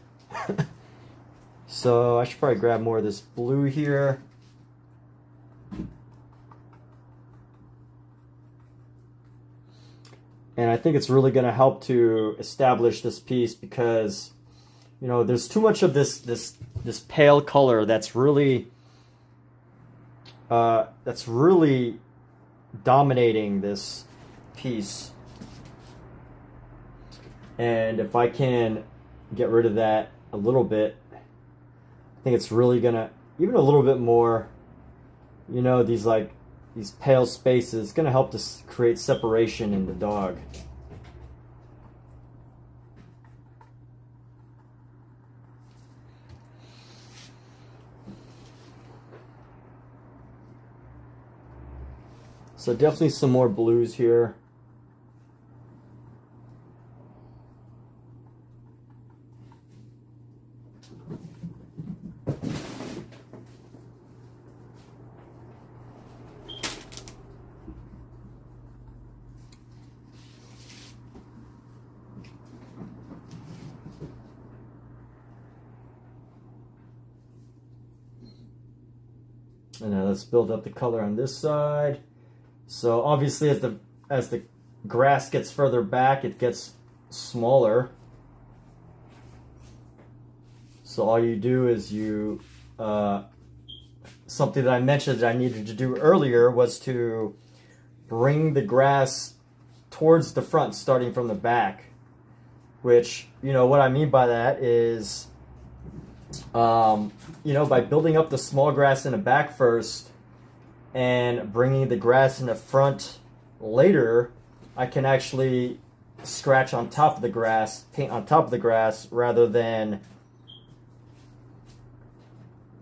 So I should probably grab more of this blue here. And I think it's really going to help to establish this piece because, you know, there's too much of this pale color that's really dominating this piece. And if I can get rid of that a little bit, I think it's really gonna, even a little bit more, you know, these pale spaces, gonna help to create separation in the dog. So definitely some more blues here. And now let's build up the color on this side. So obviously as the grass gets further back, it gets smaller. So all you do is you, something that I mentioned that I needed to do earlier was to bring the grass towards the front, starting from the back. Which, you know, what I mean by that is, you know, by building up the small grass in the back first and bringing the grass in the front later, I can actually scratch on top of the grass, paint on top of the grass, rather than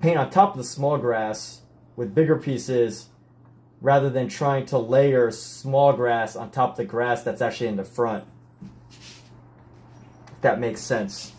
paint on top of the small grass with bigger pieces, rather than trying to layer small grass on top of the grass that's actually in the front. If that makes sense.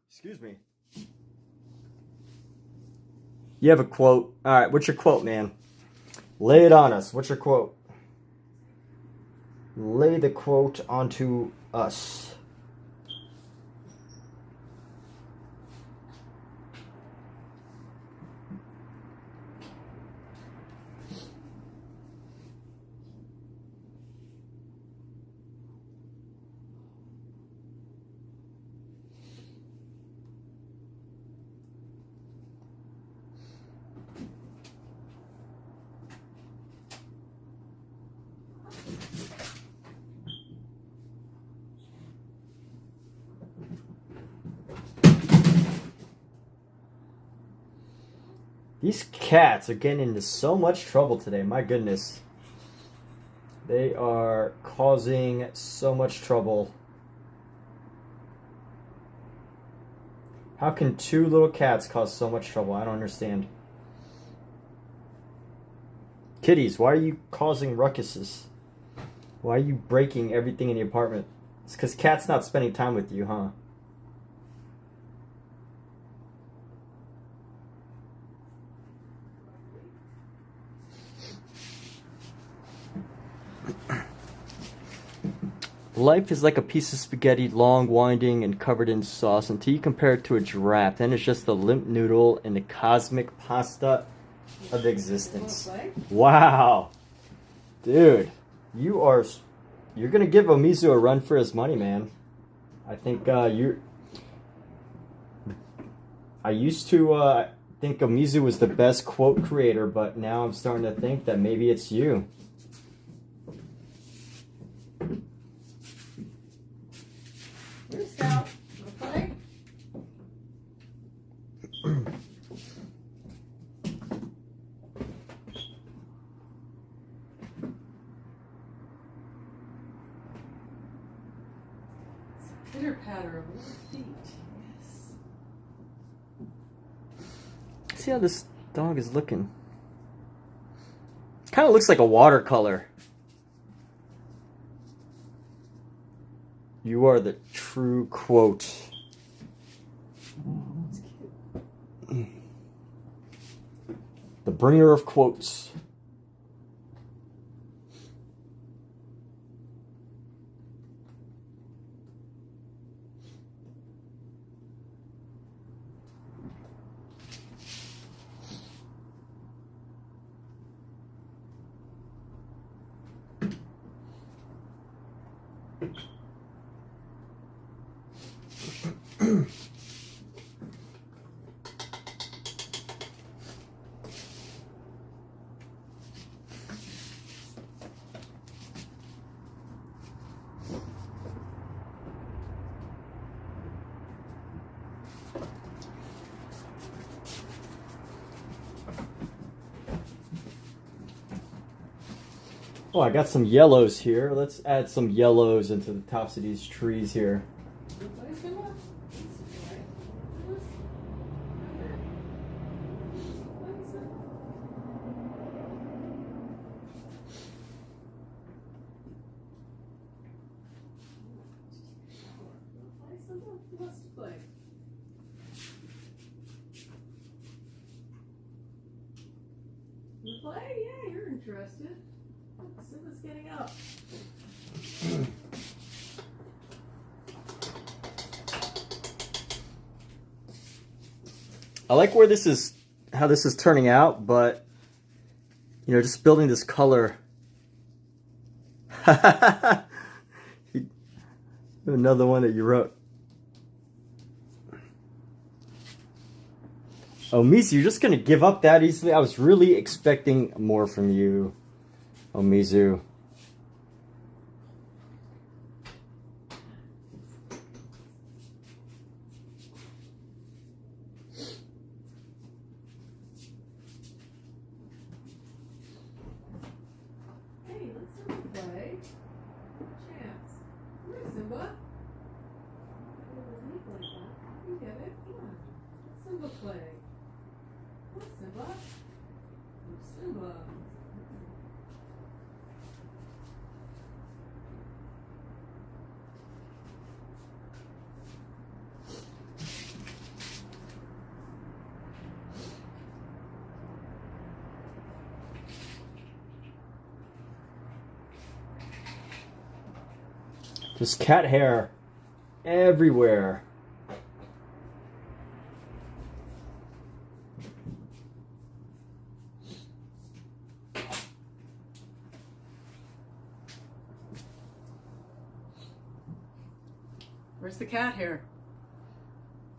Excuse me. You have a quote. All right, what's your quote, man? Lay it on us. What's your quote? Lay the quote onto us. These cats are getting into so much trouble today. My goodness. They are causing so much trouble. How can two little cats cause so much trouble? I don't understand. Kitties, why are you causing ruckuses? Why are you breaking everything in the apartment? It's because Cat's not spending time with you, huh? Life is like a piece of spaghetti, long, winding, and covered in sauce until you compare it to a giraffe. Then it's just the limp noodle in the cosmic pasta of existence. Wow. Dude, you're going to give Omizu a run for his money, man. I think I used to think Omizu was the best quote creator, but now I'm starting to think that maybe it's you. Where's Scout? Wanna play? It's a pitter patter of little feet. Yes. See how this dog is looking. Kind of looks like a watercolor. You are the true quote. That's cute. The bringer of quotes. Oh, I got some yellows here. Let's add some yellows into the tops of these trees here. Play? Yeah, you're interested. Simba's getting up. I like where this is, how this is turning out, but you know, just building this color. Another one that you wrote. Oh, Mizu, you're just gonna give up that easily? I was really expecting more from you, oh, Mizu. Hey, let's have a play. Chance. playing. Come on, Simba. Simba. Just cat hair everywhere. Where's the cat hair?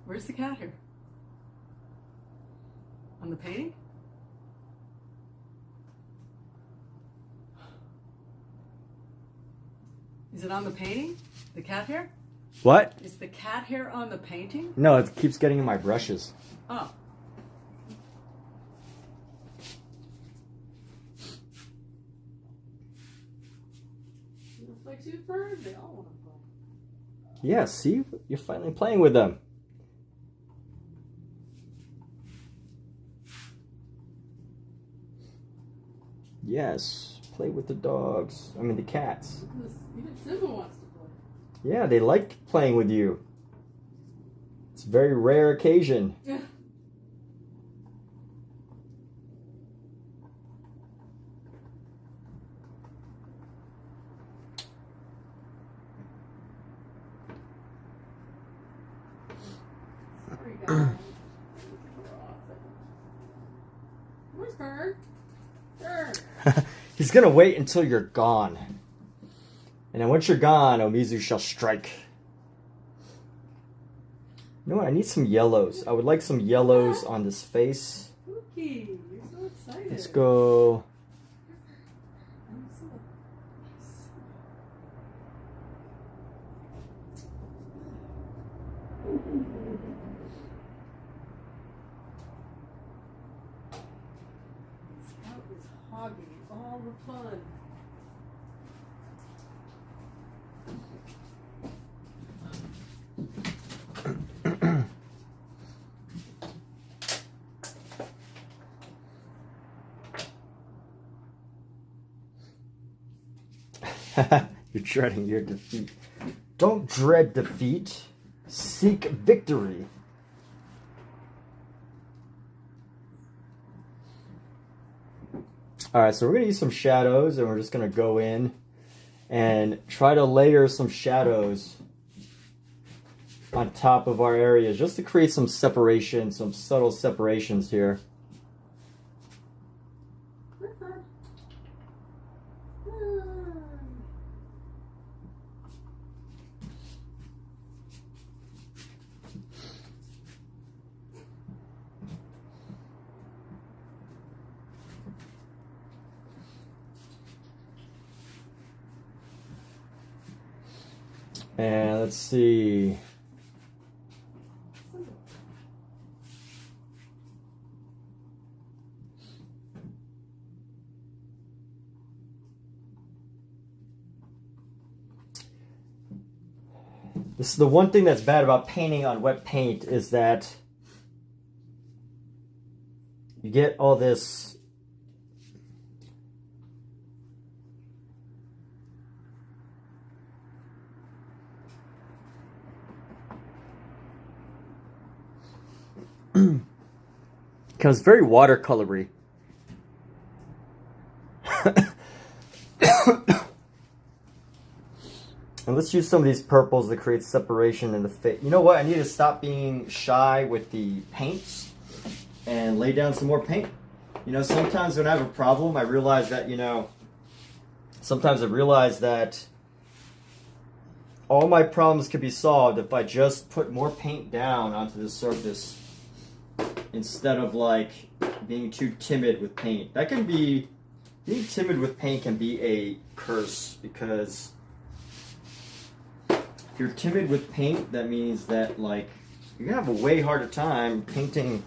Where's the cat hair? On the painting? Is it on the painting? The cat hair? What? Is the cat hair on the painting? No, it keeps getting in my brushes. Oh. Looks like two birds. They all want to play. Yeah, see? You're finally playing with them. Yes, play with the dogs. I mean, the cats. Even Simba wants to play. Yeah, they like playing with you. It's a very rare occasion. Yeah. Sorry, guys. Where's Bird? Bird. He's gonna wait until you're gone. And then once you're gone, Omizu shall strike. You know what? I need some yellows. I would like some yellows on this face. Spooky. You're so excited. Let's go. I'm so Scout is hogging all the fun. You're dreading your defeat. Don't dread defeat. Seek victory. Alright, so we're going to use some shadows, and we're just going to go in and try to layer some shadows on top of our areas, just to create some separation, some subtle separations here. And let's see. This is the one thing that's bad about painting on wet paint, is that you get all this becomes very watercolory. And let's use some of these purples to create separation in the face. You know what? I need to stop being shy with the paints and lay down some more paint. You know, sometimes when I have a problem, I realize that, sometimes I realize that all my problems could be solved if I just put more paint down onto the surface instead of being too timid with paint. Being timid with paint can be a curse, because if you're timid with paint, that means that you're gonna have a way harder time painting.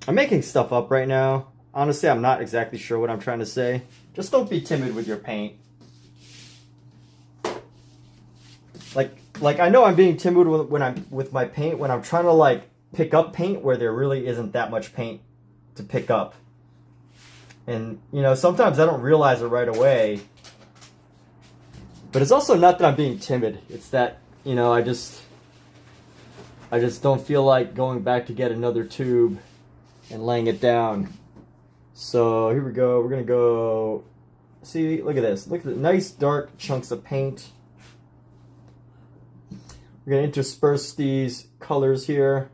I'm making stuff up right now. Honestly, I'm not exactly sure what I'm trying to say. Just don't be timid with your paint. like, I know I'm being timid when I'm with my paint, when I'm trying to like pick up paint where there really isn't that much paint to pick up. And, you know, sometimes I don't realize it right away. But it's also not that I'm being timid. It's that, you know, I just don't feel like going back to get another tube and laying it down. So here we go. We're going to go, see, look at this. Look at the nice dark chunks of paint. We're going to intersperse these colors here.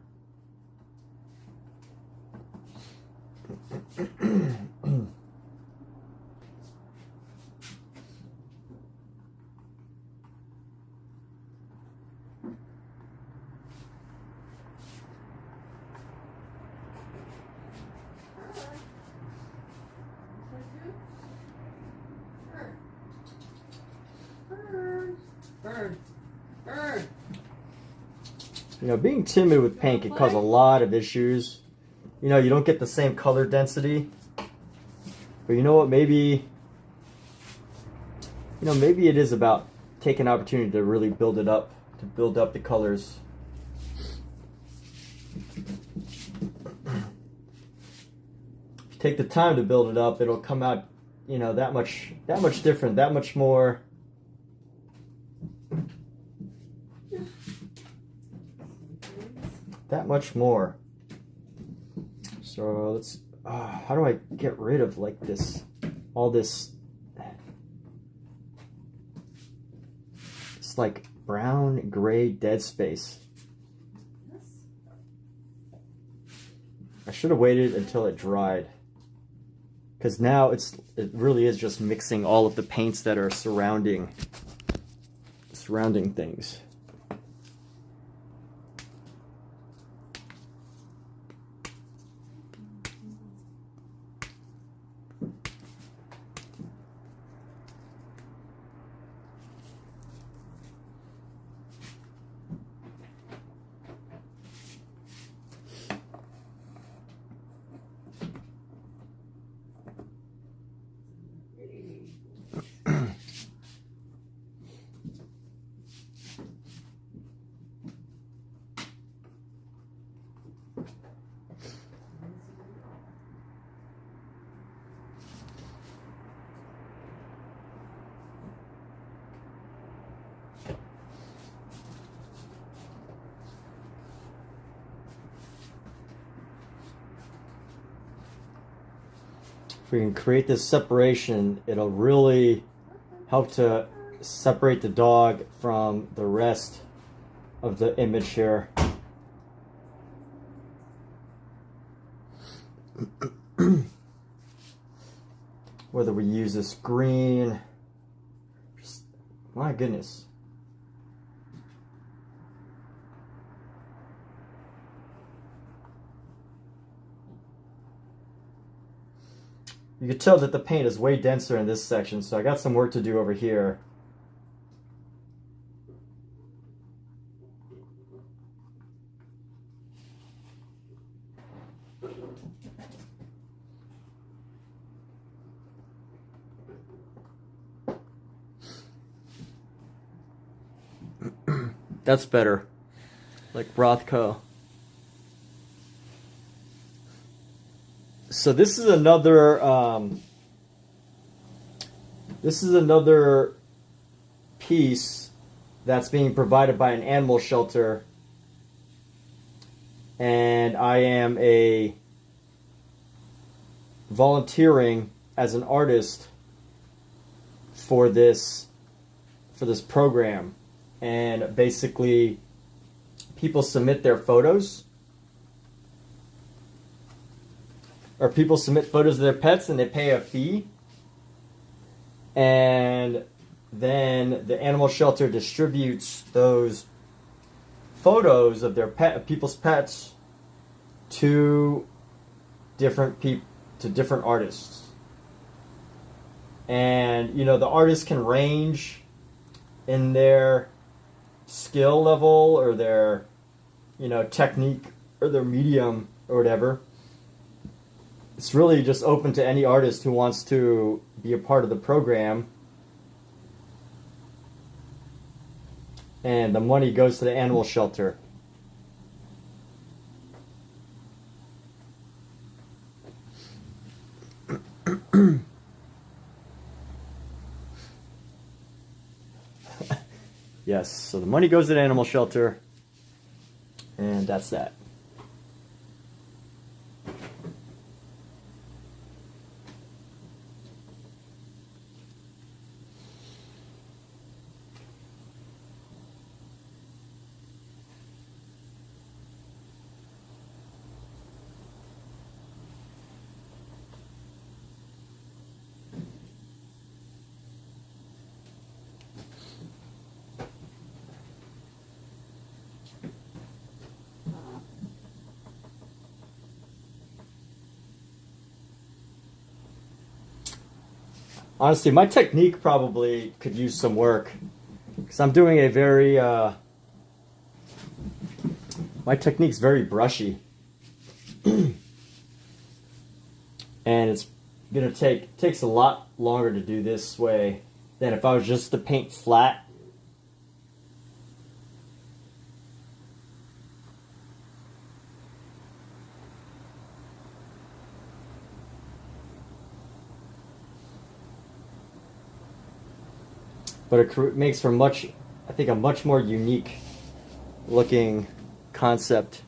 You know, being timid with paint can cause a lot of issues. You know, you don't get the same color density. But you know what, maybe, you know, maybe it is about taking an opportunity to really build it up, to build up the colors. If you take the time to build it up, it'll come out, you know, that much different, that much more. That much more. So let's, how do I get rid of like this, all this, it's like brown, gray, dead space. I should have waited until it dried, because now it really is just mixing all of the paints that are surrounding things. If we can create this separation, it'll really help to separate the dog from the rest of the image here. Whether we use this green, just, my goodness. You can tell that the paint is way denser in this section, so I got some work to do over here. That's better, like Rothko. So this is another piece that's being provided by an animal shelter, and I am volunteering as an artist for this program. And basically, people submit their photos, or people submit photos of their pets, and they pay a fee. And then the animal shelter distributes those photos of their people's pets to different artists. And you know, the artists can range in their skill level or their, you know, technique or their medium or whatever. It's really just open to any artist who wants to be a part of the program. and the money goes to the animal shelter. Yes, so the money goes to the animal shelter, and that's that. Honestly, my technique probably could use some work, because I'm doing a very, my technique's very brushy. And it's gonna takes a lot longer to do this way than if I was just to paint flat. But it makes for I think, a much more unique looking concept.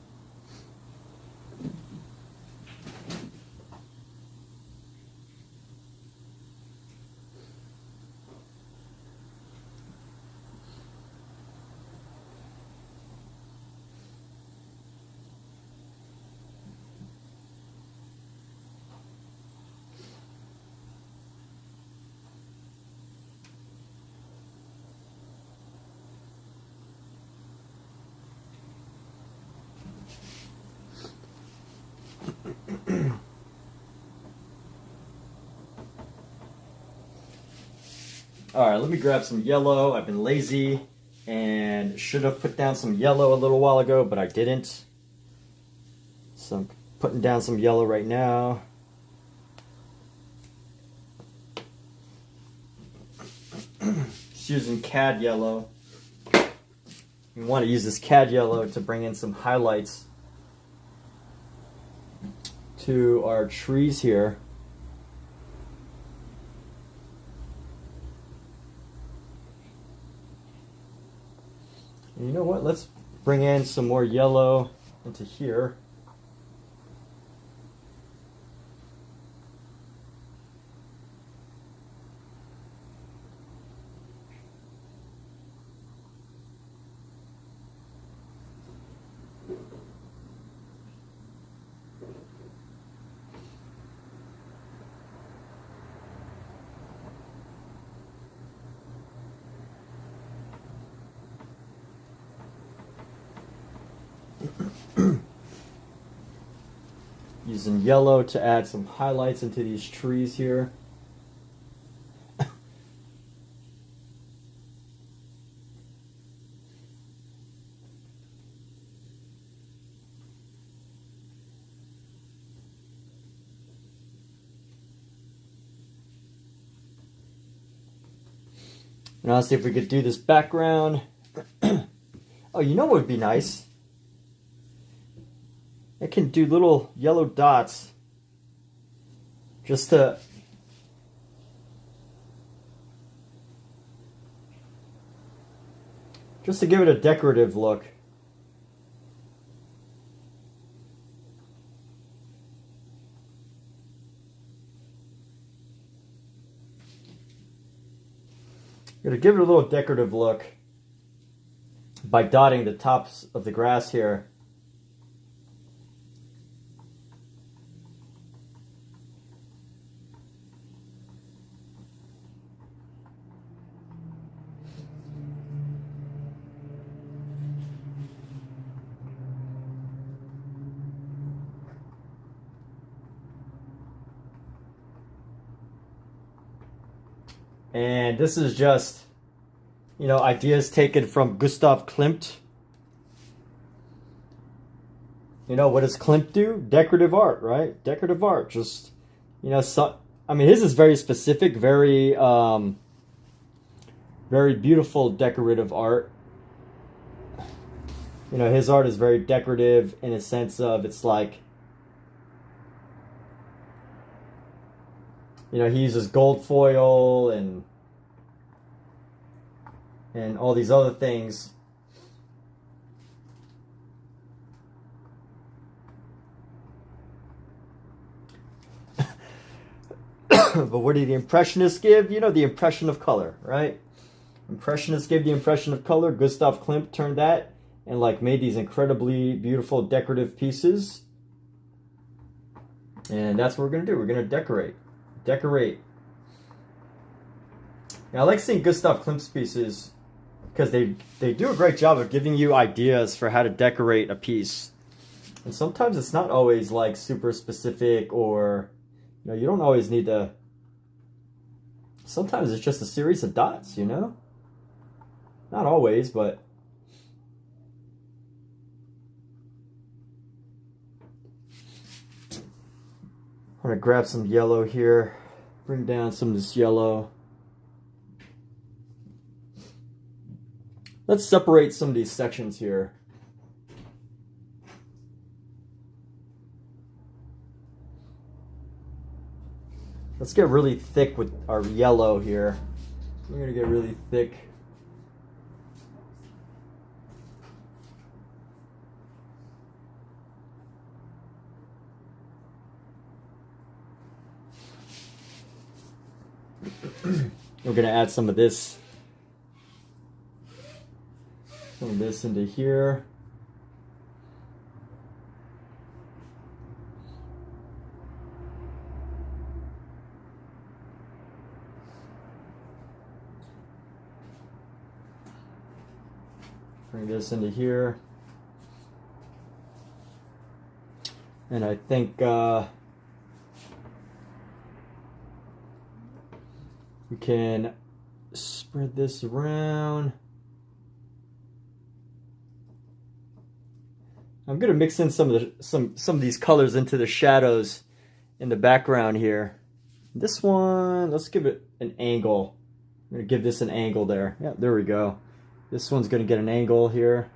Alright, let me grab some yellow. I've been lazy and should have put down some yellow a little while ago, but I didn't. So I'm putting down some yellow right now. Just using CAD yellow. You want to use this CAD yellow to bring in some highlights to our trees here. And you know what? Let's bring in some more yellow into here. Using yellow to add some highlights into these trees here. Now let's see if we could do this background. Oh, you know what would be nice? I can do little yellow dots just to give it a decorative look. I'm going to give it a little decorative look by dotting the tops of the grass here. And this is just, you know, ideas taken from Gustav Klimt. You know, what does Klimt do? Decorative art, right? Decorative art. Just, you know, I mean, his is very specific, very beautiful decorative art. You know, his art is very decorative in a sense of it's like, you know, he uses gold foil and all these other things. But what did the Impressionists give? You know, the impression of color, right? Impressionists gave the impression of color. Gustav Klimt turned that and like made these incredibly beautiful decorative pieces. And that's what we're going to do. We're going to decorate. Decorate. Now, I like seeing Gustav Klimt's pieces because they do a great job of giving you ideas for how to decorate a piece. And sometimes it's not always like super specific, or you know, you don't always need to. Sometimes it's just a series of dots, you know? Not always, but I'm gonna grab some yellow here, bring down some of this yellow. Let's separate some of these sections here. Let's get really thick with our yellow here. We're gonna get really thick. We're gonna add some of this into here. Bring this into here. And I think we can spread this around. I'm gonna mix in some of these colors into the shadows in the background here. This one, let's give it an angle. I'm gonna give this an angle there. Yeah, there we go. This one's gonna get an angle here.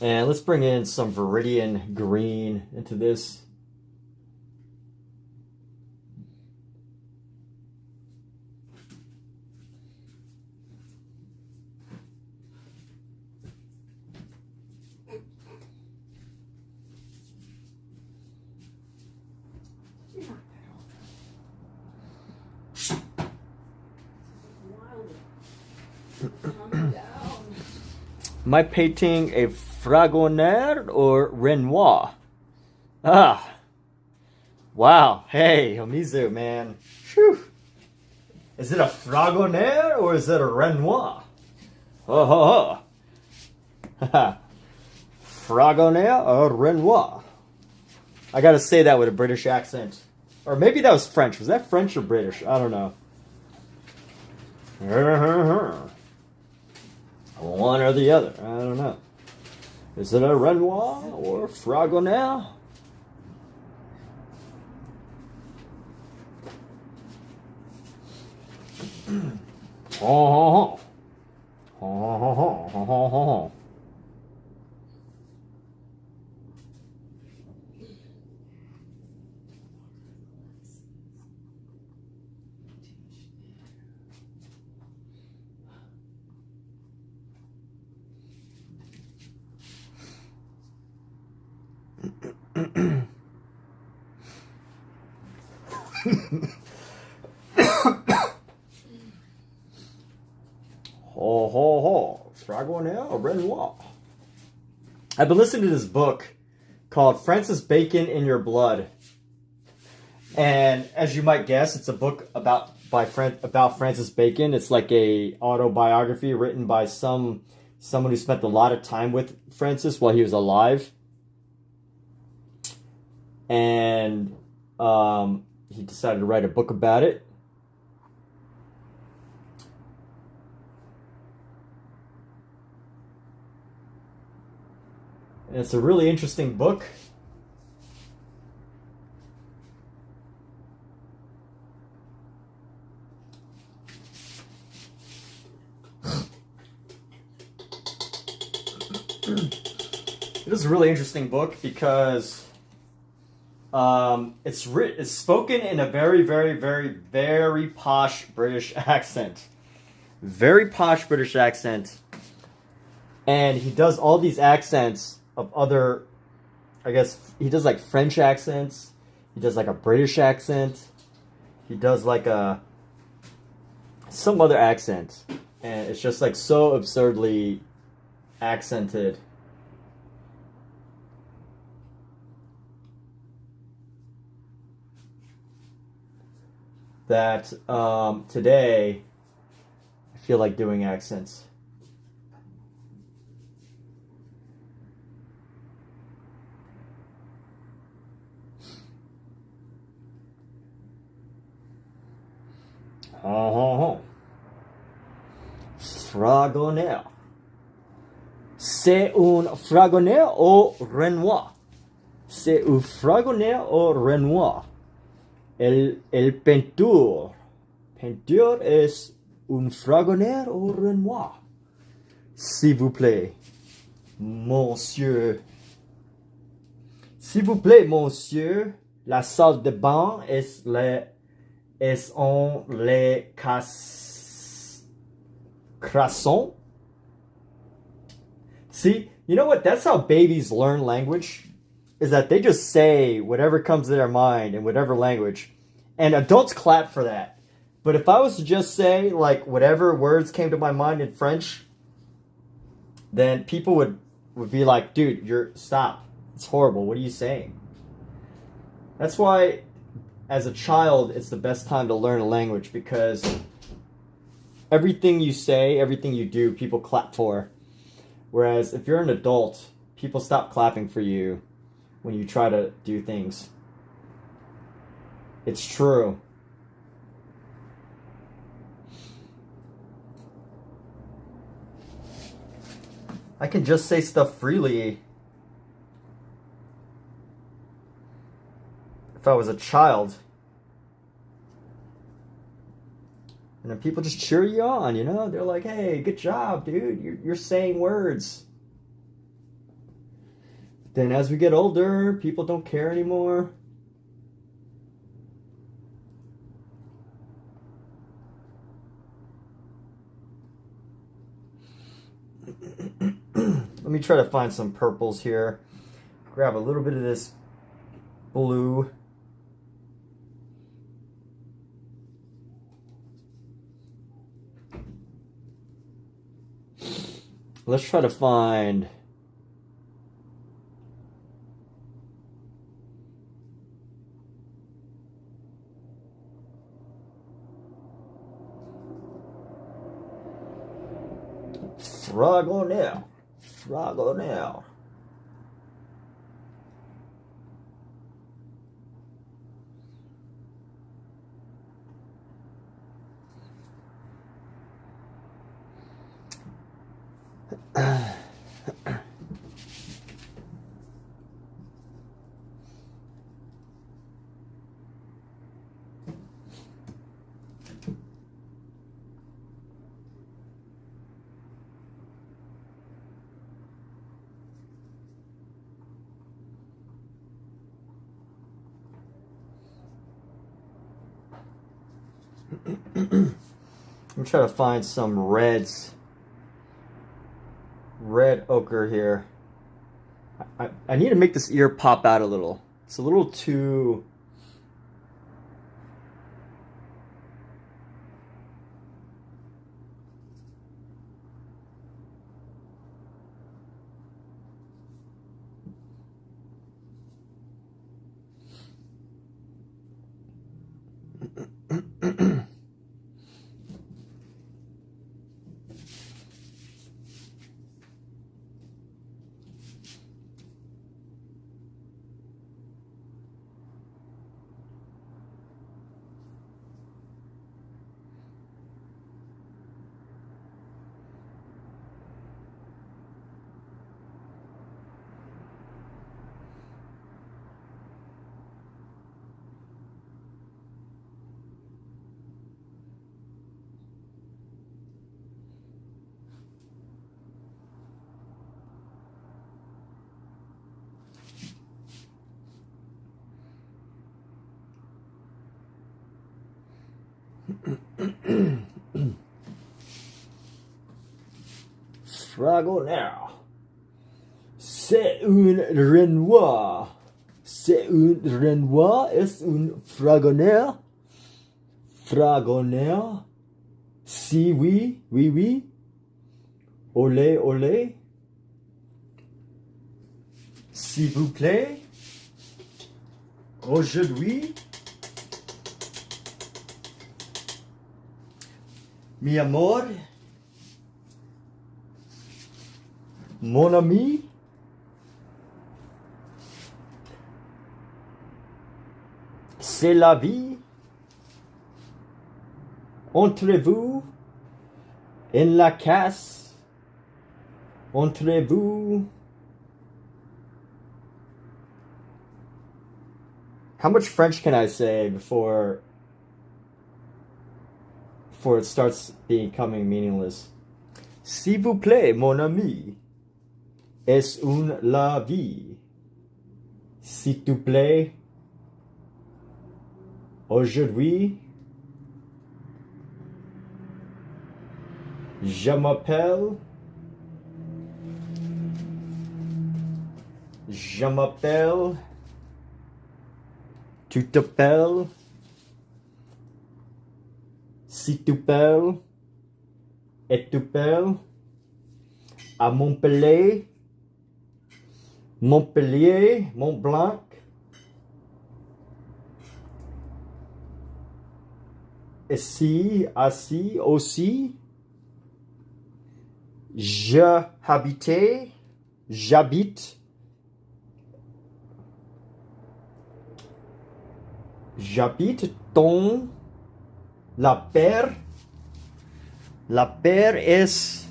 And let's bring in some Viridian green into this. Am I painting a Fragonard or Renoir? Ah. Wow. Hey, Omizu, man. Whew. Is it a Fragonard or is it a Renoir? Oh, ho, ho. Fragonard or Renoir? I gotta say that with a British accent. Or maybe that was French. Was that French or British? I don't know. One or the other. I don't know. Is it a Renoir or a Fragonard? Oh, ho, ho. Oh, ho, ho, ho, ho, ho. Ho, ho, ho. Fragonard or Renoir? I've been listening to this book called Francis Bacon in Your Blood. And as you might guess, it's a book about Francis Bacon. It's like a autobiography written by someone who spent a lot of time with Francis while he was alive. And he decided to write a book about it. And it's a really interesting book. It is a really interesting book because it's spoken in a very, very, very, very posh British accent. Very posh British accent. And he does all these accents of other, I guess, he does like French accents. He does like a British accent. He does like some other accent. And it's just like so absurdly accented. That today I feel like doing accents. Fragonard. C'est un fragonard au Renoir. C'est un fragonard au Renoir. El peinture. Peinture est un fragonard au Renoir. S'il vous plaît, monsieur. S'il vous plaît, monsieur. La salle de bain est on les croissants. See, you know what? That's how babies learn language. Is that they just say whatever comes to their mind in whatever language. And adults clap for that. But if I was to just say, like, whatever words came to my mind in French, then people would be like, dude, stop. It's horrible. What are you saying? That's why, as a child, it's the best time to learn a language, because everything you say, everything you do, people clap for. Whereas if you're an adult, people stop clapping for you when you try to do things. It's true. I can just say stuff freely. If I was a child. And then people just cheer you on, you know? They're like, hey, good job, dude. You're saying words. Then as we get older, people don't care anymore. Let me try to find some purples here. Grab a little bit of this blue. Let's try to find Fragonard. Fragonard. I'm trying to find some reds. Red ochre here. I need to make this ear pop out a little. It's a little too... Fragonard. C'est un Renoir. C'est un Renoir. Est un Fragonard. Fragonard. Si oui, oui, oui. Olé, olé. S'il vous plaît. Aujourd'hui. Mi amor. Mon ami. C'est la vie. Entrez-vous in la casse. Entrez-vous. How much French can I say before it starts becoming meaningless? S'il vous plaît, mon ami. Est une la vie. S'il te plaît. Aujourd'hui. Je m'appelle. Je m'appelle. Tu t'appelles. Si tu t'appelles. Et tu t'appelles. À Montpellier. Montpellier. Mont-Blanc. Ici, assis, aussi. J'habite dans la paire. La paire est.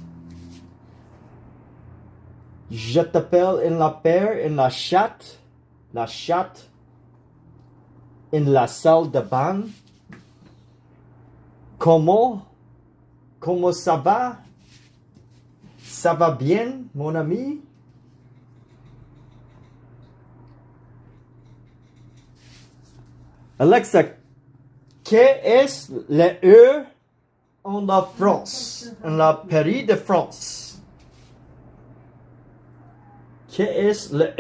Je t'appelle in la paire, in la chatte. La chatte. In la salle de bain. Comment ça va? Ça va bien, mon ami? Alexa, qu'est-ce le en la France? En la Paris de France? Qu'est-ce le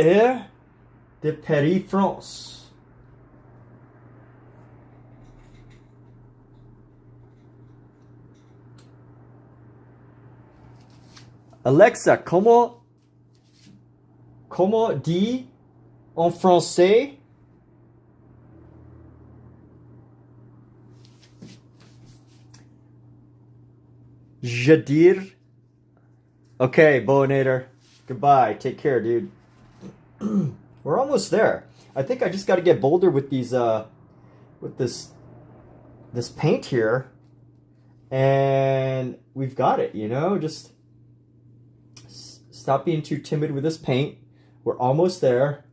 de Paris, France? Alexa, comment dit en français? Je dire. Okay, Bonator. Goodbye. Take care, dude. We're almost there. I think I just got to get bolder with these with this paint here, and we've got it, you know. Just stop being too timid with this paint. We're almost there.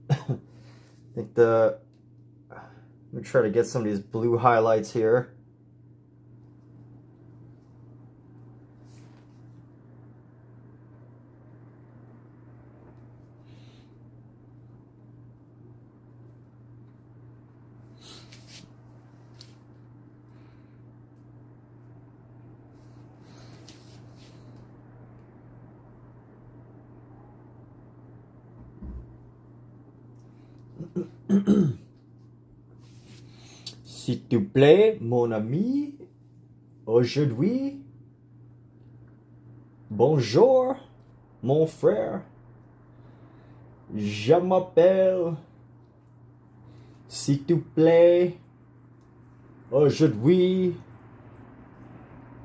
I think let me try to get some of these blue highlights here. S'il te plaît, mon ami, aujourd'hui, bonjour, mon frère, je m'appelle, s'il te plaît, aujourd'hui,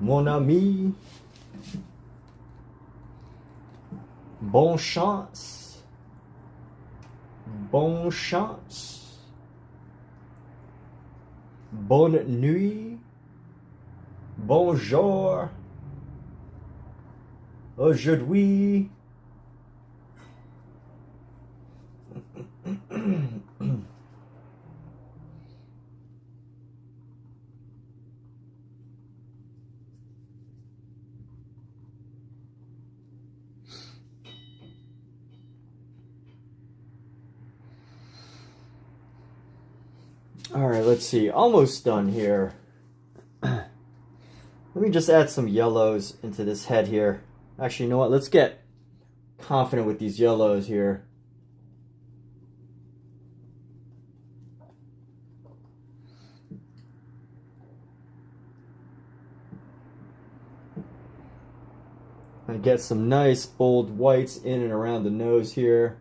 mon ami, bonne chance, bonne chance. Bonne nuit. Bonjour. Aujourd'hui. All right, let's see. Almost done here. Let me just add some yellows into this head here. Actually, you know what? Let's get confident with these yellows here. And get some nice bold whites in and around the nose here.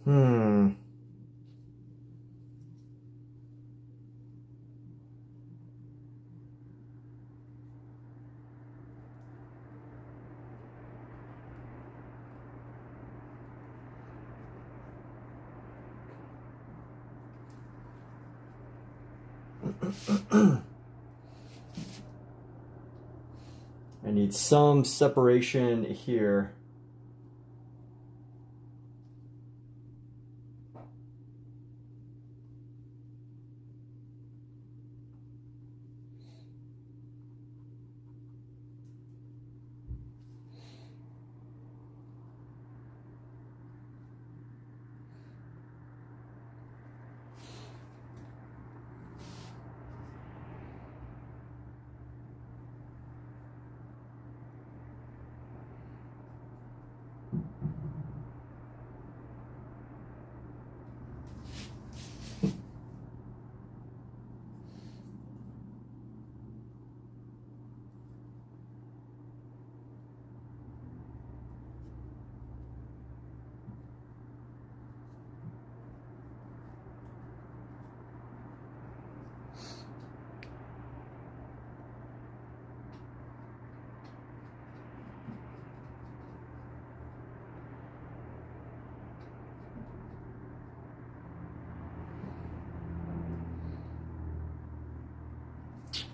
Hmm. I need some separation here.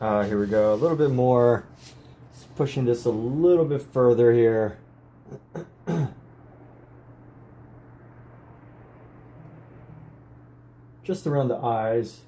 Here we go, a little bit more. Just pushing this a little bit further here. Just around the eyes.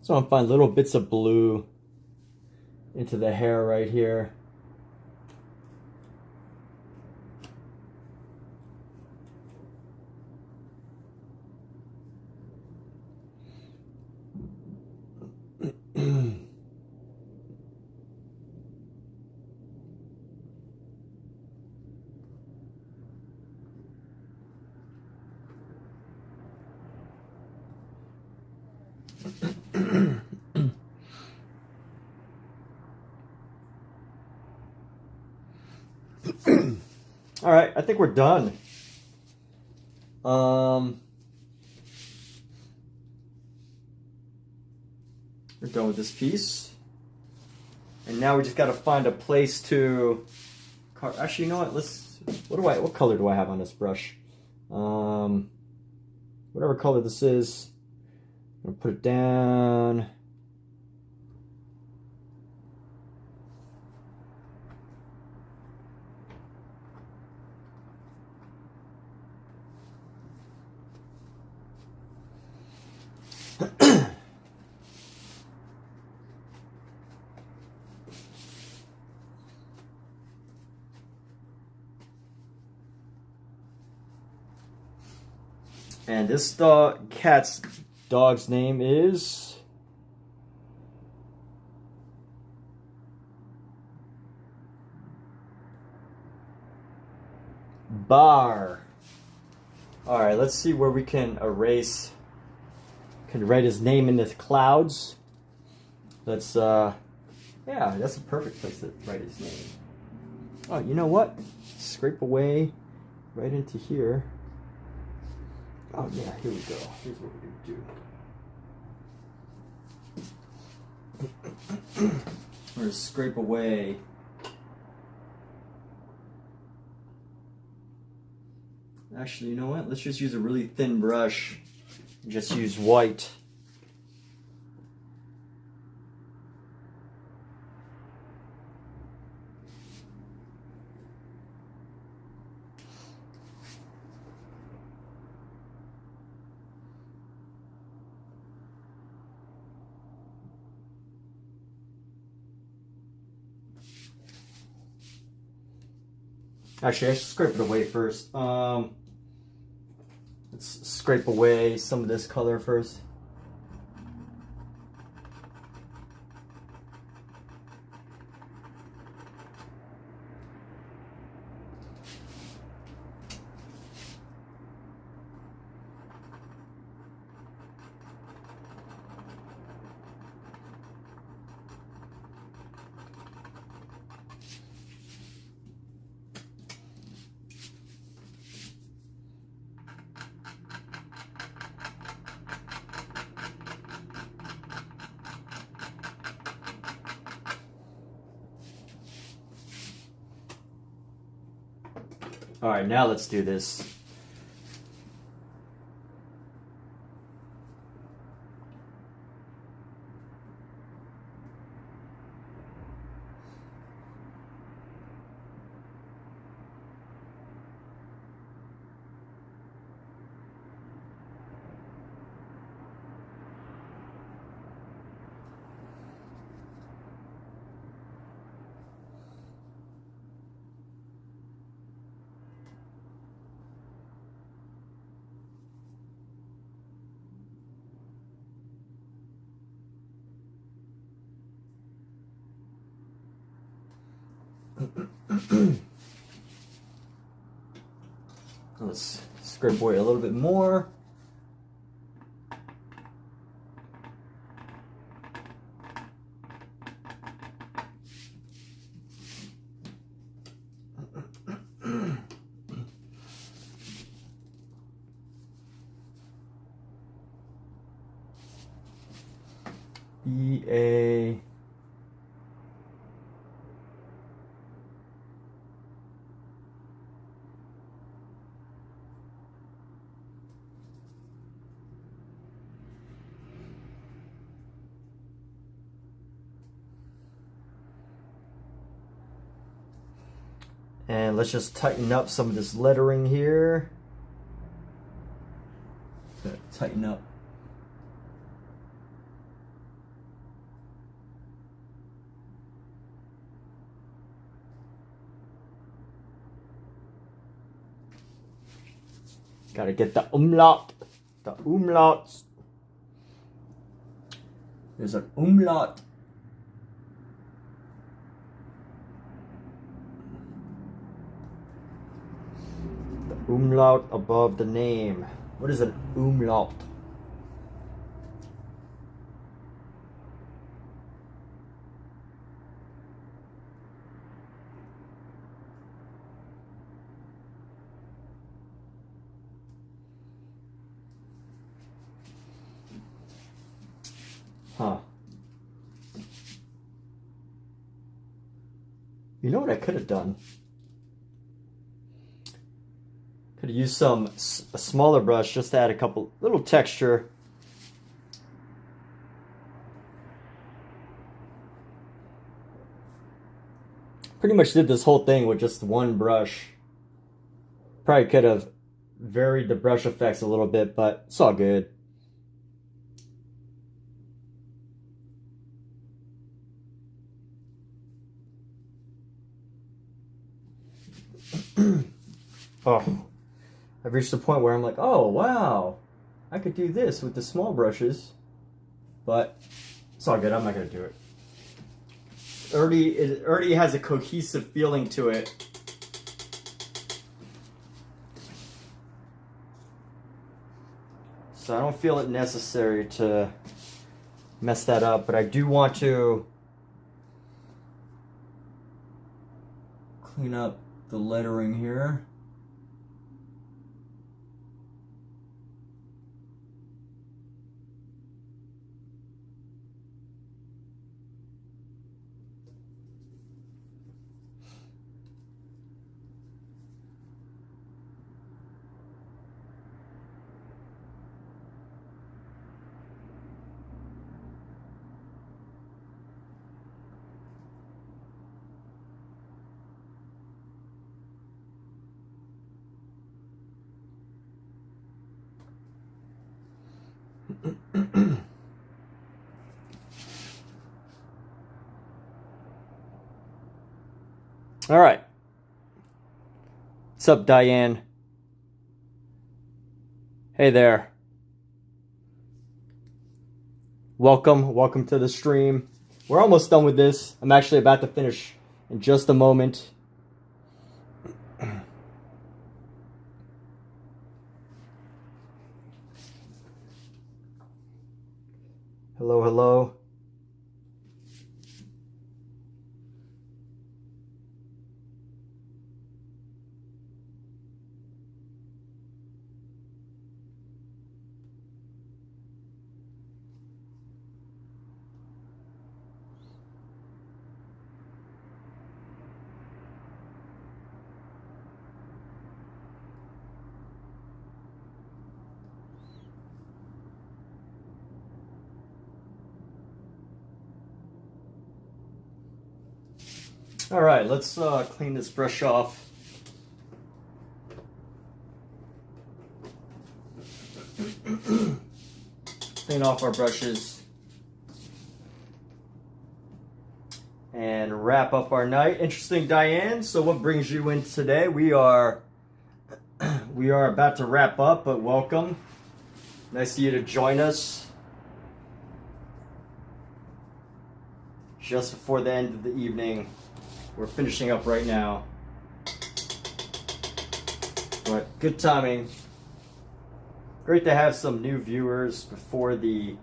So I'm finding little bits of blue into the hair right here. All right, I think we're done. We're done with this piece. And now we just got to find a place to actually, you know what? What color do I have on this brush? Whatever color this is, I'm gonna put it down. And this dog's name is Bar. All right, let's see where we can erase. Can write his name in the clouds. Let's yeah, that's a perfect place to write his name. Oh, you know what? Scrape away right into here. Oh yeah, here we go. Here's what we're gonna do. We're gonna scrape away. Actually, you know what? Let's just use a really thin brush. Just use white. Actually, I should scrape it away first. Let's scrape away some of this color first. All right, now let's do this. Let's scrape away a little bit more. EA. And let's just tighten up some of this lettering here. Tighten up. Gotta get the umlaut. The umlauts. There's an umlaut. The umlaut above the name. What is an umlaut? Huh. You know what I could have done? Could have used a smaller brush just to add a couple little texture. Pretty much did this whole thing with just one brush. Probably could have varied the brush effects a little bit, but it's all good. Oh, I've reached the point where I'm like, oh wow, I could do this with the small brushes, but it's all good. I'm not gonna do it. It already has a cohesive feeling to it. So I don't feel it necessary to mess that up, but I do want to clean up the lettering here. All right. What's up, Diane? Hey there. Welcome to the stream. We're almost done with this. I'm actually about to finish in just a moment. Hello, hello. All right, let's clean this brush off. Clean off our brushes and wrap up our night. Interesting, Diane. So what brings you in today? We are about to wrap up, but welcome. Nice of you to join us just before the end of the evening. We're finishing up right now. But good timing. Great to have some new viewers before the,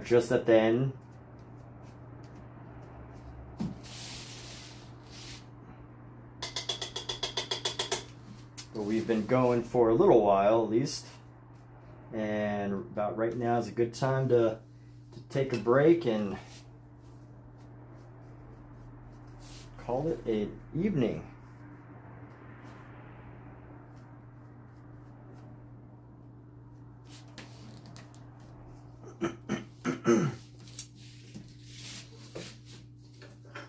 just at the end. But we've been going for a little while at least. And about right now is a good time to take a break and call it an evening.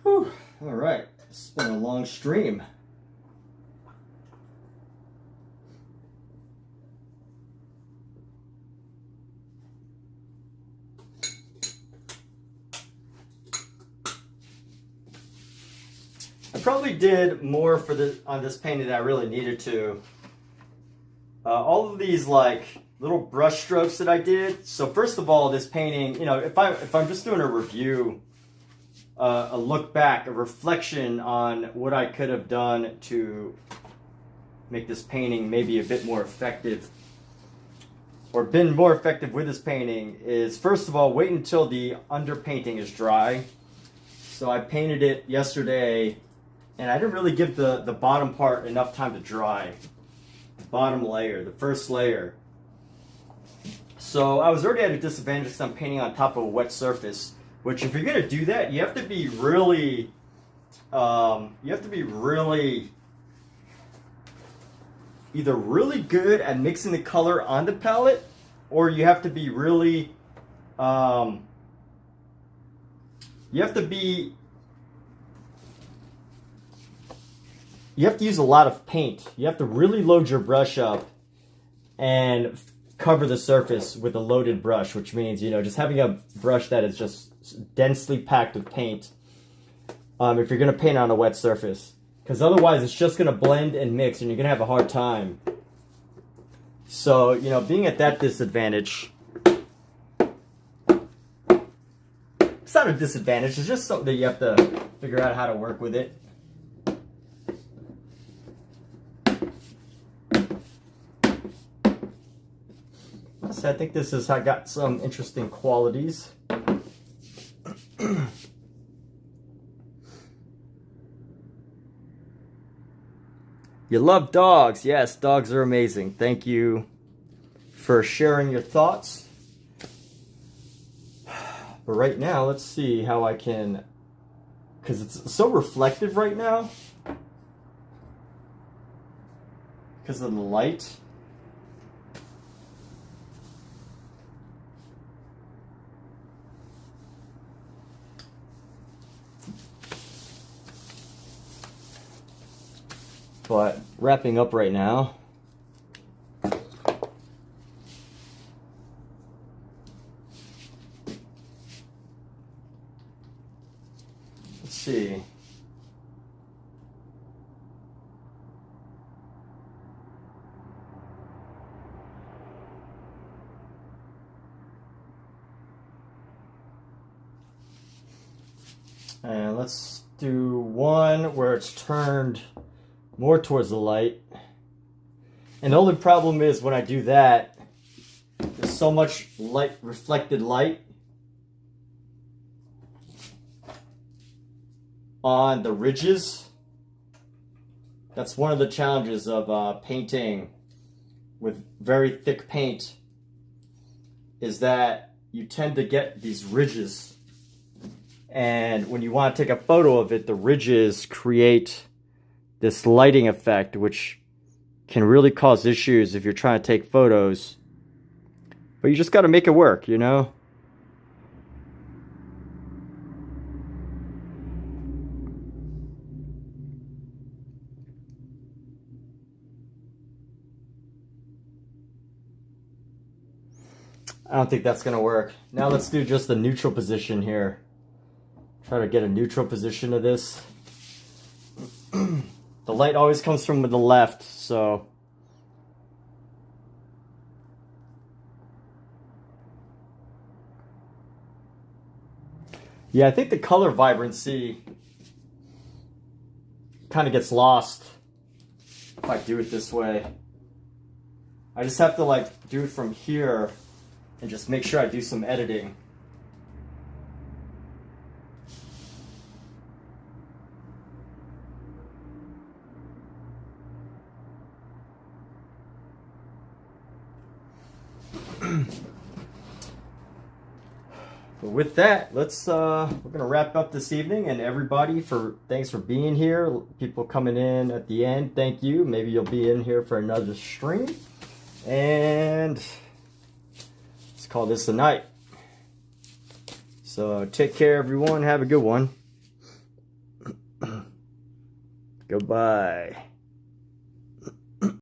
Whew. All right, it's been a long stream. I probably did more on this painting than I really needed to. all of these like little brush strokes that I did. So first of all, this painting, you know, if I'm just doing a review, a look back, a reflection on what I could have done to make this painting maybe a bit more effective, or been more effective with this painting, is first of all, wait until the underpainting is dry. So I painted it yesterday, and I didn't really give the bottom part enough time to dry. The bottom layer, the first layer. So I was already at a disadvantage because I'm painting on top of a wet surface, which if you're going to do that, you have to be really, either really good at mixing the color on the palette, or you have to be really, you have to use a lot of paint. You have to really load your brush up and cover the surface with a loaded brush, which means, you know, just having a brush that is just densely packed with paint if you're going to paint on a wet surface. Because otherwise it's just going to blend and mix and you're going to have a hard time. So, you know, being at that disadvantage, it's not a disadvantage, it's just something that you have to figure out how to work with it. So I think this has got some interesting qualities. You love dogs. Yes, dogs are amazing. Thank you for sharing your thoughts. But right now, let's see how I can, because it's so reflective right now because of the light. But wrapping up right now. Let's see. And let's do one where it's turned more towards the light. And the only problem is when I do that, there's so much light, reflected light on the ridges. That's one of the challenges of painting with very thick paint, is that you tend to get these ridges. And when you want to take a photo of it, the ridges create this lighting effect, which can really cause issues if you're trying to take photos. But you just got to make it work, you know? I don't think that's going to work. Now let's do just the neutral position here. Try to get a neutral position of this. The light always comes from the left, so yeah, I think the color vibrancy kind of gets lost if I do it this way. I just have to like do it from here and just make sure I do some editing. But with that, let's we're gonna wrap up this evening, and everybody, thanks for being here. People coming in at the end, thank you. Maybe you'll be in here for another stream, and let's call this a night. So take care, everyone. Have a good one. Goodbye.